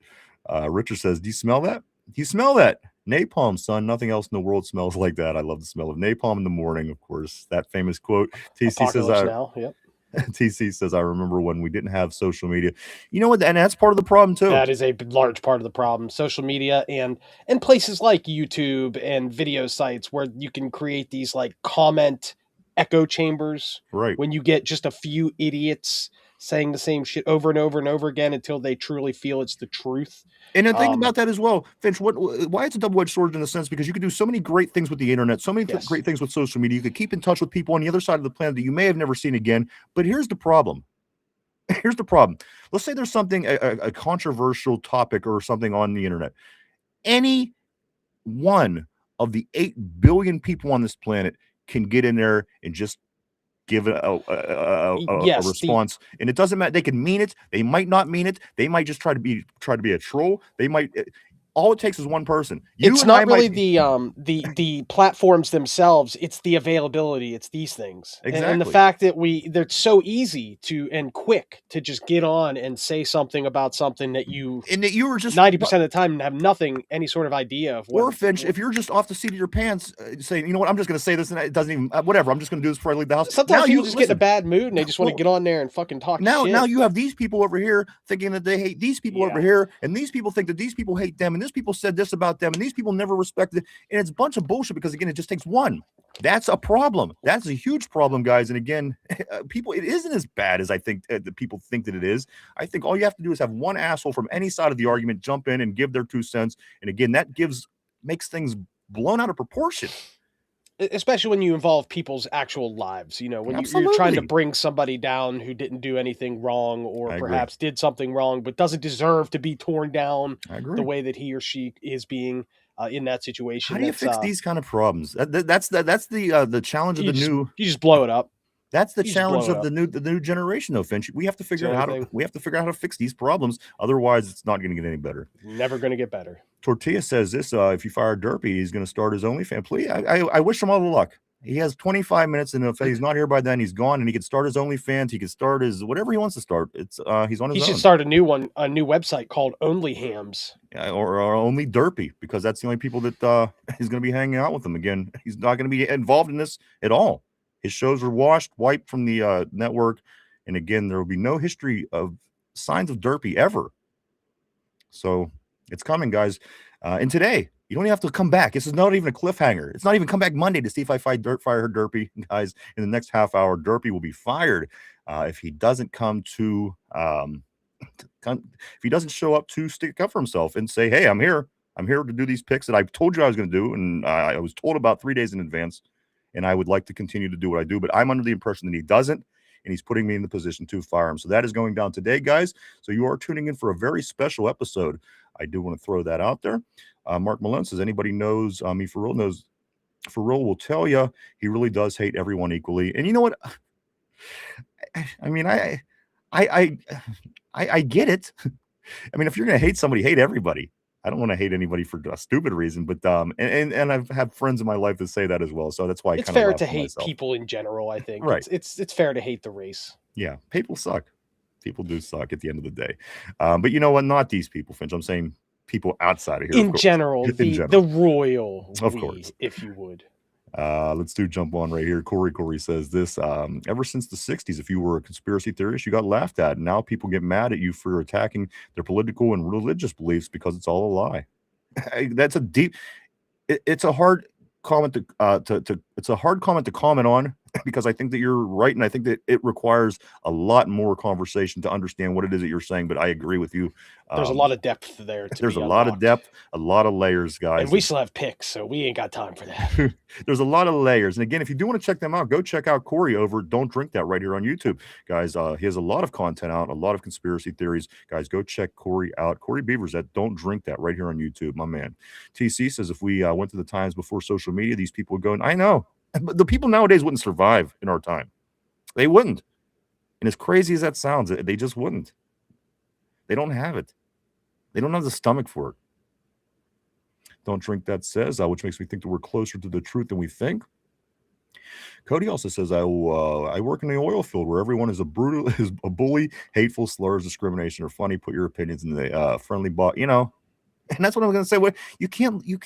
Richard says, do you smell that? Do you smell that? Napalm, son. Nothing else in the world smells like that. I love the smell of napalm in the morning, of course. That famous quote. TC says, Yep. TC says, I remember when we didn't have social media. You know what? And that's part of the problem too. That is a large part of the problem. Social media and places like YouTube and video sites where you can create these like comment echo chambers. Right. When you get just a few idiots saying the same shit over and over and over again until they truly feel it's the truth. And then think about that as well, Finch. Why it's a double-edged sword in a sense, because you could do so many great things with the internet, so many great things with social media. You could keep in touch with people on the other side of the planet that you may have never seen again. But here's the problem. Here's the problem. Let's say there's something, a controversial topic or something on the internet. Any one of the 8 billion people on this planet can get in there and just give a response, and it doesn't matter. They can mean it. They might not mean it. They might just try to be a troll. They might. All it takes is one person. It's not really the platforms themselves. It's the availability. It's these things. Exactly. And the fact that they're so easy to and quick to just get on and say something about something that you were just 90% of the time have any sort of idea of what. Or Finch, if you're just off the seat of your pants saying, you know what, I'm just going to say this and it doesn't even whatever. I'm just going to do this before I leave the house. Sometimes people just get in a bad mood and they just want to get on there and fucking talk now, shit. Now you have these people over here thinking that they hate these people over here, and these people think that these people hate them, and these people said this about them, and these people never respected it. And it's a bunch of bullshit because, again, it just takes one. That's a problem. That's a huge problem, guys. And again, people, it isn't as bad as I think that people think that it is. I think all you have to do is have one asshole from any side of the argument jump in and give their 2 cents. And again, that makes things blown out of proportion. Especially when you involve people's actual lives, when you're trying to bring somebody down who didn't do anything wrong or perhaps did something wrong but doesn't deserve to be torn down the way that he or she is being in that situation. How do you fix these kind of problems? That's the challenge of the new. You just blow it up. That's the challenge of the new generation, though, Finch. We have to figure out how to fix these problems. Otherwise, it's not going to get any better. Never going to get better. Tortilla says this: if you fire Derpy, he's going to start his OnlyFans. Please, I wish him all the luck. He has 25 minutes, and if he's not here by then, he's gone, and he can start his OnlyFans. He can start his whatever he wants to start. It's he's on his own. He should start a new website called Only Hams. Or Only Derpy, because that's the only people that he's going to be hanging out with them again. He's not going to be involved in this at all. His shows are wiped from the network. And again, there will be no history of signs of Derpy ever. So it's coming, guys. And today, you don't even have to come back. This is not even a cliffhanger. It's not even come back Monday to see if I fire Derpy. Guys, in the next half hour, Derpy will be fired if he doesn't come to, if he doesn't show up to stick up for himself and say, hey, I'm here. I'm here to do these picks that I told you I was going to do. And I was told about 3 days in advance. And I would like to continue to do what I do, but I'm under the impression that he doesn't, and he's putting me in the position to fire him. So that is going down today, guys. So you are tuning in for a very special episode. I do want to throw that out there. Mark Malone says, anybody knows me for real knows for real will tell you he really does hate everyone equally. And you know what? I mean, I get it. I mean, if you're going to hate somebody, hate everybody. I don't want to hate anybody for a stupid reason, but and I've had friends in my life that say that as well. So that's why it's fair to hate people in general. I think it's fair to hate the race. Yeah, people suck. People do suck at the end of the day. But you know what? Not these people, Finch. I'm saying people outside of here. In general, the royal, of course, if you would. Let's jump on right here. Corey says this: ever since the 60s, if you were a conspiracy theorist, you got laughed at. Now people get mad at you for attacking their political and religious beliefs because it's all a lie. That's a deep. It's a hard comment it's a hard comment to comment on, because I think that you're right, and I think that it requires a lot more conversation to understand what it is that you're saying. But I agree with you. There's a lot of depth there. There's a lot of depth, a lot of layers, guys. And we still have picks, so we ain't got time for that. There's a lot of layers. And again, if you do want to check them out, go check out Corey over Don't Drink That right here on YouTube. Guys, he has a lot of content out, a lot of conspiracy theories. Guys, go check Corey out. Corey Beavers at Don't Drink That right here on YouTube, my man. TC says, if we went to the times before social media, these people would go, I know. But the people nowadays wouldn't survive in our time. They wouldn't. And as crazy as that sounds, they just wouldn't. They don't have it. They don't have the stomach for it. Don't Drink That says, which makes me think that we're closer to the truth than we think. Cody also says, I work in the oil field where everyone is a bully, hateful, slurs, discrimination, or funny. Put your opinions in the friendly box, and that's what I'm going to say. What you can't. You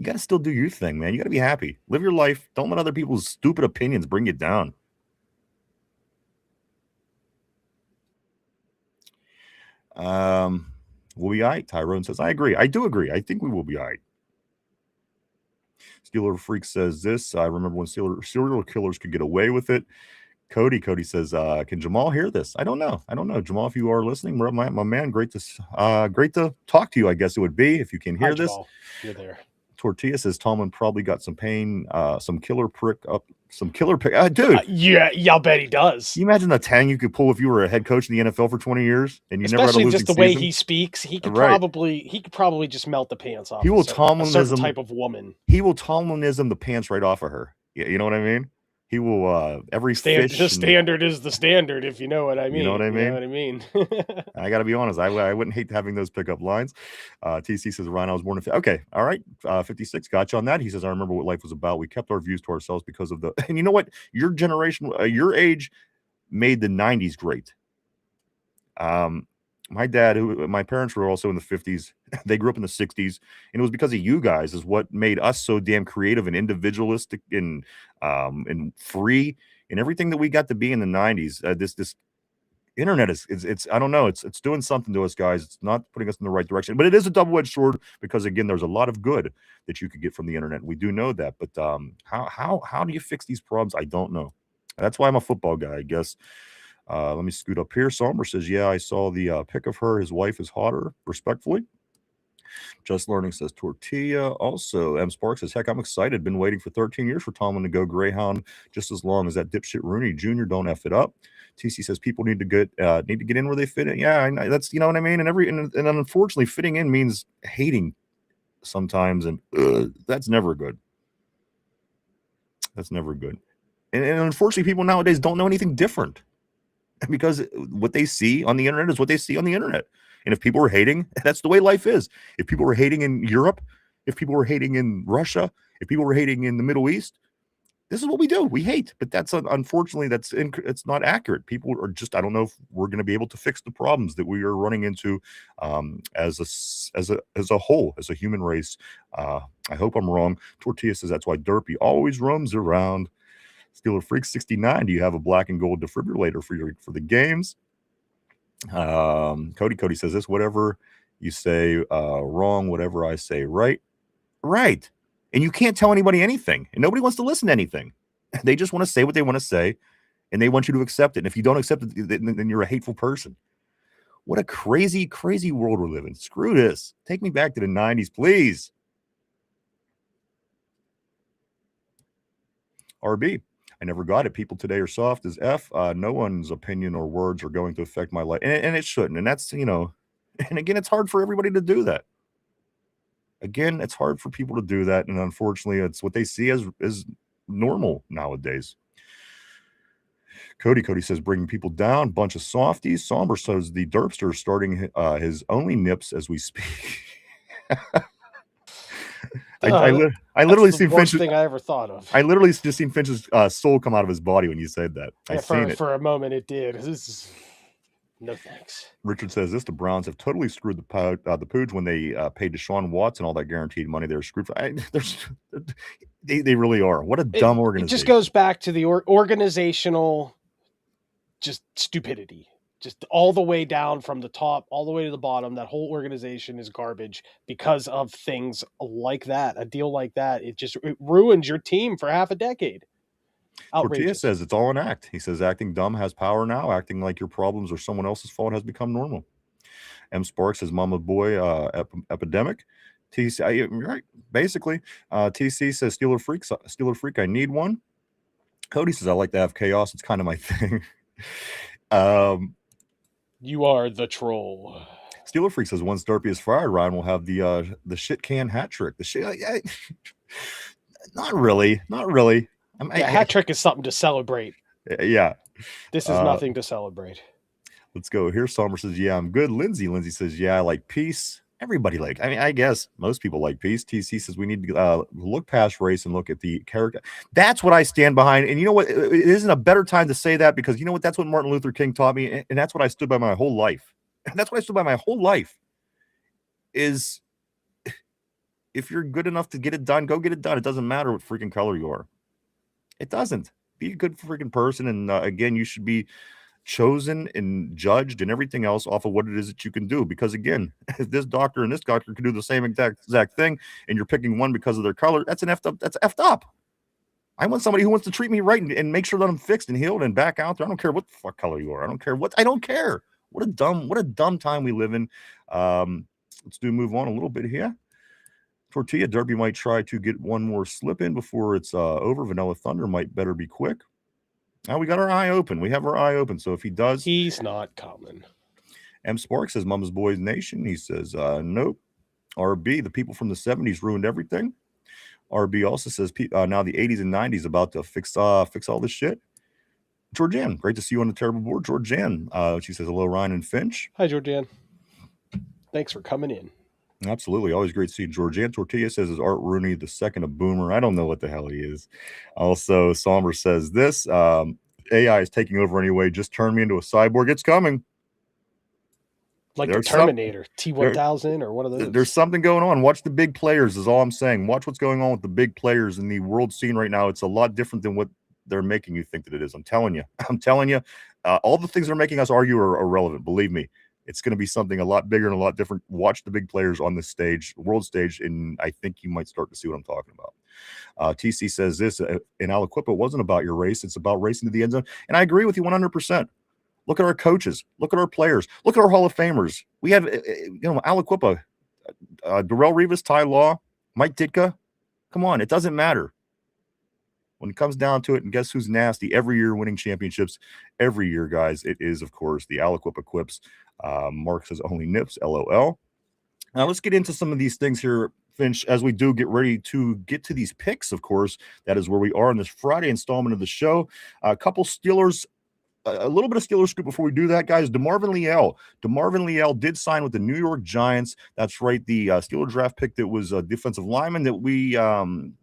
got to still do your thing, man. You got to be happy. Live your life. Don't let other people's stupid opinions bring you down. We'll be all right. Tyrone says, I agree. I do agree. I think we will be all right. Steeler Freak says this. I remember when serial killers could get away with it. Cody says, can Jamal hear this? I don't know. Jamal, if you are listening, my man, great to talk to you, I guess it would be, if you can hear Hi, this. Jamal. You're there. Tortilla says Tomlin probably got some pain, some killer pick. Dude. Yeah, I'll bet he does. Can you imagine the tang you could pull if you were a head coach in the NFL for 20 years and you never had a Especially losing just the way season? he speaks, he could Right. probably just melt the pants off. He will a certain Tomlinism type of woman. He will Tomlinism the pants right off of her. You know what I mean? He will every fish. The standard is the standard, if you know what I mean. You know what I mean? You know what I mean? I got to be honest. I wouldn't hate having those pickup lines. TC says, Ryan, I was born in. Okay. All right. 56. Got you on that. He says, I remember what life was about. We kept our views to ourselves because of the. And you know what? Your generation, your age made the 90s great. My parents were also in the 50s. They grew up in the 60s. And it was because of you guys is what made us so damn creative and individualistic and free and everything that we got to be in the 90s. This internet it's I don't know. It's doing something to us, guys. It's not putting us in the right direction. But it is a double-edged sword because, again, there's a lot of good that you could get from the internet. We do know that. But how do you fix these problems? I don't know. That's why I'm a football guy, I guess. Let me scoot up here. Somber says, yeah, I saw the pic of her. His wife is hotter, respectfully. Just Learning says Tortilla. Also, M. Sparks says, heck, I'm excited. Been waiting for 13 years for Tomlin to go Greyhound just as long as that dipshit Rooney Jr. don't F it up. TC says people need to get in where they fit in. Yeah, that's, you know what I mean? And unfortunately, fitting in means hating sometimes, and that's never good. That's never good. And unfortunately, people nowadays don't know anything different. Because what they see on the internet is what they see on the internet. And if people were hating, that's the way life is. If people were hating in Europe, if people were hating in Russia, if people were hating in the Middle East, this is what we do. We hate. But that's unfortunately, it's not accurate. People are just, I don't know if we're going to be able to fix the problems that we are running into as a whole, as a human race. I hope I'm wrong. Tortilla says that's why Derpy always roams around. Steeler Freak 69. Do you have a black and gold defibrillator for the games? Cody says this. Whatever you say wrong, whatever I say right. And you can't tell anybody anything, and nobody wants to listen to anything. They just want to say what they want to say, and they want you to accept it. And if you don't accept it, then you're a hateful person. What a crazy, crazy world we're living. Screw this. Take me back to the 90s, please. RB. I never got it. People today are soft as F. No one's opinion or words are going to affect my life. And it shouldn't. And that's, and again, it's hard for everybody to do that. Again, it's hard for people to do that. And unfortunately, it's what they see as normal nowadays. Cody says, bringing people down, bunch of softies. Somber says the Derpster is starting his only nips as we speak. I literally seen Finch's thing I ever thought of. I literally just seen Finch's soul come out of his body when you said that. For a moment, it did. No thanks. Richard says this: the Browns have totally screwed the pooch when they paid Deshaun Watson all that guaranteed money. They're screwed. They really are. What a dumb organization. It just goes back to the organizational just stupidity. Just all the way down from the top, all the way to the bottom. That whole organization is garbage because of things like that. A deal like that, it ruins your team for half a decade. Tortilla says it's all an act. He says acting dumb has power now. Acting like your problems are someone else's fault has become normal. M. Sparks says mama boy epidemic. TC, right, basically. TC says Steeler Freak, I need one. Cody says I like to have chaos. It's kind of my thing. You are the troll. Steeler Freak says once Derpy is fired, Ryan will have the shit can hat trick. The shit, not really. Hat trick is something to celebrate. Yeah, this is nothing to celebrate. Let's go here. Sommer says, "Yeah, I'm good." Lindsay says, "Yeah, I like peace." Everybody I guess most people like peace. TC says we need to look past race and look at the character. That's what I stand behind. And you know what? It isn't a better time to say that because you know what? That's what Martin Luther King taught me. And that's what I stood by my whole life. That's what I stood by my whole life is if you're good enough to get it done, go get it done. It doesn't matter what freaking color you are. It doesn't. Be a good freaking person. And again, you should be chosen and judged and everything else off of what it is that you can do. Because again, if this doctor and this doctor can do the same exact thing, and you're picking one because of their color, that's effed up. I want somebody who wants to treat me right and make sure that I'm fixed and healed and back out there. I don't care what the fuck color you are. I don't care. What a dumb time we live in. Let's move on a little bit here. Tortilla Derby might try to get one more slip in before it's over. Vanilla Thunder might better be quick. Now we got our eye open. We have our eye open. So if he does, he's not coming. M Spark says Mama's Boys Nation. He says nope. RB, the people from the 70s ruined everything. RB also says now the 80s and 90s about to fix all this shit. Georgianne, great to see you on the terrible board. Georgianne, she says hello, Ryan and Finch. Hi, Georgianne. Thanks for coming in. Absolutely. Always great to see Georgianne. Tortilla says, is Art Rooney the second of Boomer? I don't know what the hell he is. Also, Somber says this, AI is taking over anyway. Just turn me into a cyborg. It's coming. Like there's the Terminator, T-1000 or one of those. There's something going on. Watch the big players is all I'm saying. Watch what's going on with the big players in the world scene right now. It's a lot different than what they're making you think that it is. I'm telling you. All the things they're making us argue are irrelevant. Believe me. It's going to be something a lot bigger and a lot different. Watch the big players on this stage, world stage, and I think you might start to see what I'm talking about. TC says this, in Aliquippa, wasn't about your race. It's about racing to the end zone. And I agree with you 100%. Look at our coaches. Look at our players. Look at our Hall of Famers. We have, Aliquippa, Darrell Rivas, Ty Law, Mike Ditka. Come on, it doesn't matter. When it comes down to it, and guess who's nasty every year winning championships? Every year, guys, it is, of course, the Aliquippa Quips. Mark says only nips, LOL. Now, let's get into some of these things here, Finch, as we do get ready to get to these picks, of course. That is where we are in this Friday installment of the show. A couple Steelers, a little bit of Steelers scoop before we do that, guys. DeMarvin Leal did sign with the New York Giants. That's right, the Steeler draft pick that was a defensive lineman that we lineman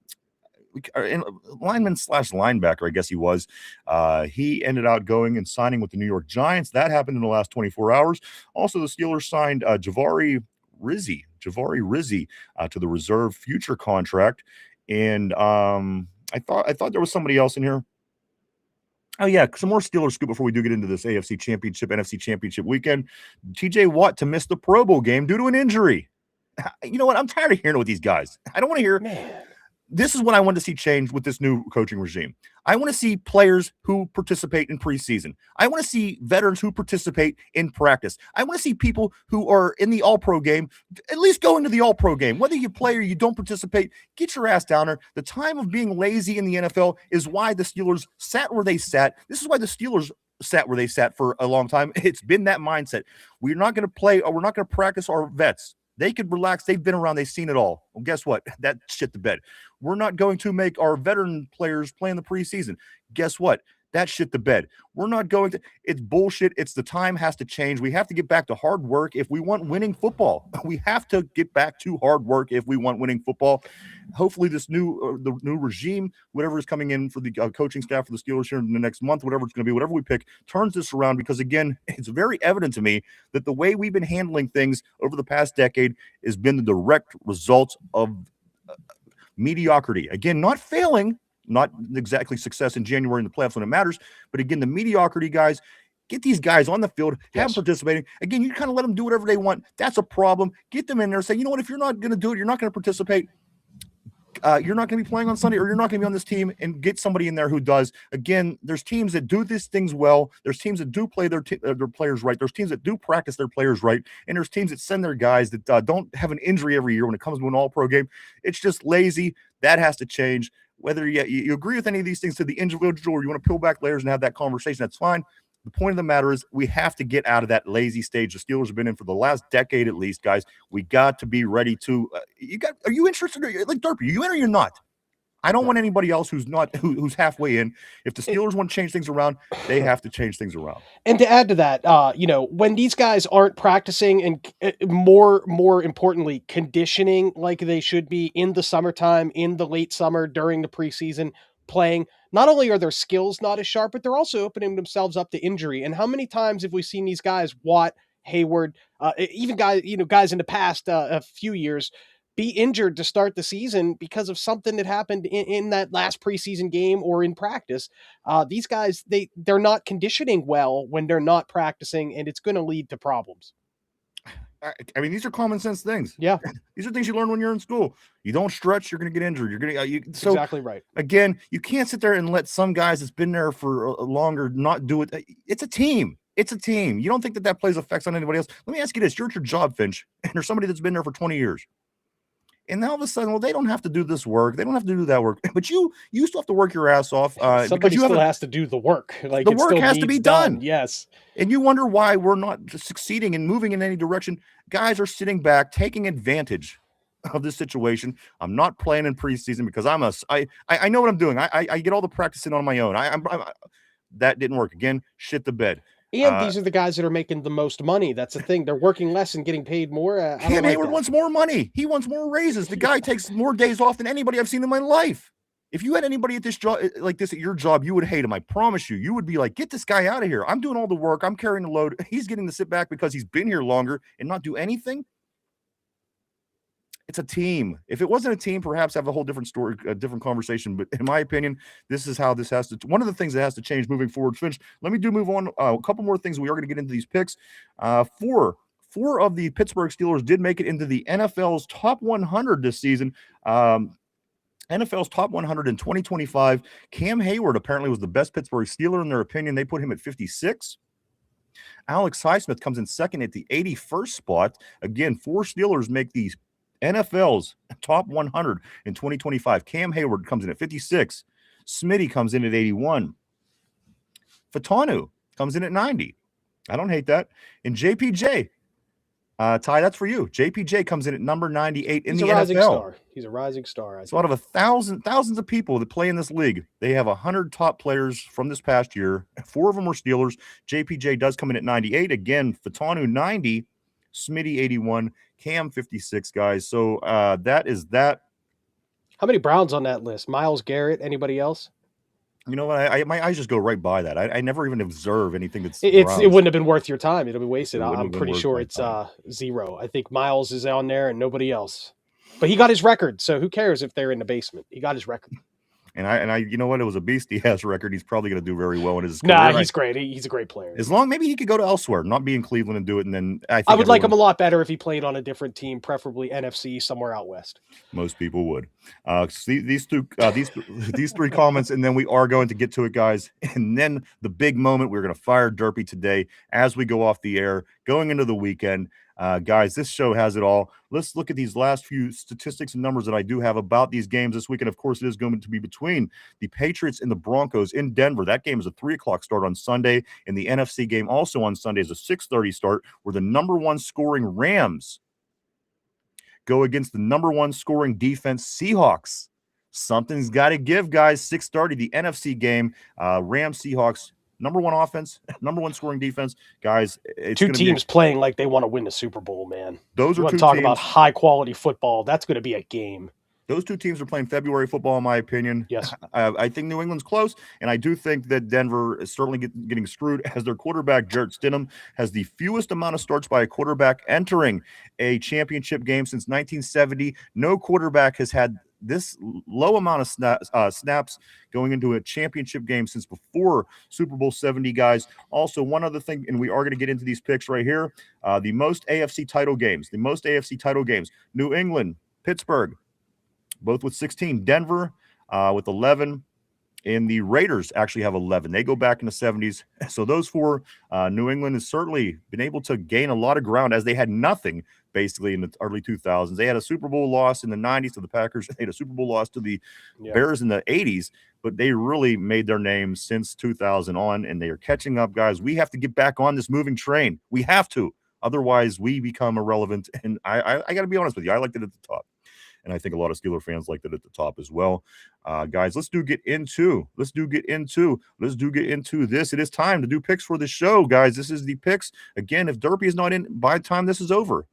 / linebacker, I guess he was. He ended out going and signing with the New York Giants. That happened in the last 24 hours. Also, the Steelers signed Javari Rizzi to the reserve future contract. And I thought there was somebody else in here. Oh, yeah, some more Steelers scoop before we do get into this AFC Championship, NFC Championship weekend. TJ Watt to miss the Pro Bowl game due to an injury. You know what? I'm tired of hearing it with these guys. I don't want to hear. Man. This is what I want to see change with this new coaching regime. I want to see players who participate in preseason. I want to see veterans who participate in practice. I want to see people who are in the All-Pro game, at least going to the All-Pro game. Whether you play or you don't participate, get your ass down there. The time of being lazy in the NFL is why the Steelers sat where they sat. This is why the Steelers sat where they sat for a long time. It's been that mindset. We're not going to play or we're not going to practice our vets. They could relax. They've been around. They've seen it all. Well, guess what? That shit to bed. We're not going to make our veteran players play in the preseason. Guess what? That shit to bed. We're not going to. It's bullshit. It's the time has to change. We have to get back to hard work if we want winning football. We have to get back to hard work if we want winning football. Hopefully, this new regime, whatever is coming in for the coaching staff for the Steelers here in the next month, whatever it's going to be, whatever we pick, turns this around. Because again, it's very evident to me that the way we've been handling things over the past decade has been the direct result of mediocrity. Again, not failing. Not exactly success in January in the playoffs when it matters, but again, the mediocrity, guys, get these guys on the field, have them participating. Again, you kind of let them do whatever they want. That's a problem. Get them in there and say, you know what, if you're not going to do it, you're not going to participate, you're not going to be playing on Sunday, or you're not going to be on this team, and get somebody in there who does. Again, there's teams that do these things well. There's teams that do play their players right. There's teams that do practice their players right. And there's teams that send their guys that don't have an injury every year when it comes to an all-pro game. It's just lazy. That has to change. Whether you agree with any of these things to the individual or you want to peel back layers and have that conversation, that's fine. The point of the matter is we have to get out of that lazy stage the Steelers have been in for the last decade at least, guys. We got to be ready to are you interested? Like Derpy, you in or you're not? I don't want anybody else who's not who's halfway in. If the Steelers want to change things around, they have to change things around. And to add to that, when these guys aren't practicing and more importantly, conditioning like they should be in the summertime, in the late summer, during the preseason, playing, not only are their skills not as sharp, but they're also opening themselves up to injury. And how many times have we seen these guys, Watt, Hayward, even guys in the past a few years, be injured to start the season because of something that happened in that last preseason game or in practice. These guys, they're not conditioning well when they're not practicing, and it's going to lead to problems. I mean, these are common sense things. Yeah, These are things you learn when you're in school. You don't stretch, you're going to get injured. You're going to so exactly right. again, you can't sit there and let some guys that's been there for longer not do it. It's a team. It's a team. You don't think that plays effects on anybody else. Let me ask you this: you're at your job, Finch, and there's somebody that's been there for 20 years. And now all of a sudden, well, they don't have to do this work. They don't have to do that work. But you still have to work your ass off. Somebody because you still has to do the work. Like the it work still has to needs be done. Yes. And you wonder why we're not succeeding and moving in any direction. Guys are sitting back, taking advantage of this situation. I'm not playing in preseason because I know what I'm doing. I get all the practice in on my own. That didn't work. Again, shit the bed. And these are the guys that are making the most money. That's the thing. They're working less and getting paid more. Cam Hayward wants more money. He wants more raises. The guy takes more days off than anybody I've seen in my life. If you had anybody at this job like this at your job, you would hate him. I promise you. You would be like, get this guy out of here. I'm doing all the work. I'm carrying the load. He's getting to sit back because he's been here longer and not do anything. It's a team. If it wasn't a team, perhaps have a whole different story, a different conversation. But in my opinion, this is how this has to. One of the things that has to change moving forward. Finch, let me move on. A couple more things. We are going to get into these picks. Four of the Pittsburgh Steelers did make it into the NFL's top 100 this season. NFL's top 100 in 2025. Cam Hayward apparently was the best Pittsburgh Steeler in their opinion. They put him at 56. Alex Highsmith comes in second at the 81st spot. Again, 4 Steelers make these NFL's top 100 in 2025. Cam Hayward comes in at 56. Smitty comes in at 81. Fatanu comes in at 90. I don't hate that. And JPJ, Ty, that's for you. JPJ comes in at number 98 in the NFL. Star. He's a rising star. So out of thousands of people that play in this league, they have 100 top players from this past year. 4 of them were Steelers. JPJ does come in at 98. Again, Fatanu 90, Smitty 81, Cam 56, guys. So that is that. How many Browns on that list? Myles Garrett, anybody else? You know what? My eyes just go right by that. I never even observe anything that's it wouldn't have been worth your time. It'll be wasted. I'm pretty sure it's 0. I think Myles is on there and nobody else. But he got his record, so who cares if they're in the basement? He got his record. And I, you know what? It was a beastie ass record. He's probably going to do very well in his career. Nah, he's great. He's a great player. As long maybe he could go to elsewhere, not be in Cleveland and do it. And then I would like him a lot better if he played on a different team, preferably NFC, somewhere out west. Most people would. These 3 comments, and then we are going to get to it, guys. And then the big moment, we're going to fire Derpy today as we go off the air, going into the weekend. Guys, this show has it all. Let's look at these last few statistics and numbers that I do have about these games this weekend. Of course, it is going to be between the Patriots and the Broncos in Denver. That game is a 3:00 start on Sunday, and the NFC game also on Sunday is a 6:30 start, where the number 1 scoring Rams go against the number 1 scoring defense Seahawks. Something's got to give, guys. 6:30, the NFC game, Rams Seahawks. Number 1 offense, number 1 scoring defense, guys. It's 2 teams playing like they want to win the Super Bowl, man. Those are 2 teams. Talk about high quality football. That's going to be a game. Those 2 teams are playing February football, in my opinion. Yes, I think New England's close, and I do think that Denver is certainly getting screwed as their quarterback Jarrett Stidham has the fewest amount of starts by a quarterback entering a championship game since 1970. No quarterback has had this low amount of snaps going into a championship game since before Super Bowl 70, guys. Also, one other thing, and we are going to get into these picks right here. The most AFC title games. New England, Pittsburgh, both with 16. Denver with 11. And the Raiders actually have 11. They go back in the 70s. So those 4, New England has certainly been able to gain a lot of ground as they had nothing basically in the early 2000s. They had a Super Bowl loss in the 90s to the Packers. They had a Super Bowl loss to the Bears in the 80s, but they really made their name since 2000 on, and they are catching up, guys. We have to get back on this moving train. We have to. Otherwise, we become irrelevant. And I got to be honest with you. I liked it at the top. And I think a lot of Steeler fans liked it at the top as well. Guys, let's get into this. It is time to do picks for the show, guys. This is the picks. Again, if Derpy is not in by the time this is over,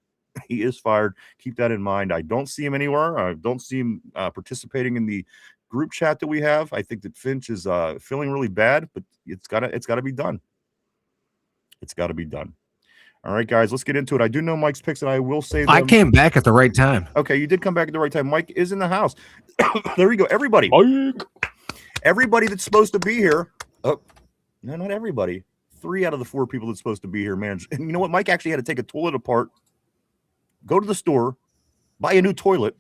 he is fired. Keep that in mind. I don't see him anywhere. I don't see him participating in the group chat that we have. I think that Finch is feeling really bad, but it's gotta be done. It's got to be done. All right, guys, let's get into it. I do know Mike's picks, and I will say I came back at the right time. Okay, you did come back at the right time. Mike is in the house. There you go. Everybody. Mike. Everybody that's supposed to be here. Oh, no, not everybody. 3 out of the 4 people that's supposed to be here, man. And you know what? Mike actually had to take a toilet apart go to the store, buy a new toilet,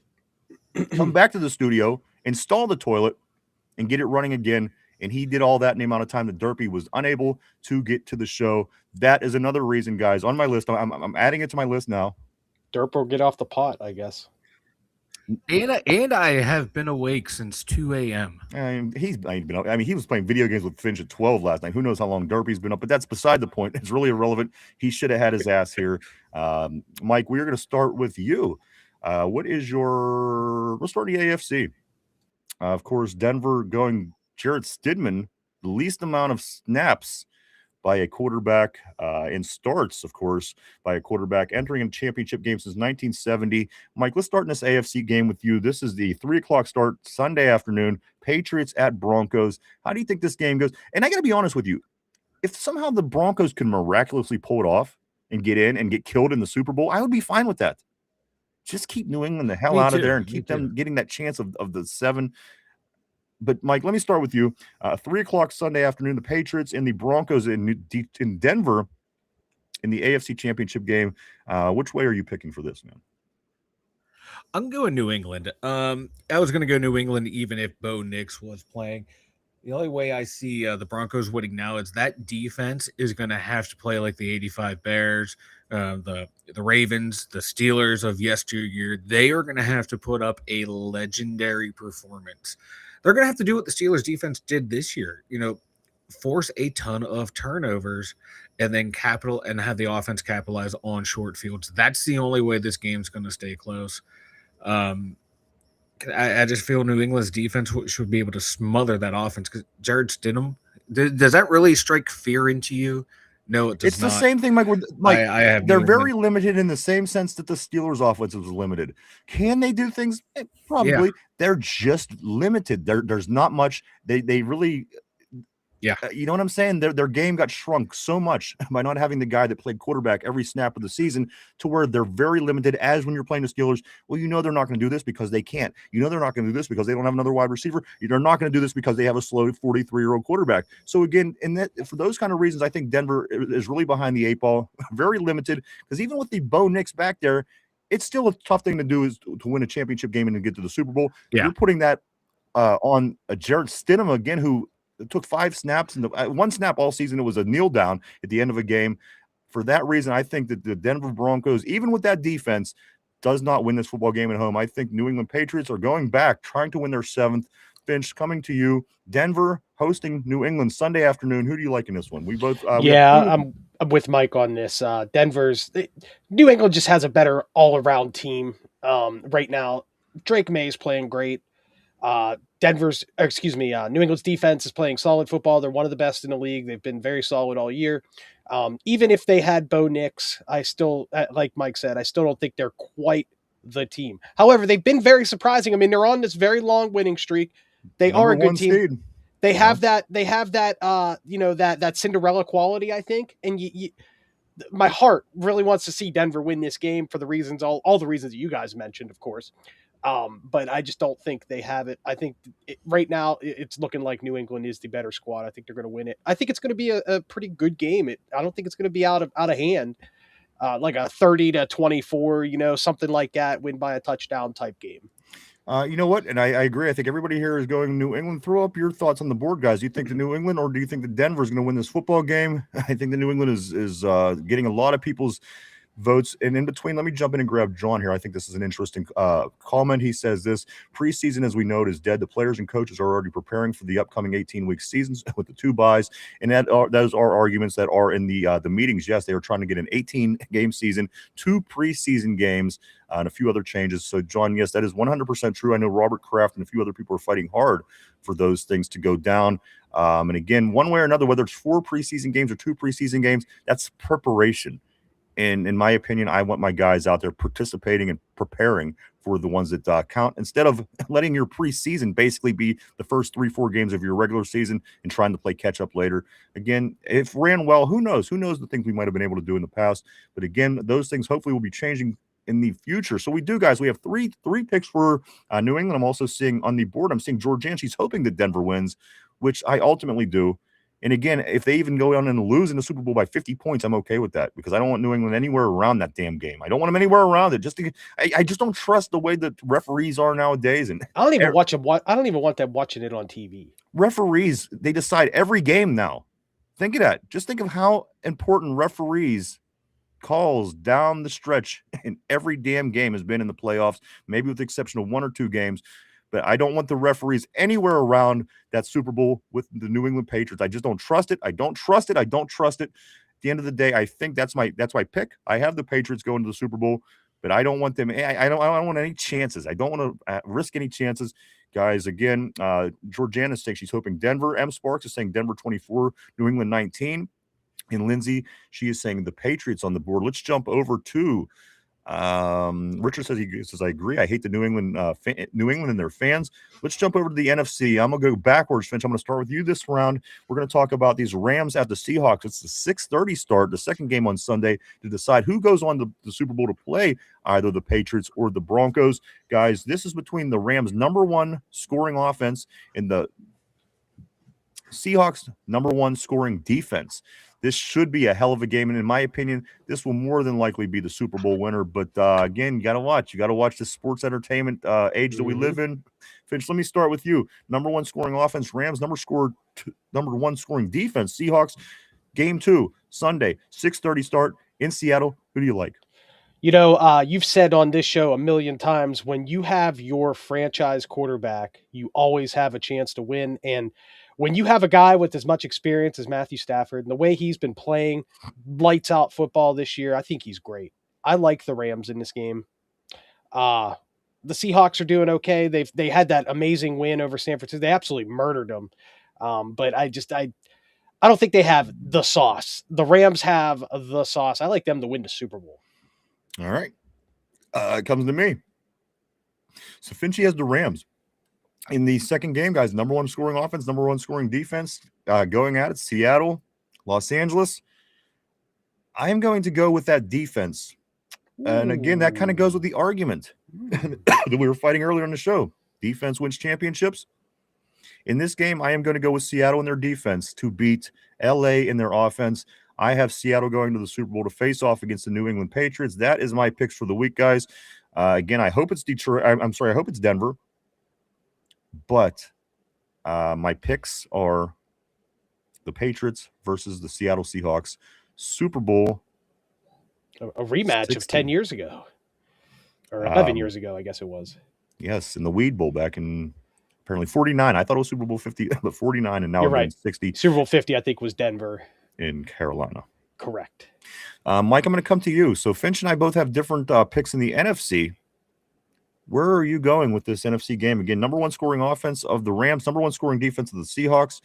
come back to the studio, install the toilet, and get it running again. And he did all that in the amount of time that Derpy was unable to get to the show. That is another reason, guys, on my list. I'm adding it to my list now. Derp will get off the pot, I guess. And I have been awake since 2 a.m. He was playing video games with Finch at 12 last night. Who knows how long Derpy's been up, but that's beside the point. It's really irrelevant. He should have had his ass here. Mike, we're going to start with you. What is we'll start the AFC. Of course, Denver going Jarrett Stidham, the least amount of snaps by a quarterback and starts, of course, by a quarterback entering a championship game since 1970. Mike, let's start in this AFC game with you. This is the 3 o'clock start Sunday afternoon, Patriots at Broncos. How do you think this game goes? And I got to be honest with you. If somehow the Broncos can miraculously pull it off and get in and get killed in the Super Bowl, I would be fine with that. Just keep New England the hell out of there and keep them getting that chance of the 7. But, Mike, let me start with you. 3 o'clock Sunday afternoon, the Patriots and the Broncos in Denver in the AFC Championship game. Which way are you picking for this, man? I'm going New England. I was going to go New England even if Bo Nix was playing. The only way I see the Broncos winning now is that defense is going to have to play like the 85 Bears, the Ravens, the Steelers of yesteryear. They are going to have to put up a legendary performance. They're going to have to do what the Steelers defense did this year, force a ton of turnovers and then have the offense capitalize on short fields. That's the only way this game's going to stay close. I just feel New England's defense should be able to smother that offense because Jarrett Stidham, does that really strike fear into you? No, it does it's not. The same thing, Mike. They're very England. limited in the same sense that the Steelers' offense was limited. Can they do things? Probably. Yeah. They're just limited. There's not much. They really. Yeah. You know what I'm saying? Their game got shrunk so much by not having the guy that played quarterback every snap of the season to where they're very limited as when you're playing the Steelers. Well, they're not going to do this because they can't. They're not going to do this because they don't have another wide receiver. They're not going to do this because they have a slow 43-year-old quarterback. So again, for those kind of reasons, I think Denver is really behind the 8 ball, very limited because even with the Bo Nix back there, it's still a tough thing to do is to win a championship game and to get to the Super Bowl. Yeah. You're putting that on a Jarrett Stidham again, who took 5 snaps and 1 snap all season. It was a kneel down at the end of a game. For that reason, I think that the Denver Broncos, even with that defense, does not win this football game at home. I think New England Patriots are going back, trying to win their 7th. Finch, coming to you. Denver hosting New England Sunday afternoon. Who do you like in this one? We both. I'm with Mike on this. New England just has a better all-around team right now. Drake May is playing great. New England's defense is playing solid football. They're one of the best in the league. They've been very solid all year. Even if they had Bo Nix, I still, like Mike said, I still don't think they're quite the team. However, they've been very surprising. I mean, they're on this very long winning streak. They are a good team. Seed. They have that, that Cinderella quality, I think. And my heart really wants to see Denver win this game for the reasons, all the reasons that you guys mentioned, of course. But I just don't think they have it. I think right now it's looking like New England is the better squad. I think they're going to win it. I think it's going to be a pretty good game. I don't think it's going to be out of hand, like a 30-24, something like that, win by a touchdown type game. You know what? And I agree. I think everybody here is going New England. Throw up your thoughts on the board, guys. Do you think the New England, or do you think the Denver is going to win this football game? I think the New England is getting a lot of people's votes. And in between, let me jump in and grab John here. I think this is an interesting comment. He says this: preseason, as we know, is dead. The players and coaches are already preparing for the upcoming 18-week seasons with the 2 buys. And those are arguments that are in the meetings. Yes, they are trying to get an 18-game season, 2 preseason games, and a few other changes. So, John, yes, that is 100% true. I know Robert Kraft and a few other people are fighting hard for those things to go down. And again, one way or another, whether it's 4 preseason games or 2 preseason games, that's preparation. And in my opinion, I want my guys out there participating and preparing for the ones that count, instead of letting your preseason basically be the first 3-4 games of your regular season and trying to play catch up later. Again, if ran well, who knows? Who knows the things we might have been able to do in the past? But again, those things hopefully will be changing in the future. So we do, guys. We have three picks for New England. I'm also seeing on the board, I'm seeing George She's hoping that Denver wins, which I ultimately do. And again, if they even go down and lose in the Super Bowl by 50 points, I'm okay with that because I don't want New England anywhere around that damn game. I don't want them anywhere around it. I just don't trust the way that referees are nowadays. And I don't even watch them. I don't even want them watching it on TV. referees, they decide every game now. Think of that. Just think of how important referees calls down the stretch in every damn game has been in the playoffs, maybe with the exception of 1 or 2 games. But I don't want the referees anywhere around that Super Bowl with the New England Patriots. I just don't trust it. I don't trust it. At the end of the day, I think that's my pick. I have the Patriots going to the Super Bowl, but I don't want them. I don't want any chances. I don't want to risk any chances, guys. Again, Georgiana is saying she's hoping Denver. M. Sparks is saying Denver 24, New England 19. And Lindsay, she is saying the Patriots on the board. Let's jump over to Richard says I agree. I hate the New England and their fans. Let's jump over to the NFC. I'm gonna go backwards, Finch. I'm gonna start with you this round. We're gonna talk about these Rams at the Seahawks. It's the 6:30 start, the second game on Sunday, to decide who goes on the Super Bowl to play either the Patriots or the Broncos. Guys, this is between the Rams' #1 scoring offense and the Seahawks' #1 scoring defense. This should be a hell of a game, and in my opinion, this will more than likely be the Super Bowl winner. But again, you got to watch. You got to watch the sports entertainment age that we live in. Finch, let me start with you. #1 scoring offense, Rams. #1 scoring defense, Seahawks. Game 2, Sunday, 6:30 start in Seattle. Who do you like? You know, you've said on this show a million times, when you have your franchise quarterback, you always have a chance to win. And when you have a guy with as much experience as Matthew Stafford and the way he's been playing lights out football this year, I think he's great. I like the Rams in this game. The Seahawks are doing okay. They had that amazing win over San Francisco. They absolutely murdered them. But I don't think they have the sauce. The Rams have the sauce. I like them to win the Super Bowl. All right. It comes to me. So Finchie has the Rams. In the second game, guys, #1 scoring offense, #1 scoring defense, going at it, Seattle, Los Angeles. I am going to go with that defense. And again, that kind of goes with the argument that we were fighting earlier in the show. Defense wins championships. In this game, I am going to go with Seattle in their defense to beat LA in their offense. I have Seattle going to the Super Bowl to face off against the New England Patriots. That is my picks for the week, guys. Again, I hope it's Detroit. I'm sorry, I hope it's Denver. But my picks are the Patriots versus the Seattle Seahawks. Super Bowl. A rematch 60. of 10 years ago. Or 11 years ago, I guess it was. Yes, in the Weed Bowl back in apparently 49. I thought it was Super Bowl 50, but 49, and now You're it's right. 60. Super Bowl 50, I think, was Denver. In Carolina. Correct. Mike, I'm going to come to you. So Finch and I both have different picks in the NFC. Where are you going with this NFC game? Again, #1 scoring offense of the Rams, #1 scoring defense of the Seahawks.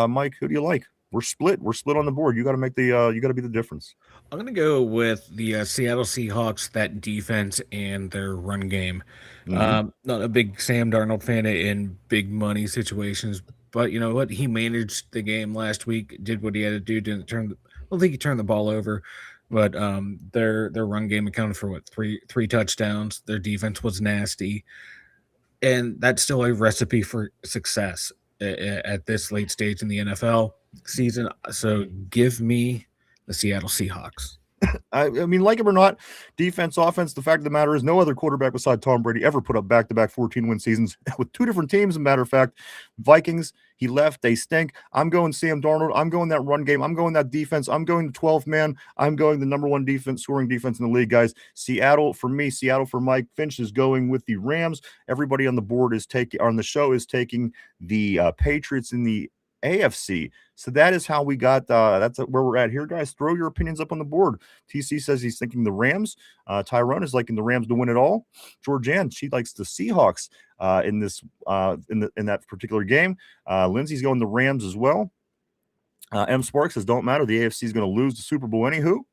Mike, who do you like? We're split. We're split on the board. You got to make the. You got to be the difference. I'm going to go with the Seattle Seahawks, that defense and their run game. Not a big Sam Darnold fan in big money situations, but you know what? He managed the game last week, did what he had to do. I don't think he turned the ball over, but their run game accounted for three touchdowns. Their defense was nasty, and that's still a recipe for success at this late stage in the NFL season. So give me the Seattle Seahawks. I mean, like it or not, defense, offense, the fact of the matter is no other quarterback beside Tom Brady ever put up back-to-back 14-win seasons with 2 different teams. As a matter of fact, Vikings, he left, they stink. I'm going Sam Darnold. I'm going that run game. I'm going that defense. I'm going the 12th man. I'm going the #1 defense, scoring defense in the league, guys. Seattle for me, Seattle for Mike. Finch is going with the Rams. Everybody on the board is taking the Patriots in the AFC. So that is how we got that's where we're at here, guys. Throw your opinions up on the board. TC says he's thinking the Rams. Tyrone is liking the Rams to win it all. Georgianne, she likes the Seahawks in that particular game. Lindsay's going the Rams as well. M Sparks says don't matter, the AFC is going to lose the Super Bowl anywho.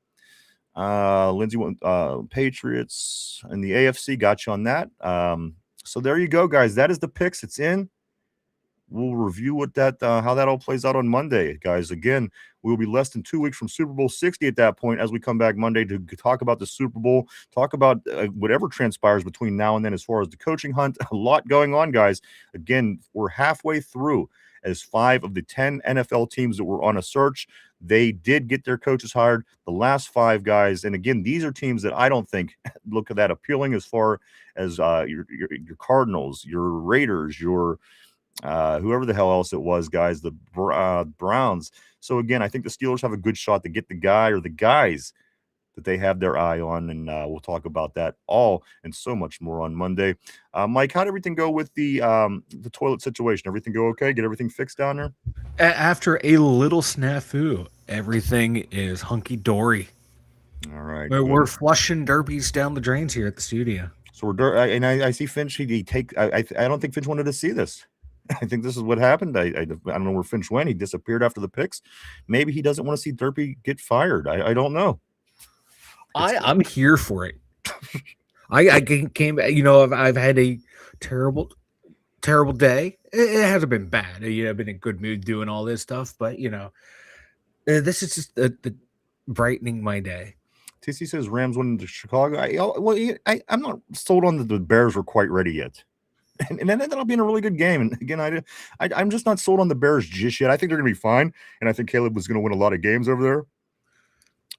Lindsay went Patriots in the AFC. Got you on that. So there you go, guys. That is the picks. It's in. We'll review how that all plays out on Monday, guys. Again, we'll be less than 2 weeks from Super Bowl 60 at that point as we come back Monday to talk about the Super Bowl, talk about whatever transpires between now and then as far as the coaching hunt. A lot going on, guys. Again, we're halfway through as 5 of the 10 NFL teams that were on a search, they did get their coaches hired. The last 5 guys, and again, these are teams that I don't think look at that appealing as far as your Cardinals, your Raiders, your whoever the hell else it was, guys, the Browns. So again, I think the Steelers have a good shot to get the guy or the guys that they have their eye on, and we'll talk about that all and so much more on Monday. Mike, how'd everything go with the toilet situation? Everything go okay? Get everything fixed down there? After a little snafu, everything is hunky dory. All right, We're flushing derbies down the drains here at the studio. So I see Finch. I don't think Finch wanted to see this. I think this is what happened. I don't know where Finch went. He disappeared after the picks. Maybe he doesn't want to see Derpy get fired. I don't know. I'm here for it. I came. I've had a terrible day. It hasn't been bad. I've been in a good mood doing all this stuff, but this is just the brightening my day. TC says Rams went into Chicago. I'm not sold on the Bears were quite ready yet. And then that'll be in a really good game. And again, I'm just not sold on the Bears just yet. I think they're going to be fine. And I think Caleb was going to win a lot of games over there.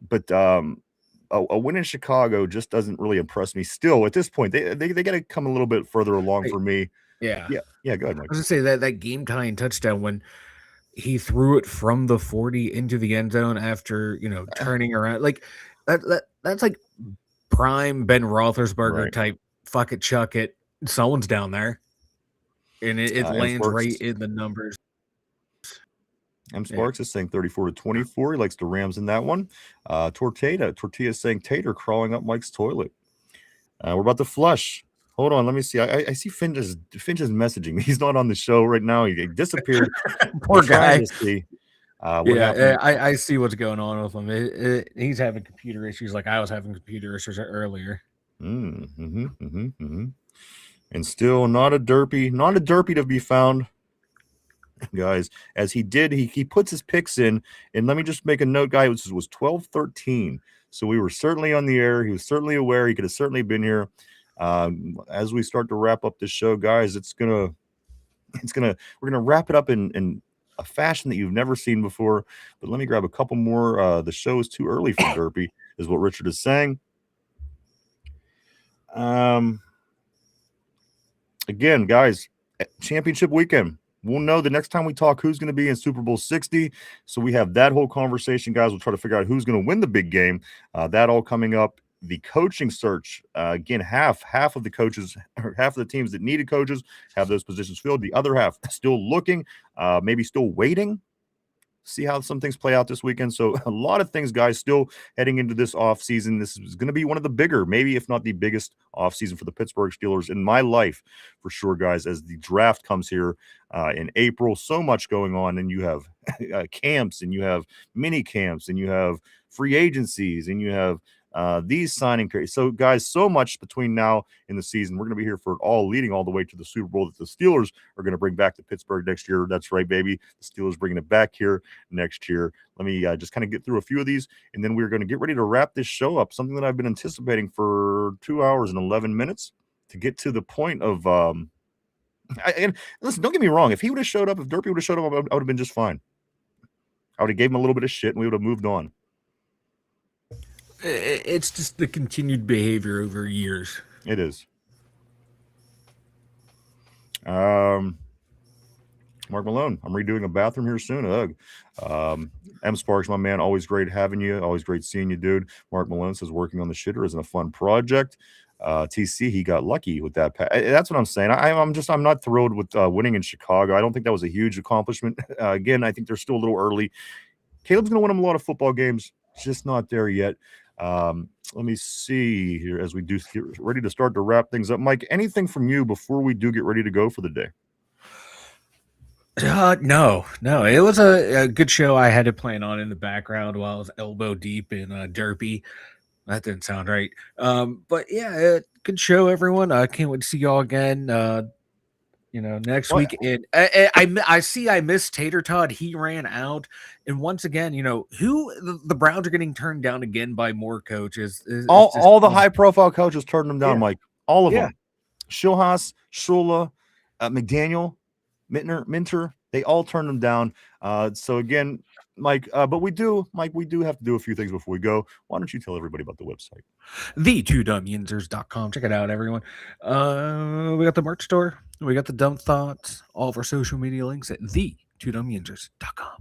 But a win in Chicago just doesn't really impress me still at this point. They got to come a little bit further along for me. Yeah. Go ahead, Mike. I was going to say that game tying touchdown when he threw it from the 40 into the end zone after, turning around. Like that's like prime Ben Roethlisberger type, fuck it, chuck it. Someone's down there, and it lands right in the numbers. M. Sparks is saying 34-24. He likes the Rams in that one. Tortilla is saying Tater crawling up Mike's toilet. We're about to flush. Hold on, let me see. I see Finch is messaging me. He's not on the show right now. He disappeared. Poor guy. To see, I see what's going on with him. He's having computer issues like I was having computer issues earlier. And still not a derpy to be found, guys. As he puts his picks in, and let me just make a note, guy. It was 12-13, so we were certainly on the air. He was certainly aware. He could have certainly been here. As we start to wrap up this show, guys, we're gonna wrap it up in a fashion that you've never seen before. But let me grab a couple more. The show is too early for derpy, is what Richard is saying. Again, guys, championship weekend. We'll know the next time we talk who's going to be in Super Bowl 60. So we have that whole conversation, guys. We'll try to figure out who's going to win the big game. That all coming up. The coaching search, again, half of the coaches, or half of the teams that needed coaches have those positions filled. The other half still looking, maybe still waiting. See how some things play out this weekend. So a lot of things, guys, still heading into this offseason. This is going to be one of the bigger, maybe if not the biggest offseason for the Pittsburgh Steelers in my life, for sure, guys, as the draft comes here in April. So much going on, and you have camps, and you have mini camps, and you have free agencies, and you have these signing periods. So, guys, so much between now and the season. We're going to be here for it all, leading all the way to the Super Bowl that the Steelers are going to bring back to Pittsburgh next year. That's right, baby. The Steelers bringing it back here next year. Let me just kind of get through a few of these, and then we're going to get ready to wrap this show up, something that I've been anticipating for 2 hours and 11 minutes to get to the point of and listen, don't get me wrong. If he would have showed up, if Derpy would have showed up, I would have been just fine. I would have gave him a little bit of shit, and we would have moved on. It's just the continued behavior over years. It is. Mark Malone, I'm redoing a bathroom here soon. M. Sparks, my man, always great having you. Always great seeing you, dude. Mark Malone says working on the shitter isn't a fun project. TC, he got lucky with that. That's what I'm saying. I'm not thrilled with winning in Chicago. I don't think that was a huge accomplishment. Again, I think they're still a little early. Caleb's going to win him a lot of football games. Just not there yet. Let me see here as we do get ready to start to wrap things up. Mike, anything from you before we do get ready to go for the day? No. It was a good show. I had it playing on in the background while I was elbow deep in Derpy. That didn't sound right. But yeah, good show, everyone. I can't wait to see y'all again. Next week. And I see I missed Tater Todd. He ran out. And once again, who the Browns are getting turned down again by more coaches. All the high profile coaches turned them down, Yeah. Mike. All of them. Schulhaas, Shula, McDaniel, Minter. They all turned them down. So again, Mike, but we do have to do a few things before we go. Why don't you tell everybody about the website? The2dumyinzers.com. Check it out, everyone. We got the merch store. We got the dumb thoughts. All of our social media links at the2dumyinzers.com.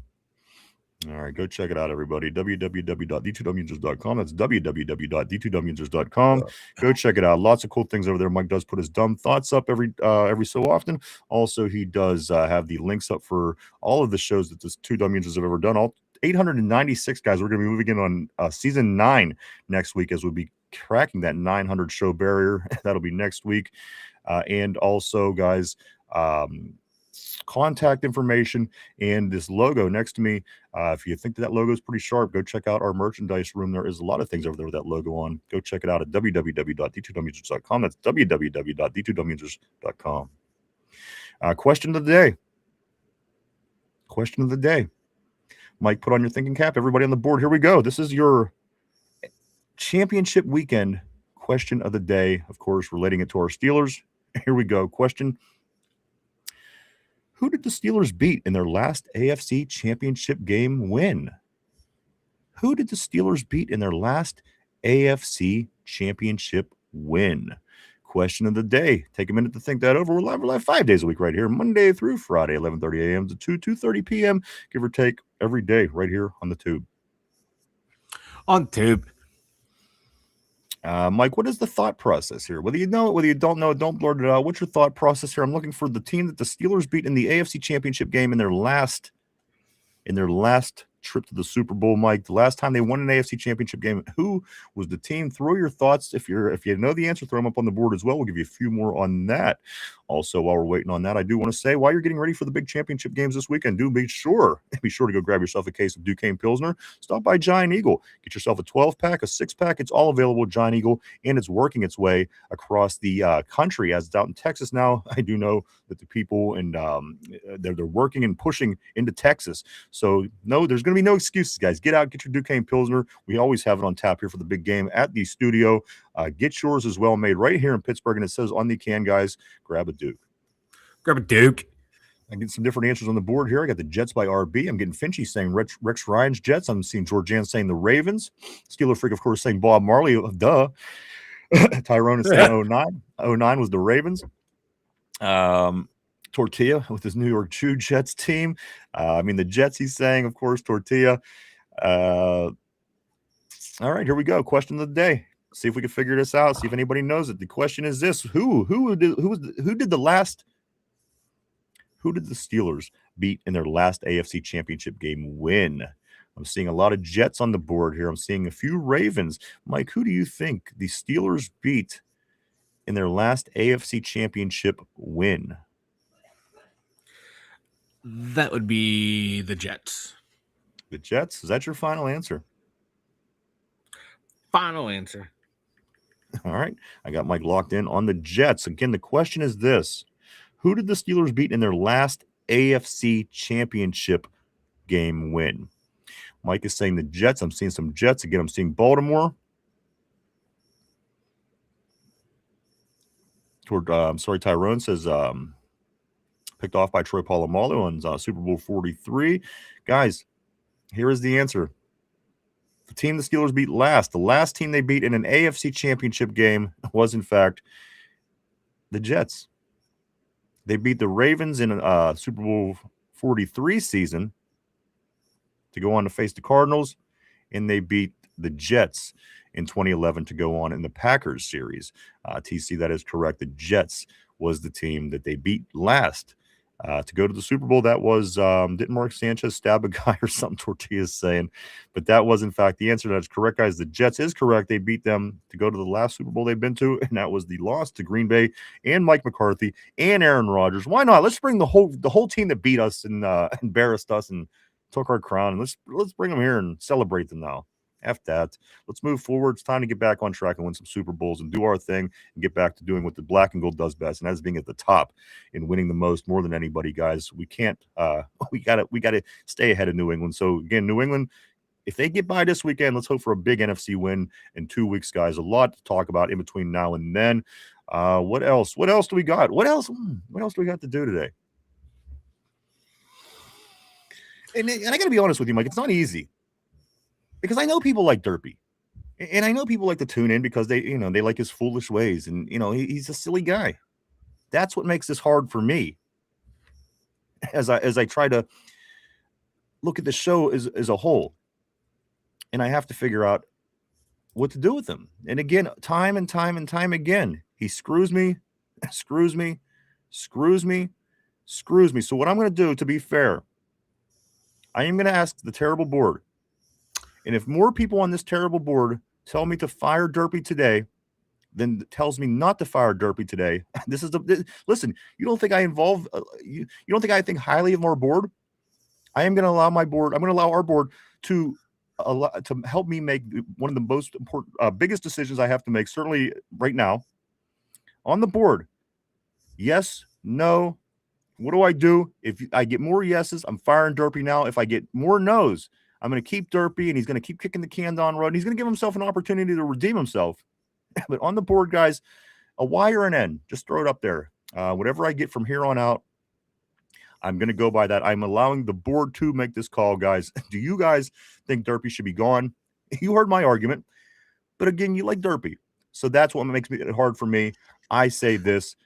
All right, go check it out, everybody. www.the2dumyinzers.com. That's www.the2dumyinzers.com. Go check it out. Lots of cool things over there. Mike does put his dumb thoughts up every so often. Also, he does have the links up for all of the shows that this Two Dumb Yinzers have ever done. All 896 guys. We're going to be moving in on season 9 next week as we'll be cracking that 900 show barrier. That'll be next week. And also, guys, contact information and this logo next to me. If you think that logo is pretty sharp, go check out our merchandise room. There is a lot of things over there with that logo on. Go check it out at www.the2dumyinzers.com. That's www.the2dumyinzers.com. Question of the day. Question of the day. Mike, put on your thinking cap. Everybody on the board, here we go. This is your championship weekend question of the day, of course, relating it to our Steelers. Here we go. Question: who did the Steelers beat in their last AFC championship game win? Who did the Steelers beat in their last AFC championship win? Question of the day. Take a minute to think that over. We're live 5 days a week right here, Monday through Friday, 11:30 a.m. to 2:30 p.m., give or take, every day right here on the tube. On tube. Mike, what is the thought process here? Whether you know it, whether you don't know it, don't blurt it out. What's your thought process here? I'm looking for the team that the Steelers beat in the AFC Championship game in their last trip to the Super Bowl, Mike. The last time they won an AFC Championship game, who was the team? Throw your thoughts. If you know the answer, throw them up on the board as well. We'll give you a few more on that. Also, while we're waiting on that, I do want to say, while you're getting ready for the big championship games this weekend, do be sure to go grab yourself a case of Duquesne Pilsner. Stop by Giant Eagle. Get yourself a 12-pack, a 6-pack. It's all available at Giant Eagle, and it's working its way across the country. As it's out in Texas now, I do know that the people and they're working and pushing into Texas. So no, there's going to be no excuses, guys. Get out, get your Duquesne Pilsner. We always have it on tap here for the big game at the studio. Get yours as well, made right here in Pittsburgh, and it says on the can, guys, grab a Duke. Grab a Duke. I get some different answers on the board here. I got the Jets by RB. I'm getting Finchy saying Rex Ryan's Jets. I'm seeing Georgianne saying the Ravens. Steeler Freak, of course, saying Bob Marley. Duh. Tyrone is saying 09. 09 was the Ravens. Tortilla with his New York Chew Jets team. The Jets, he's saying, of course, Tortilla. All right, here we go. Question of the day. See if we can figure this out. See if anybody knows it. The question is this: who did the Steelers beat in their last AFC Championship game win? I'm seeing a lot of Jets on the board here. I'm seeing a few Ravens. Mike, who do you think the Steelers beat in their last AFC Championship win? That would be the Jets. The Jets? Is that your final answer? Final answer. All right. I got Mike locked in on the Jets. Again, the question is this: who did the Steelers beat in their last AFC Championship game win? Mike is saying the Jets. I'm seeing some Jets. Again, I'm seeing Baltimore. Tyrone says picked off by Troy Polamalu on Super Bowl 43. Guys, here is the answer. The team the Steelers beat last, the last team they beat in an AFC Championship game was, in fact, the Jets. They beat the Ravens in Super Bowl 43 season to go on to face the Cardinals, and they beat the Jets in 2011 to go on in the Packers series. TC, that is correct. The Jets was the team that they beat last to go to the Super Bowl. That was, didn't Mark Sanchez stab a guy or something, Tortilla's saying, but that was in fact the answer. That is correct, guys. The Jets is correct. They beat them to go to the last Super Bowl they've been to, and that was the loss to Green Bay and Mike McCarthy and Aaron Rodgers. Why not? Let's bring the whole team that beat us and embarrassed us and took our crown, and let's bring them here and celebrate them now. F that. Let's move forward. It's time to get back on track and win some Super Bowls and do our thing and get back to doing what the black and gold does best, and that is being at the top and winning the most, more than anybody, guys. We can't we gotta stay ahead of New England. So again, New England, if they get by this weekend, let's hope for a big NFC win in 2 weeks, guys. A lot to talk about in between now and then. What else do we got? What else do we got to do today? and I got to be honest with you, Mike, it's not easy because I know people like Derpy. And I know people like to tune in because they like his foolish ways, and he's a silly guy. That's what makes this hard for me as I try to look at the show as a whole, and I have to figure out what to do with him. And again, time and time and time again, he screws me, screws me, screws me, screws me. So what I'm going to do, to be fair, I am going to ask the terrible board, and if more people on this terrible board tell me to fire Derpy today than tells me not to fire Derpy today, listen. You don't think I involve you don't think I think highly of our board? I am going to allow my board. I'm going to allow our board to help me make one of the most important, biggest decisions I have to make. Certainly right now on the board. Yes, no. What do I do? If I get more yeses, I'm firing Derpy now. If I get more no's, I'm going to keep Derpy, and he's going to keep kicking the can down the road. And he's going to give himself an opportunity to redeem himself. But on the board, guys, a Y or an N, just throw it up there. Whatever I get from here on out, I'm going to go by that. I'm allowing the board to make this call, guys. Do you guys think Derpy should be gone? You heard my argument. But again, you like Derpy. So that's what makes it hard for me. I say this.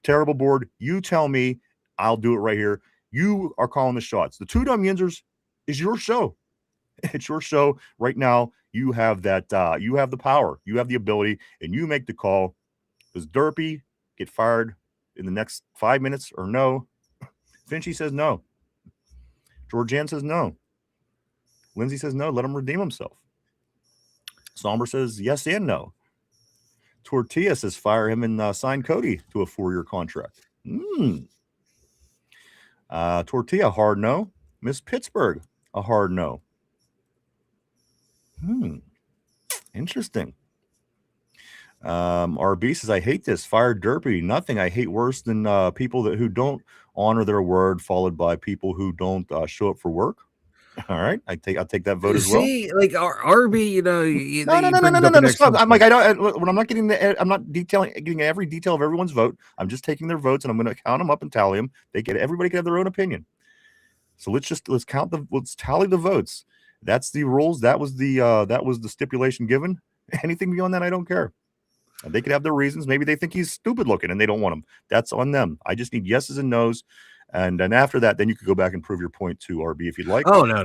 Terrible board, you tell me. I'll do it right here. You are calling the shots. The Two Dum Yinzers is your show. It's your show right now. You have that. You have the power. You have the ability, and you make the call. Does Derpy get fired in the next 5 minutes or no? Finchy says no. Georgianne says no. Lindsay says no. Let him redeem himself. Somber says yes and no. Tortilla says fire him and sign Cody to a 4-year contract. Tortilla, hard no. Miss Pittsburgh, a hard no. Interesting. RB says, I hate this. Fire Derpy. Nothing I hate worse than people who don't honor their word, followed by people who don't show up for work. All right, I'll take that vote as well. See, like RB, No. Stop. I'm like, I'm not getting every detail of everyone's vote. I'm just taking their votes, and I'm going to count them up and tally them. Everybody can have their own opinion. So let's tally the votes. That's the rules. That was the stipulation given. Anything beyond that, I don't care. They could have their reasons. Maybe they think he's stupid looking and they don't want him. That's on them. I just need yeses and nos. And then after that, then you could go back and prove your point to RB if you'd like. Oh, no.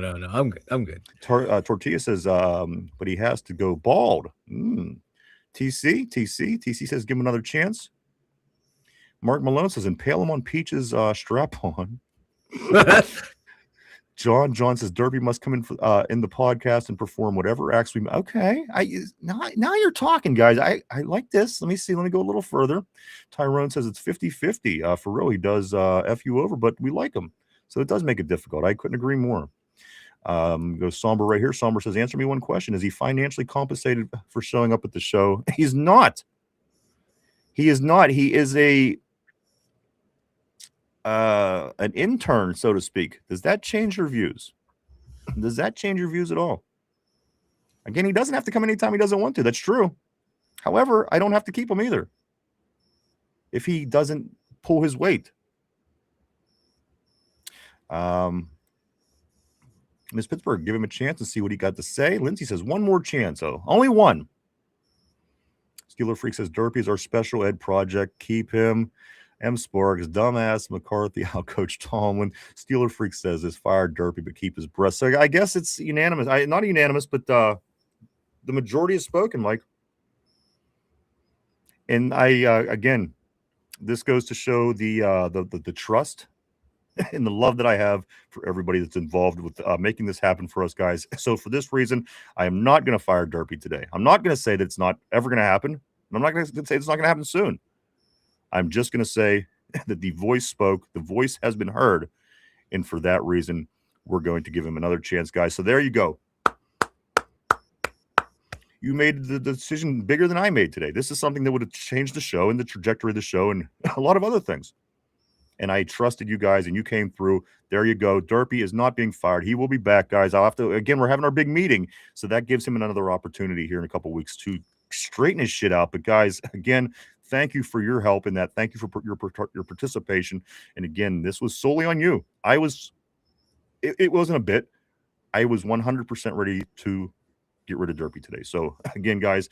I'm good. Tortilla says, but he has to go bald. TC says, give him another chance. Mark Malone says, impale him on Peach's strap-on. John says, Derpy must come in the podcast and perform whatever acts we. Okay, now you're talking, guys. I like this. Let me see. Let me go a little further. Tyrone says it's 50-50. For real, he does F you over, but we like him, so it does make it difficult. I couldn't agree more. Go Somber right here. Somber says, answer me one question: is he financially compensated for showing up at the show? He's not. He is not. He is an intern, so to speak. Does that change your views? Does that change your views at all? Again, he doesn't have to come anytime he doesn't want to. That's true. However, I don't have to keep him either if he doesn't pull his weight. Miss Pittsburgh, give him a chance and see what he got to say. Lindsay says one more chance. Oh, only one. Steeler Freak says Derpy is our special ed project. Keep him. M. Sparks, dumbass McCarthy, out Coach Tomlin. Steeler Freak says is fired Derpy, but keep his breath. So I guess it's unanimous. Not unanimous, but the majority has spoken, Mike. And again, this goes to show the trust and the love that I have for everybody that's involved with making this happen for us, guys. So for this reason, I am not going to fire Derpy today. I'm not going to say that it's not ever going to happen. And I'm not going to say it's not going to happen soon. I'm just going to say that the voice spoke, the voice has been heard, and for that reason, we're going to give him another chance, guys. So there you go. You made the decision bigger than I made today. This is something that would have changed the show and the trajectory of the show and a lot of other things. And I trusted you guys, and you came through. There you go. Derpy is not being fired. He will be back, guys. We're having our big meeting, so that gives him another opportunity here in a couple of weeks to straighten his shit out. But guys, again, thank you for your help in that. Thank you for your participation. And again, this was solely on you. I was it wasn't a bit. I was 100% ready to get rid of Derpy today. So again, guys,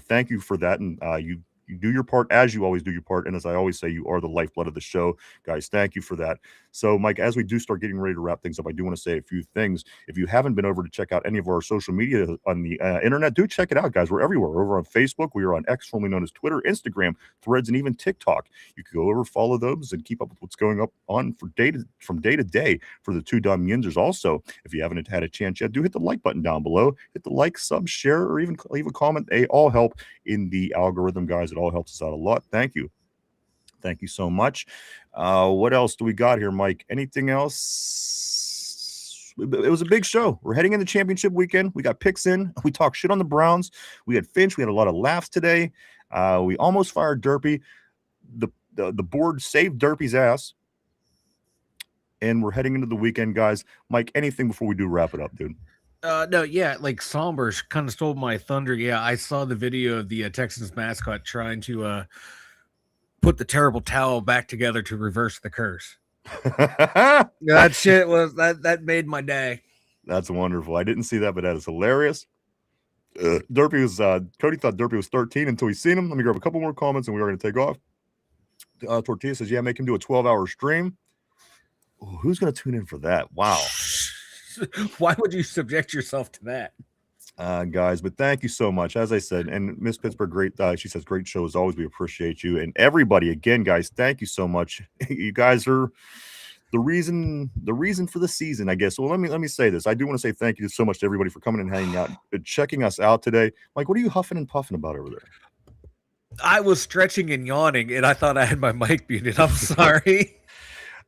thank you for that, and you do your part as you always do your part, and as I always say, you are the lifeblood of the show, guys. Thank you for that. So, Mike, as we do start getting ready to wrap things up, I do want to say a few things. If you haven't been over to check out any of our social media on the internet, do check it out, guys. We're everywhere. We're over on Facebook. We are on X, formerly known as Twitter, Instagram, Threads, and even TikTok. You can go over, follow those, and keep up with what's going on from day to day for the two Dum Yinzers. Also, if you haven't had a chance yet, do hit the like button down below. Hit the like, sub, share, or even leave a comment. They all help in the algorithm, guys. It all helps us out a lot. Thank you. Thank you so much. What else do we got here, Mike? Anything else? It was a big show. We're heading into championship weekend. We got picks in. We talked shit on the Browns. We had Finch. We had a lot of laughs today. We almost fired Derpy. The board saved Derpy's ass. And we're heading into the weekend, guys. Mike, anything before we do wrap it up, dude? No, yeah, like Sombers kind of stole my thunder. Yeah, I saw the video of the Texans mascot trying to put the terrible towel back together to reverse the curse. That shit was that made my day. That's wonderful. I didn't see that, but that is hilarious. Derpy was Cody thought Derpy was 13 until he's seen him. Let me grab a couple more comments and we are going to take off. Tortilla says, yeah, make him do a 12-hour stream. Ooh, who's going to tune in for that? Wow. Why would you subject yourself to that? Guys, but thank you so much. As I said, and Miss Pittsburgh, great. She says, great show as always. We appreciate you. And everybody, again, guys, thank you so much. You guys are the reason for the season, I guess. Well, let me say this. I do want to say thank you so much to everybody for coming and hanging out, checking us out today. Mike, what are you huffing and puffing about over there? I was stretching and yawning, and I thought I had my mic muted. I'm sorry.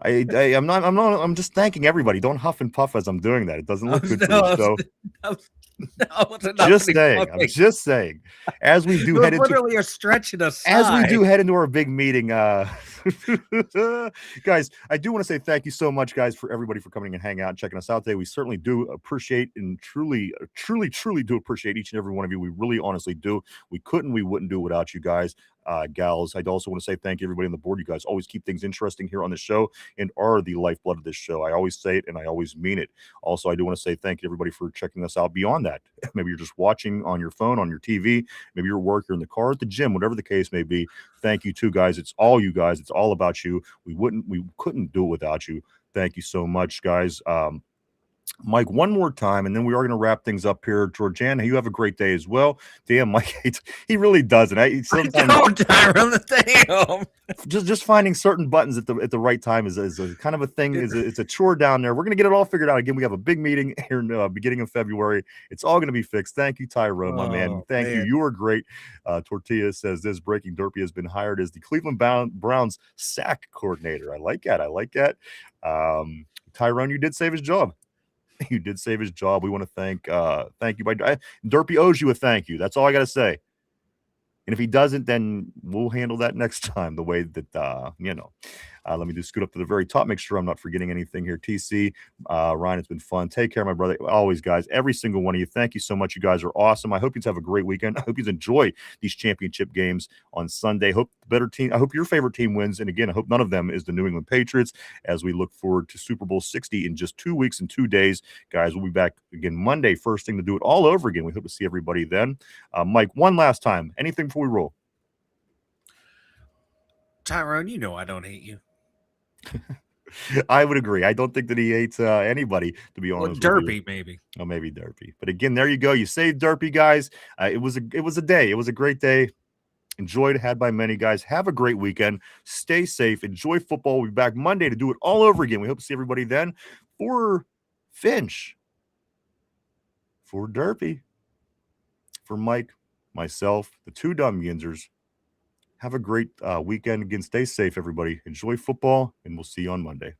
I'm just thanking everybody. Don't huff and puff as I'm doing that. It doesn't look good for the show. I'm just saying. As we do head into literally a stretch and a sigh. As we do head into our big meeting, guys, I do want to say thank you so much, guys, for everybody for coming and hanging out and checking us out today. We certainly do appreciate and truly do appreciate each and every one of you. We really honestly do. We wouldn't do it without you guys. Gals, I'd also want to say thank you, everybody on the board. You guys always keep things interesting here on the show and are the lifeblood of this show. I always say it and I always mean it. Also, I do want to say thank you, everybody, for checking us out beyond that. Maybe you're just watching on your phone, on your TV. Maybe you're at work, you're in the car, at the gym, whatever the case may be. Thank you too, guys. It's all you guys. It's all about you. We couldn't do it without you. Thank you so much, guys. Mike, one more time, and then we are going to wrap things up here. Georgiana, you have a great day as well. Damn, Mike, he really doesn't. Just finding certain buttons at the right time is a kind of a thing. It's a chore down there. We're going to get it all figured out. Again, we have a big meeting here in the beginning of February. It's all going to be fixed. Thank you, Tyrone, my man. Thank you. You are great. Tortilla says this Breaking Derpy has been hired as the Cleveland Browns sack coordinator. I like that. Tyrone, you did save his job. You did save his job. We want to thank you. Derpy owes you a thank you. That's all I got to say. And if he doesn't, then we'll handle that next time the way that, let me just scoot up to the very top, make sure I'm not forgetting anything here. TC, Ryan, it's been fun. Take care, my brother. Always, guys, every single one of you. Thank you so much. You guys are awesome. I hope you have a great weekend. I hope you enjoy these championship games on Sunday. I hope your favorite team wins. And again, I hope none of them is the New England Patriots as we look forward to Super Bowl 60 in just 2 weeks and 2 days. Guys, we'll be back again Monday, first thing to do it all over again. We hope to see everybody then. Mike, one last time. Anything before we roll? Tyrone, you know I don't hate you. I would agree. I don't think that he hates anybody, to be honest. Derpy, maybe. Oh, maybe Derpy. But again, there you go. You saved Derpy, guys. It was a day. It was a great day. Enjoyed, had by many, guys. Have a great weekend. Stay safe. Enjoy football. We'll be back Monday to do it all over again. We hope to see everybody then. For Finch, for Derpy, for Mike, myself, the two Dum Yinzers. Have a great weekend. Again, stay safe, everybody. Enjoy football, and we'll see you on Monday.